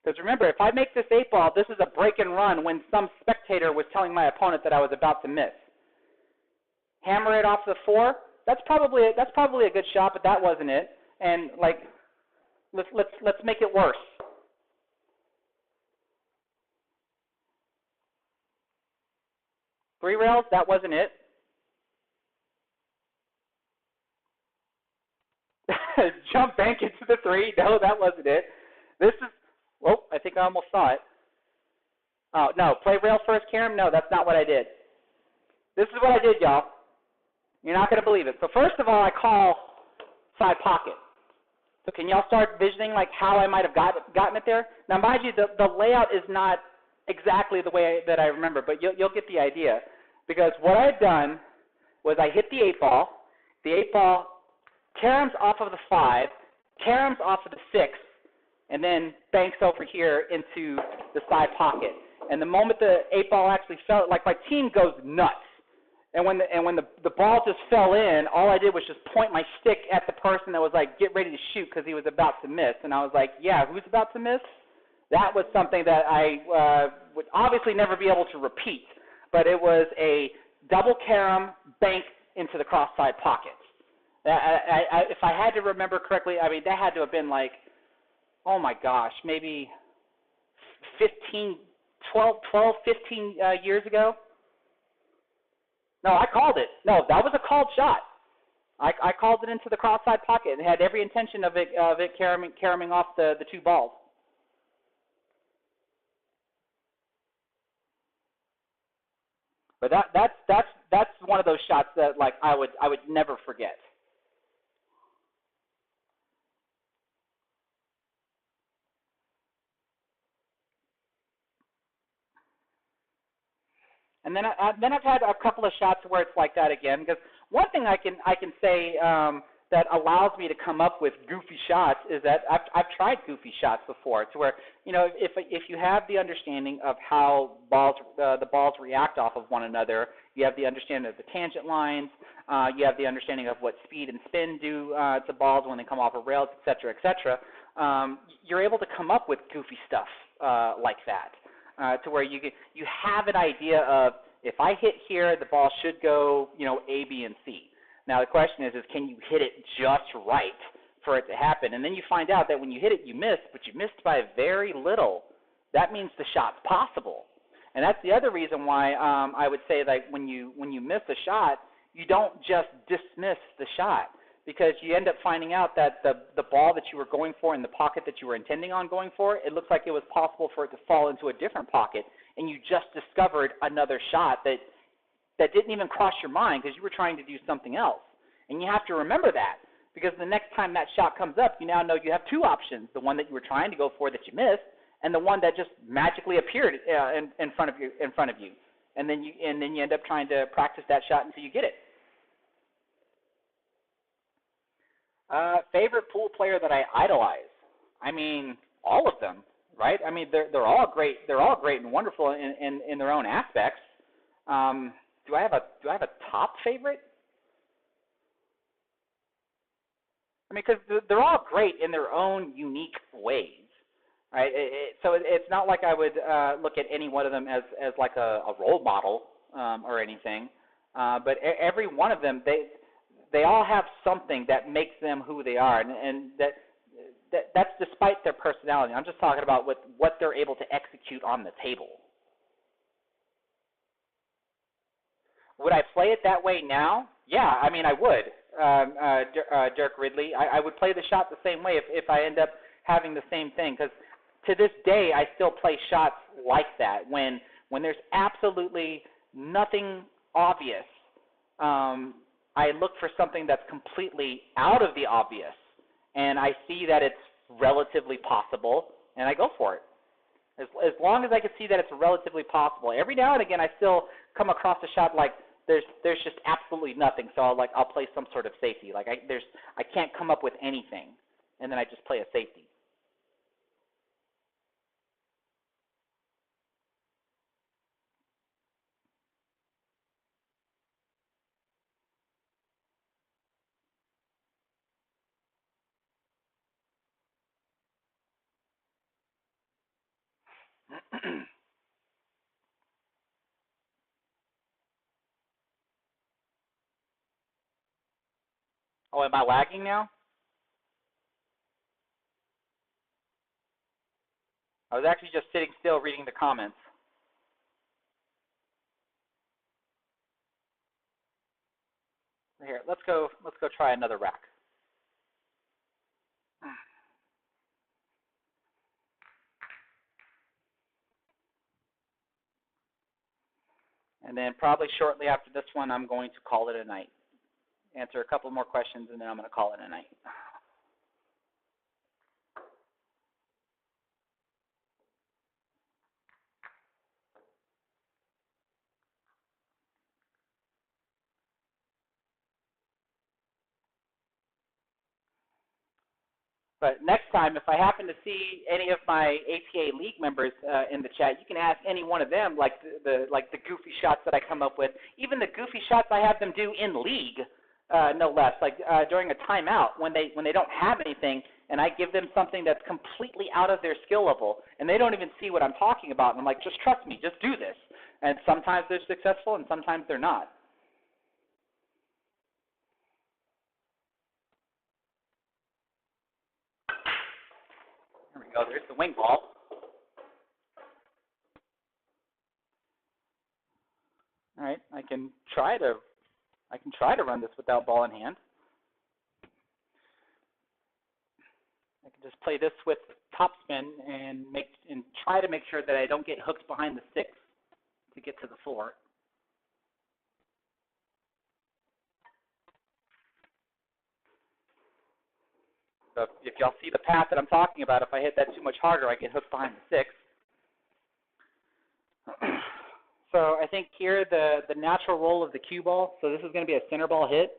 Because remember, if I make this 8-ball, this is a break and run when some spectator was telling my opponent that I was about to miss. Hammer it off the 4. That's probably a good shot, but that wasn't it. And like, let's make it worse. Three rails, that wasn't it. jump bank into the 3. No, that wasn't it. This is, oh, I think I almost saw it. Oh, no, play rail first, Karen? No, that's not what I did. This is what I did, y'all. You're not going to believe it. So first of all, I call side pocket. So can y'all start visioning like how I might have gotten it there? Now, mind you, the layout is not exactly the way that I remember, but you'll get the idea. Because what I had done was I hit the 8 ball. The 8 ball caroms off of the 5, caroms off of the 6, and then banks over here into the side pocket. And the moment the 8 ball actually fell, like my team goes nuts. And when the ball just fell in, all I did was just point my stick at the person that was like, get ready to shoot because he was about to miss. And I was like, yeah, who's about to miss? That was something that I would obviously never be able to repeat. But it was a double carom bank into the cross side pocket. If I had to remember correctly, I mean, that had to have been like, oh my gosh, maybe 15 years ago. No, I called it. No, that was a called shot. I called it into the cross-side pocket and had every intention of it caroming off the 2 balls. But that's one of those shots that like I would never forget. And then I've had a couple of shots where it's like that again. Because one thing I can say that allows me to come up with goofy shots is that I've tried goofy shots before. To where if you have the understanding of how the balls react off of one another, you have the understanding of the tangent lines, you have the understanding of what speed and spin do to balls when they come off of rails, et cetera, you're able to come up with goofy stuff like that. To where you have an idea of if I hit here, the ball should go, A, B, and C. Now the question is can you hit it just right for it to happen? And then you find out that when you hit it, you missed, but you missed by very little. That means the shot's possible. And that's the other reason why I would say that when you miss a shot, you don't just dismiss the shot. Because you end up finding out that the ball that you were going for in the pocket that you were intending on going for, it looks like it was possible for it to fall into a different pocket, and you just discovered another shot that didn't even cross your mind because you were trying to do something else. And you have to remember that, because the next time that shot comes up, you now know you have 2 options, the one that you were trying to go for that you missed, and the one that just magically appeared in front of you. And then you end up trying to practice that shot until you get it. Favorite pool player that I idolize? I mean, all of them, right? I mean, they're all great. They're all great and wonderful in their own aspects. Do I have a top favorite? I mean, because they're all great in their own unique ways, right? So it's not like I would look at any one of them as like a role model or anything. But every one of them, they all have something that makes them who they are, and that's despite their personality. I'm just talking about what they're able to execute on the table. Would I play it that way now? Yeah, I mean, I would. Dirk Ridley, I would play the shot the same way if I end up having the same thing, because to this day I still play shots like that when there's absolutely nothing obvious. I look for something that's completely out of the obvious, and I see that it's relatively possible, and I go for it. As long as I can see that it's relatively possible. Every now and again, I still come across a shot like there's just absolutely nothing, so I'll play some sort of safety. Like I can't come up with anything, and then I just play a safety. Oh, am I lagging now? I was actually just sitting still reading the comments. Here, let's go try another rack. And then probably shortly after this one, I'm going to call it a night. Answer a couple more questions, and then I'm going to call it a night. But next time, if I happen to see any of my APA League members in the chat, you can ask any one of them, like the goofy shots that I come up with, even the goofy shots I have them do in league, no less. Like during a timeout when they don't have anything, and I give them something that's completely out of their skill level, and they don't even see what I'm talking about. And I'm like, just trust me, just do this. And sometimes they're successful, and sometimes they're not. There we go. There's the wing ball. All right, I can try to run this without ball in hand. I can just play this with topspin and try to make sure that I don't get hooked behind the 6 to get to the 4. So if y'all see the path that I'm talking about, if I hit that too much harder, I get hooked behind the 6. So I think here the natural roll of the cue ball, so this is going to be a center ball hit.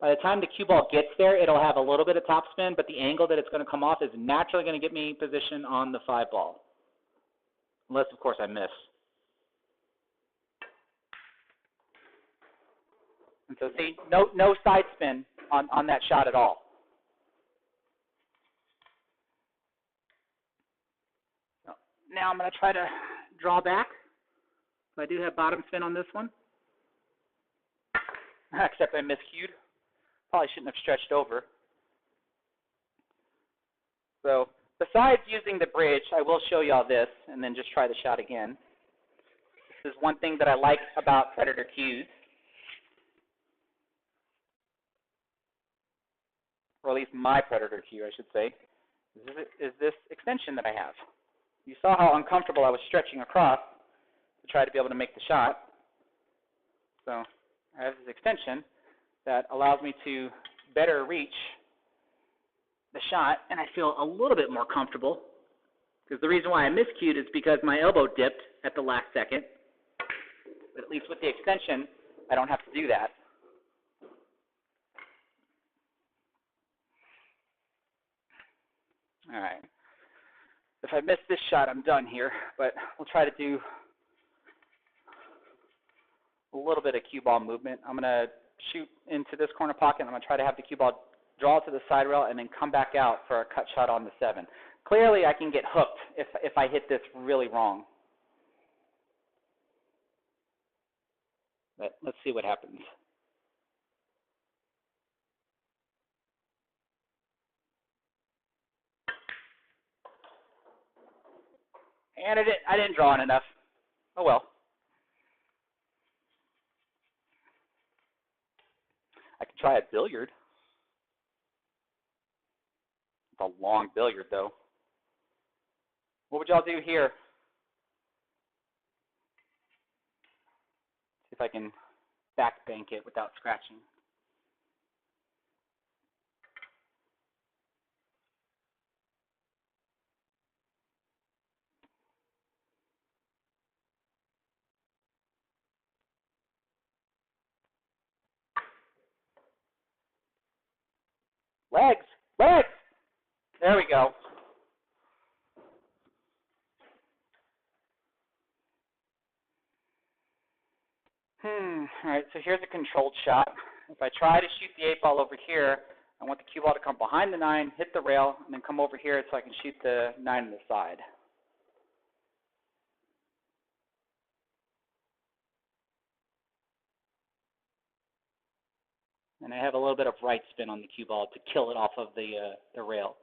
By the time the cue ball gets there, it'll have a little bit of topspin, but the angle that it's going to come off is naturally going to get me position on the 5 ball. Unless, of course, I miss. And so see, no side spin on that shot at all. So now I'm going to try to draw back. So I do have bottom spin on this one. Except I miscued. Probably shouldn't have stretched over. So besides using the bridge, I will show y'all this and then just try the shot again. This is one thing that I like about Predator cues, or at least my Predator cue, I should say, is this extension that I have. You saw how uncomfortable I was stretching across to try to be able to make the shot. So I have this extension that allows me to better reach the shot, and I feel a little bit more comfortable, because the reason why I miscued is because my elbow dipped at the last second. But at least with the extension, I don't have to do that. All right. If I miss this shot, I'm done here, but we'll try to do a little bit of cue ball movement. I'm going to shoot into this corner pocket. I'm going to try to have the cue ball draw to the side rail and then come back out for a cut shot on the 7. Clearly, I can get hooked if I hit this really wrong. But let's see what happens. And I didn't draw in enough. Oh well. I could try a billiard. It's a long billiard, though. What would y'all do here? See if I can back bank it without scratching. Legs! Legs! There we go. All right, so here's a controlled shot. If I try to shoot the 8 ball over here, I want the cue ball to come behind the 9, hit the rail, and then come over here so I can shoot the 9 on the side. And I have a little bit of right spin on the cue ball to kill it off of the rail.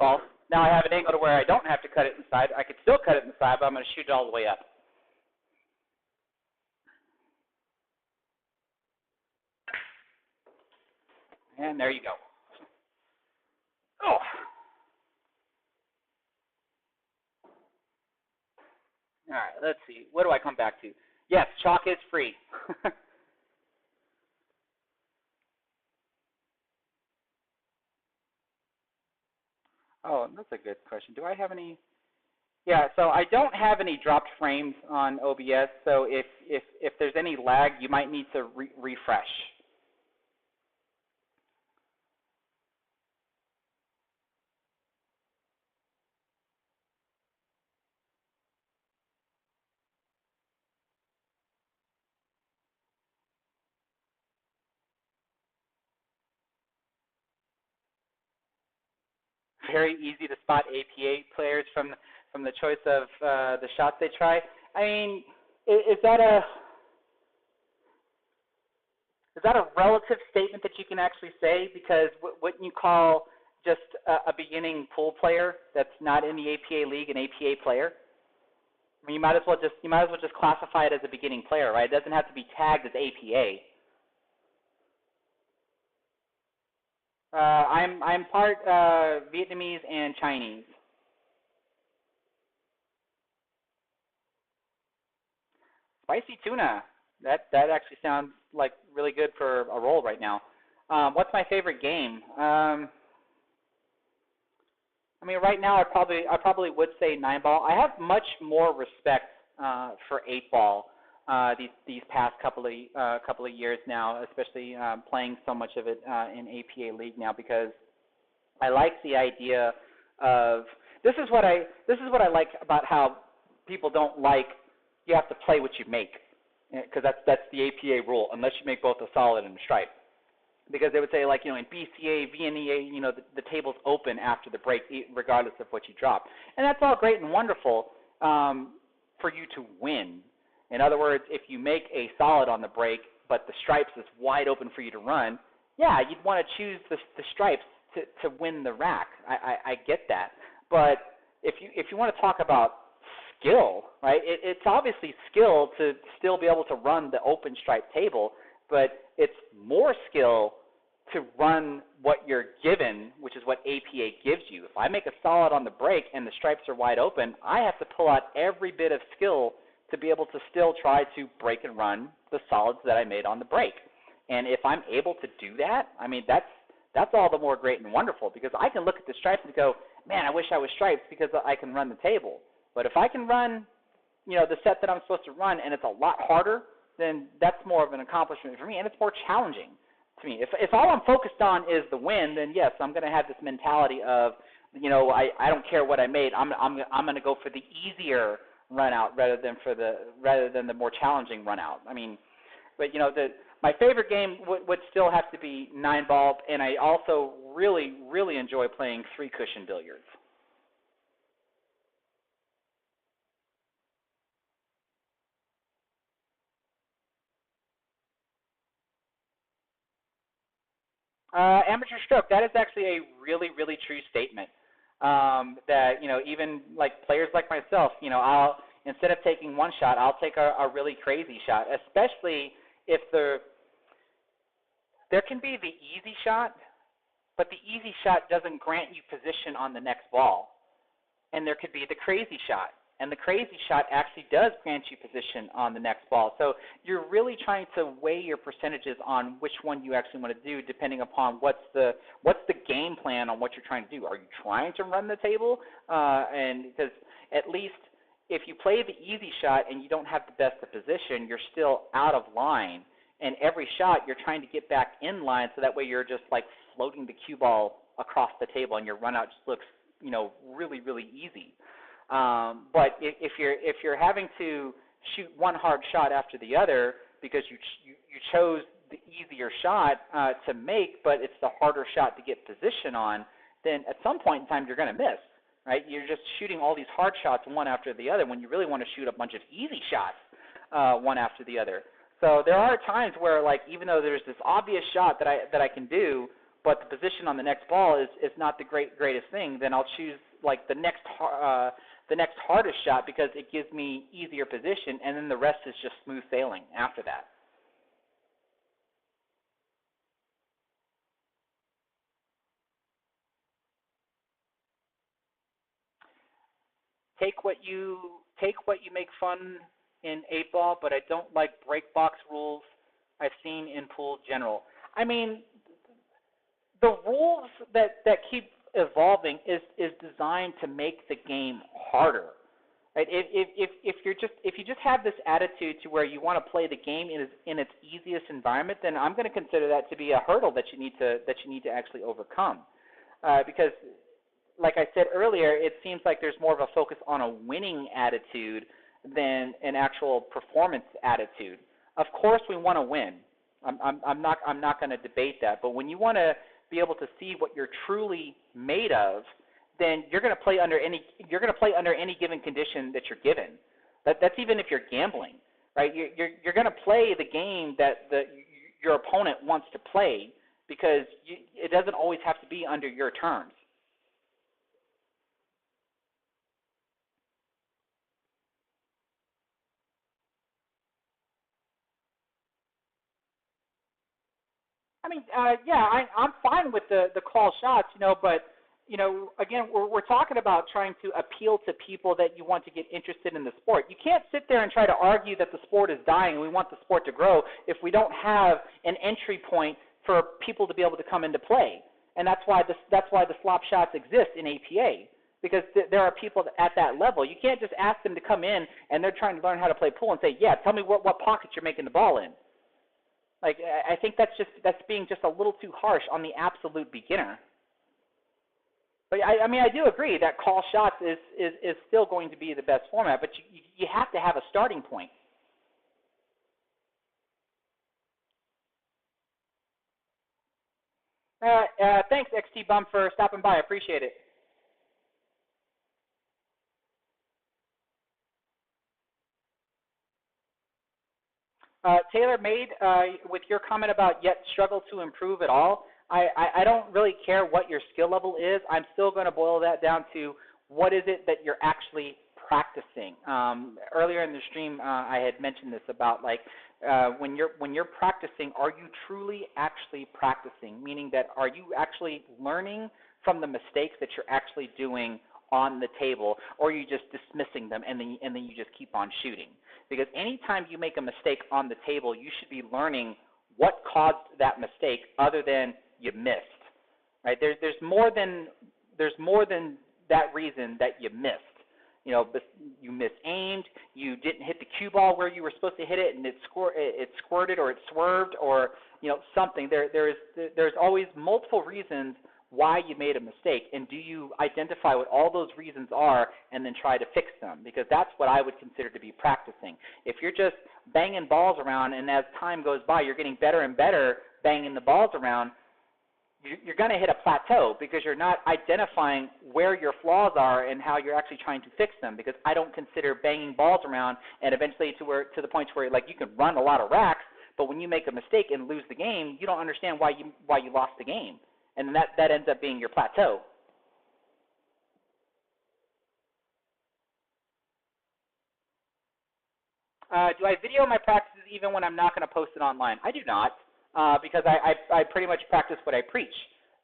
Well, now I have an angle to where I don't have to cut it inside. I could still cut it inside, but I'm going to shoot it all the way up. And there you go. Oh, All right, let's see. What do I come back to? Yes, chalk is free. Oh, that's a good question. Do I have any? Yeah, so I don't have any dropped frames on OBS. So if there's any lag, you might need to refresh. Very easy to spot APA players from the choice of the shots they try. I mean, is that a relative statement that you can actually say? Because wouldn't you call just a beginning pool player that's not in the APA league an APA player? I mean, you might as well just classify it as a beginning player, right? It doesn't have to be tagged as APA. I'm part Vietnamese and Chinese. Spicy tuna. That actually sounds like really good for a roll right now. What's my favorite game? I mean, right now I probably would say 9-ball. I have much more respect for 8-ball these past couple of years now, especially playing so much of it in APA League now, because I like the idea of this is what I like about how people don't like you have to play what you make, because that's the APA rule unless you make both a solid and a stripe. Because they would say, like, in BCA, VNEA, the table's open after the break, regardless of what you drop. And that's all great and wonderful for you to win. In other words, if you make a solid on the break, but the stripes is wide open for you to run, yeah, you'd want to choose the stripes to win the rack. I get that. But if you want to talk about skill, right, it's obviously skill to still be able to run the open stripe table, but it's more skill to run what you're given, which is what APA gives you. If I make a solid on the break and the stripes are wide open, I have to pull out every bit of skill to be able to still try to break and run the solids that I made on the break. And if I'm able to do that, I mean, that's all the more great and wonderful, because I can look at the stripes and go, man, I wish I was stripes because I can run the table. But if I can run, the set that I'm supposed to run, and it's a lot harder, then that's more of an accomplishment for me, and it's more challenging to me. If all I'm focused on is the win, then yes, I'm going to have this mentality of, I don't care what I made. I'm going to go for the easier run out rather than the more challenging run out. I mean, but my favorite game would still have to be 9-ball, and I also really, really enjoy playing 3-cushion billiards. Amateur stroke, that is actually a really, really true statement. That, even like players like myself, I'll, instead of taking one shot, I'll take a really crazy shot, especially if there can be the easy shot, but the easy shot doesn't grant you position on the next ball. And there could be the crazy shot. And the crazy shot actually does grant you position on the next ball. So you're really trying to weigh your percentages on which one you actually want to do, depending upon what's the game plan on what you're trying to do. Are you trying to run the table? And because at least if you play the easy shot and you don't have the best of position, you're still out of line. And every shot you're trying to get back in line, so that way you're just like floating the cue ball across the table, and your run out just looks really, really easy. But if you're having to shoot one hard shot after the other because you chose the easier shot to make, but it's the harder shot to get position on, then at some point in time you're going to miss, right? You're just shooting all these hard shots one after the other when you really want to shoot a bunch of easy shots one after the other. So there are times where, like, even though there's this obvious shot that I can do, but the position on the next ball is not the greatest thing, then I'll choose like the next hardest shot because it gives me easier position, and then the rest is just smooth sailing after that. take what you make fun in 8 ball, but I don't like break box rules I've seen in pool general. I mean, the rules that keep evolving is designed to make the game harder. Right? If you just have this attitude to where you want to play the game in its easiest environment, then I'm going to consider that to be a hurdle that you need to actually overcome. Because, like I said earlier, it seems like there's more of a focus on a winning attitude than an actual performance attitude. Of course, we want to win. I'm not going to debate that. But when you want to be able to see what you're truly made of, then you're going to play under any given condition that you're given. That's even if you're gambling, right? You're going to play the game that your opponent wants to play because it doesn't always have to be under your terms. I mean, yeah, I'm fine with the call shots, but again, we're talking about trying to appeal to people that you want to get interested in the sport. You can't sit there and try to argue that the sport is dying and we want the sport to grow if we don't have an entry point for people to be able to come into play. And that's why the slop shots exist in APA, because there are people at that level. You can't just ask them to come in and they're trying to learn how to play pool and say, yeah, tell me what pocket you're making the ball in. Like, I think that's being just a little too harsh on the absolute beginner. But I mean, I do agree that call shots is still going to be the best format, but you have to have a starting point. Thanks, XT Bum, for stopping by. I appreciate it. Taylor Made, with your comment about yet struggle to improve at all, I don't really care what your skill level is. I'm still going to boil that down to what is it that you're actually practicing. Earlier in the stream, I had mentioned this about when you're practicing, are you truly actually practicing? Meaning that are you actually learning from the mistakes that you're actually doing on the table, or are you just dismissing them and then you just keep on shooting? Because anytime you make a mistake on the table, you should be learning what caused that mistake other than you missed. Right? There's more than that reason that you missed. You misaimed, you didn't hit the cue ball where you were supposed to hit it, and it squirted or it swerved or something. There's always multiple reasons why you made a mistake, and do you identify what all those reasons are and then try to fix them? Because that's what I would consider to be practicing. If you're just banging balls around and as time goes by you're getting better and better banging the balls around, you're going to hit a plateau because you're not identifying where your flaws are and how you're actually trying to fix them. Because I don't consider banging balls around and eventually to the point where you can run a lot of racks, but when you make a mistake and lose the game, you don't understand why you lost the game. And that ends up being your plateau. Do I video my practices even when I'm not going to post it online? I do not, because I pretty much practice what I preach,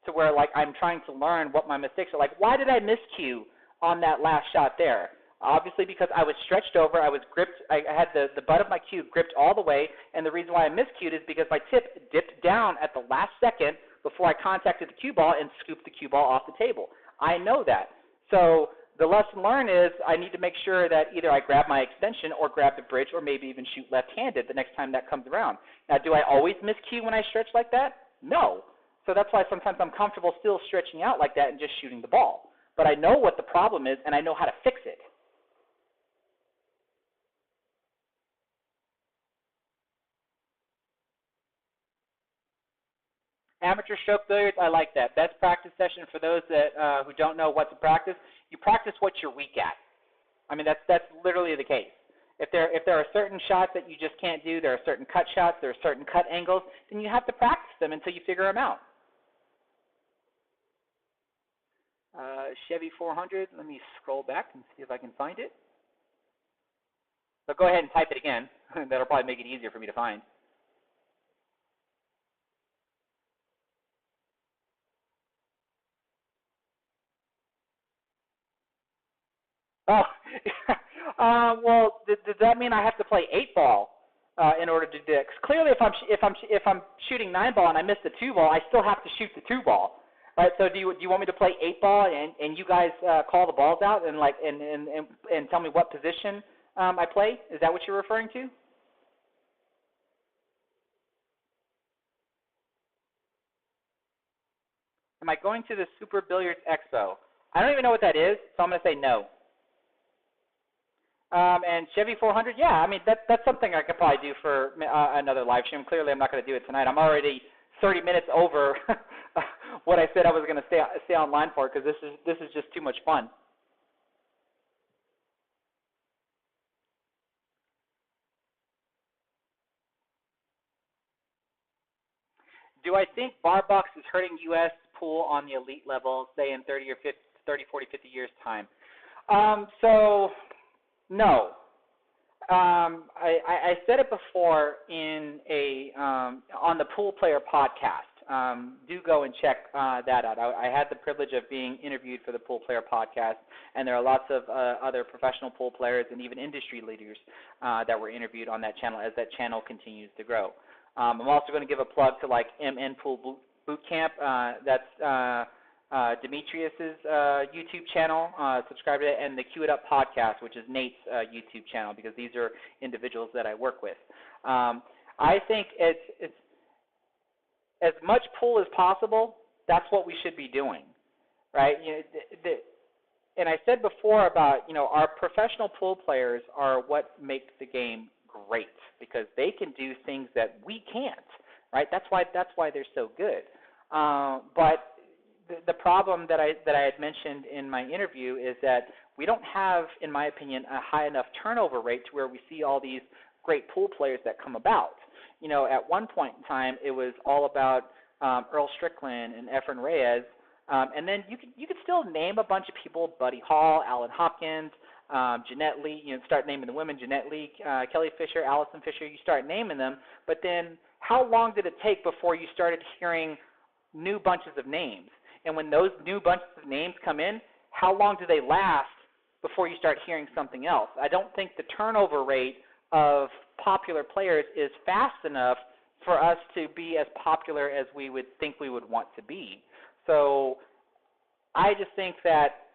to where I'm trying to learn what my mistakes are. Why did I miscue on that last shot there? Obviously because I was stretched over, I was gripped, I had the butt of my cue gripped all the way, and the reason why I miscued is because my tip dipped down at the last second before I contacted the cue ball and scooped the cue ball off the table. I know that. So the lesson learned is I need to make sure that either I grab my extension or grab the bridge or maybe even shoot left-handed the next time that comes around. Now, do I always miscue when I stretch like that? No. So that's why sometimes I'm comfortable still stretching out like that and just shooting the ball. But I know what the problem is and I know how to fix it. Amateur stroke billiards, I like that. Best practice session for those that who don't know what to practice. You practice what you're weak at. I mean, that's literally the case. If there are certain shots that you just can't do, there are certain cut shots, there are certain cut angles, then you have to practice them until you figure them out. Chevy 400, let me scroll back and see if I can find it. But go ahead and type it again. That'll probably make it easier for me to find. Oh, well, does that mean I have to play 8 ball in order to do it? 'Cause clearly, if I'm shooting 9 ball and I miss the 2 ball, I still have to shoot the 2 ball. Right? So do you want me to play 8 ball and you guys call the balls out and and tell me what position I play? Is that what you're referring to? Am I going to the Super Billiards Expo? I don't even know what that is, so I'm going to say no. And Chevy 400, yeah, I mean that's something I could probably do for another live stream. Clearly, I'm not going to do it tonight. I'm already 30 minutes over what I said I was going to stay online for because this is just too much fun. Do I think bar box is hurting U.S. pool on the elite level, say in 30, 40, 50 years time? So no. I said it before in on the Pool Player podcast. Do go and check that out. I had the privilege of being interviewed for the Pool Player podcast, and there are lots of other professional pool players and even industry leaders that were interviewed on that channel as that channel continues to grow. I'm also going to give a plug to like MN Pool Boot Camp. That's Demetrius's YouTube channel. Subscribe to it, and the Cue It Up podcast, which is Nate's YouTube channel, because these are individuals that I work with. I think it's as much pool as possible. That's what we should be doing, right? And I said before about our professional pool players are what makes the game great because they can do things that we can't, right? That's why they're so good. But the problem that I had mentioned in my interview is that we don't have, in my opinion, a high enough turnover rate to where we see all these great pool players that come about. At one point in time, it was all about Earl Strickland and Efren Reyes, and then you could still name a bunch of people: Buddy Hall, Alan Hopkins, Jeanette Lee. Start naming the women: Jeanette Lee, Kelly Fisher, Allison Fisher. You start naming them, but then how long did it take before you started hearing new bunches of names? And when those new bunches of names come in, how long do they last before you start hearing something else? I don't think the turnover rate of popular players is fast enough for us to be as popular as we would think we would want to be. So I just think that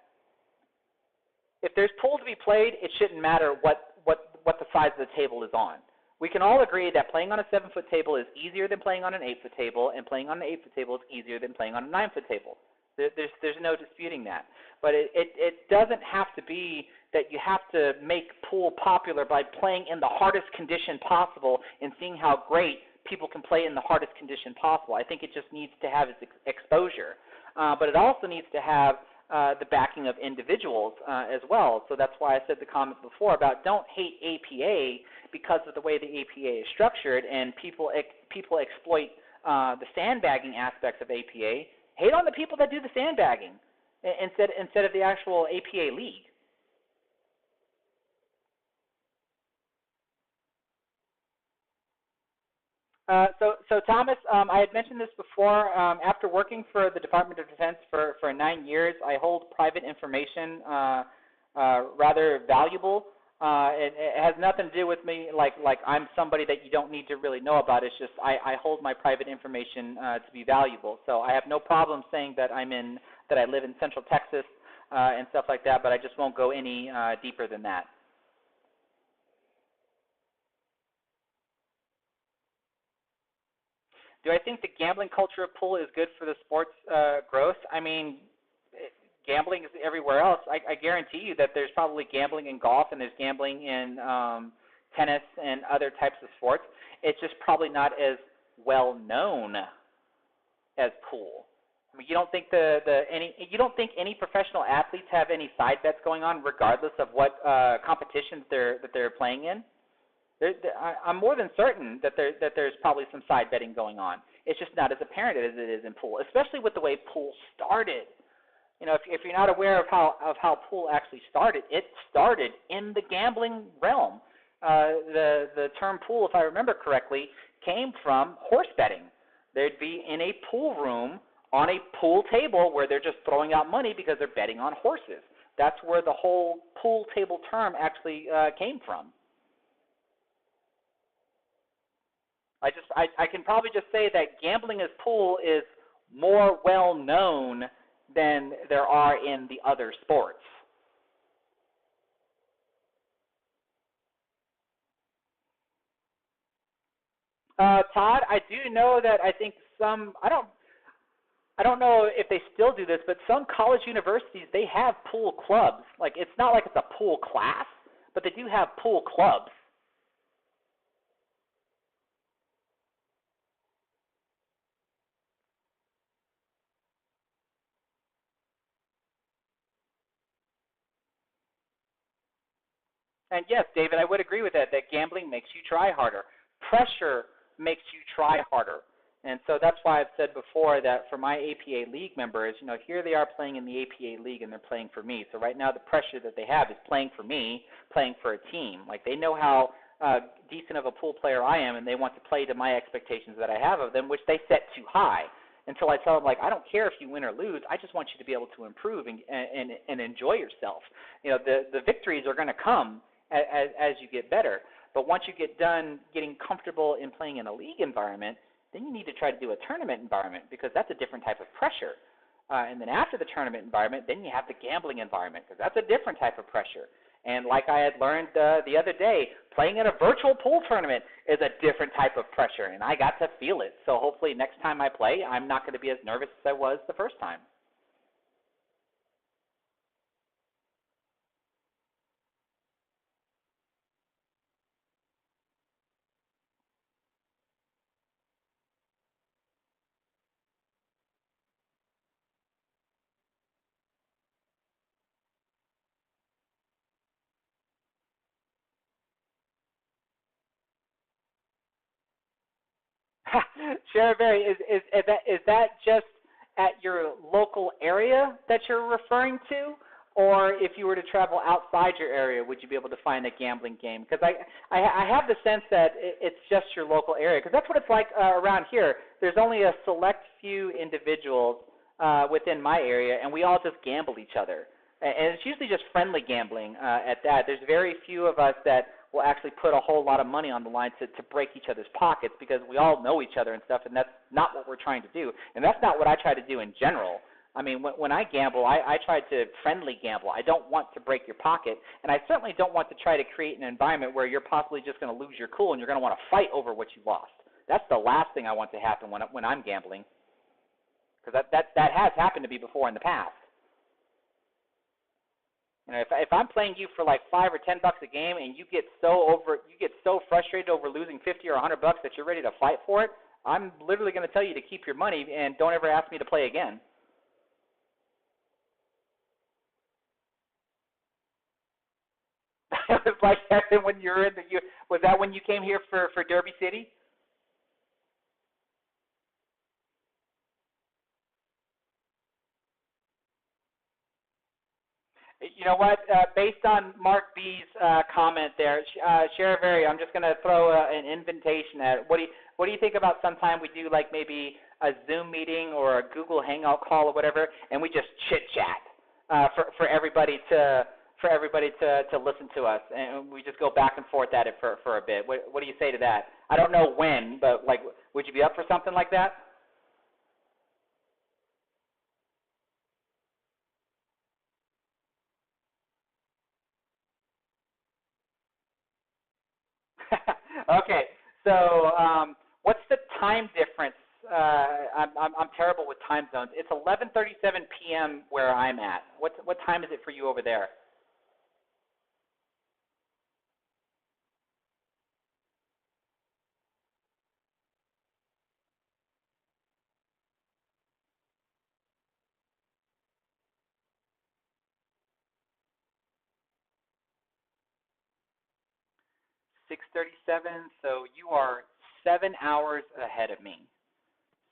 if there's pool to be played, it shouldn't matter what the size of the table is on. We can all agree that playing on a 7-foot table is easier than playing on an 8-foot table, and playing on an 8-foot table is easier than playing on a 9-foot table. There's no disputing that. But it doesn't have to be that you have to make pool popular by playing in the hardest condition possible and seeing how great people can play in the hardest condition possible. I think it just needs to have its exposure. But it also needs to have the backing of individuals as well. So that's why I said the comment before about don't hate APA because of the way the APA is structured, and people exploit the sandbagging aspects of APA. Hate on the people that do the sandbagging instead of the actual APA league. So Thomas, I had mentioned this before. After working for the Department of Defense for 9 years, I hold private information rather valuable. It has nothing to do with me like I'm somebody that you don't need to really know about. It's just I hold my private information to be valuable. So I have no problem saying that I live in Central Texas and stuff like that, but I just won't go any deeper than that. Do I think the gambling culture of pool is good for the sport's growth? I mean, gambling is everywhere else. I guarantee you that there's probably gambling in golf and there's gambling in tennis and other types of sports. It's just probably not as well known as pool. I mean, you don't think you don't think any professional athletes have any side bets going on, regardless of what competitions that they're playing in? I'm more than certain that there's probably some side betting going on. It's just not as apparent as it is in pool, especially with the way pool started. If you're not aware of how pool actually started, it started in the gambling realm. The term pool, if I remember correctly, came from horse betting. They'd be in a pool room on a pool table where they're just throwing out money because they're betting on horses. That's where the whole pool table term actually came from. I can probably just say that gambling as pool is more well known than there are in the other sports. Todd, I do know that I think some I don't know if they still do this, but some college universities they have pool clubs. Like it's not like it's a pool class, but they do have pool clubs. And yes, David, I would agree with that, that gambling makes you try harder. Pressure makes you try harder. And so that's why I've said before that for my APA League members, here they are playing in the APA League and they're playing for me. So right now the pressure that they have is playing for me, playing for a team. Like they know how decent of a pool player I am and they want to play to my expectations that I have of them, which they set too high. Until I tell them, like, I don't care if you win or lose. I just want you to be able to improve and enjoy yourself. The victories are going to come as you get better. But once you get done getting comfortable in playing in a league environment, then you need to try to do a tournament environment because that's a different type of pressure. And then after the tournament environment, then you have the gambling environment because that's a different type of pressure. And like I had learned the other day, playing in a virtual pool tournament is a different type of pressure, and I got to feel it. So hopefully next time I play, I'm not going to be as nervous as I was the first time. Sure, Barry. Is that just at your local area that you're referring to, or if you were to travel outside your area, would you be able to find a gambling game? Because I have the sense that it's just your local area, because that's what it's like around here. There's only a select few individuals within my area, and we all just gamble each other. And it's usually just friendly gambling at that. There's very few of us that will actually put a whole lot of money on the line to break each other's pockets because we all know each other and stuff, and that's not what we're trying to do. And that's not what I try to do in general. I mean, when I gamble, I try to friendly gamble. I don't want to break your pocket, and I certainly don't want to try to create an environment where you're possibly just going to lose your cool and you're going to want to fight over what you lost. That's the last thing I want to happen when I'm gambling, because that has happened to me before in the past. If I'm playing you for like $5 or $10 a game and you get so frustrated over losing 50 or $100 that you're ready to fight for it, I'm literally going to tell you to keep your money and don't ever ask me to play again. It was like that when you were was that when you came here for Derby City? You know what? Based on Mark B's comment there, Sheriff Very, I'm just going to throw an invitation at it. What do you think about sometime we do like maybe a Zoom meeting or a Google Hangout call or whatever, and we just chit chat for everybody to listen to us, and we just go back and forth at it for a bit. What do you say to that? I don't know when, but like, would you be up for something like that? Okay, so what's the time difference? I'm terrible with time zones. It's 11:37 p.m. where I'm at. What time is it for you over there? 6:37. So you are 7 hours ahead of me.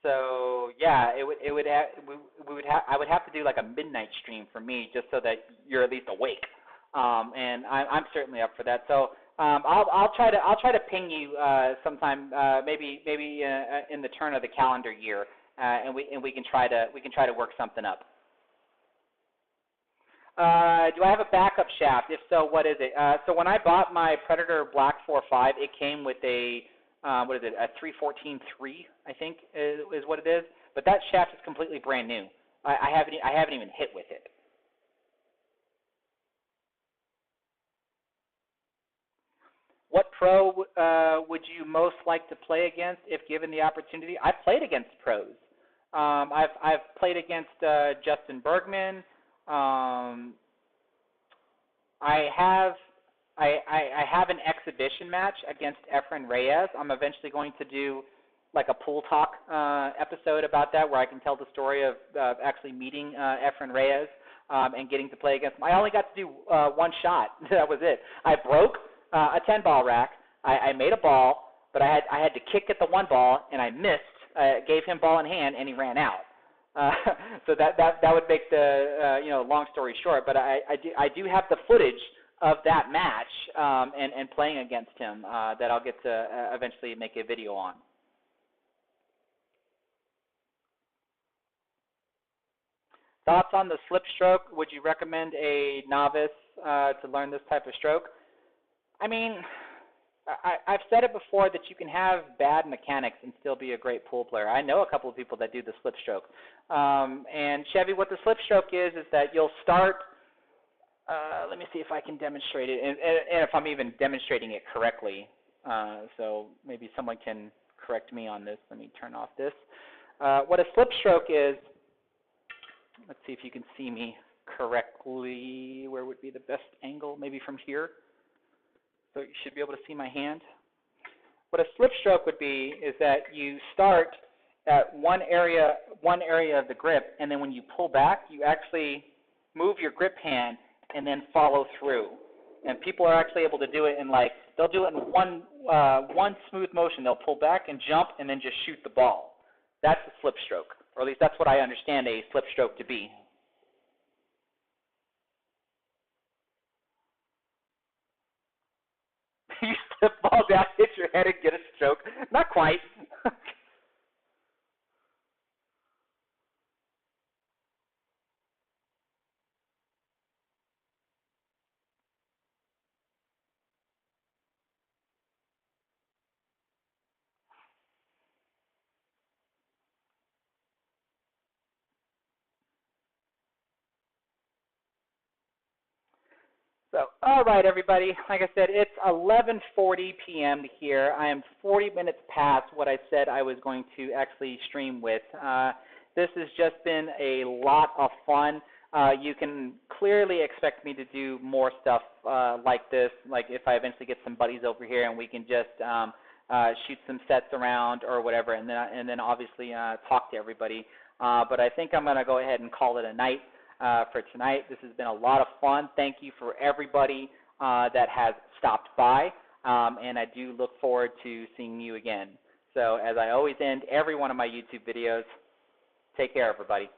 So yeah, I would have to do like a midnight stream for me just so that you're at least awake. And I'm certainly up for that. So I'll try to ping you sometime maybe in the turn of the calendar year, and we can try to work something up. Do I have a backup shaft? If so, what is it? So when I bought my Predator Black 4.5, it came with a, what is it, a 314-3, I think is what it is. But that shaft is completely brand new. I haven't even hit with it. What pro would you most like to play against if given the opportunity? I've played against pros. I've played against Justin Bergman. I have an exhibition match against Efren Reyes. I'm eventually going to do like a pool talk episode about that, where I can tell the story of actually meeting Efren Reyes and getting to play against him. I only got to do one shot. That was it. I broke a 10-ball rack. I made a ball, but I had to kick at the one ball, and I missed. Gave him ball in hand, and he ran out. So that would make the long story short. But I do have the footage of that match and playing against him that I'll get to eventually make a video on. Thoughts on the slip stroke? Would you recommend a novice to learn this type of stroke? I mean, I've said it before that you can have bad mechanics and still be a great pool player. I know a couple of people that do the slip stroke. And Chevy, what the slip stroke is that you'll start, let me see if I can demonstrate it, and if I'm even demonstrating it correctly. So maybe someone can correct me on this. Let me turn off this. What a slip stroke is, let's see if you can see me correctly. Where would be the best angle? Maybe from here. So you should be able to see my hand. What a slip stroke would be is that you start at one area of the grip, and then when you pull back, you actually move your grip hand and then follow through. And people are actually able to do it in they'll do it in one smooth motion. They'll pull back and jump and then just shoot the ball. That's a slip stroke, or at least that's what I understand a slip stroke to be. You slip ball down, hit your head, and get a stroke. Not quite. So, all right, everybody. Like I said, it's 11:40 p.m. here. I am 40 minutes past what I said I was going to actually stream with. This has just been a lot of fun. You can clearly expect me to do more stuff like this, like if I eventually get some buddies over here and we can just shoot some sets around or whatever, and then obviously talk to everybody. But I think I'm going to go ahead and call it a night. For tonight. This has been a lot of fun. Thank you for everybody that has stopped by, and I do look forward to seeing you again. So as I always end every one of my YouTube videos, take care, everybody.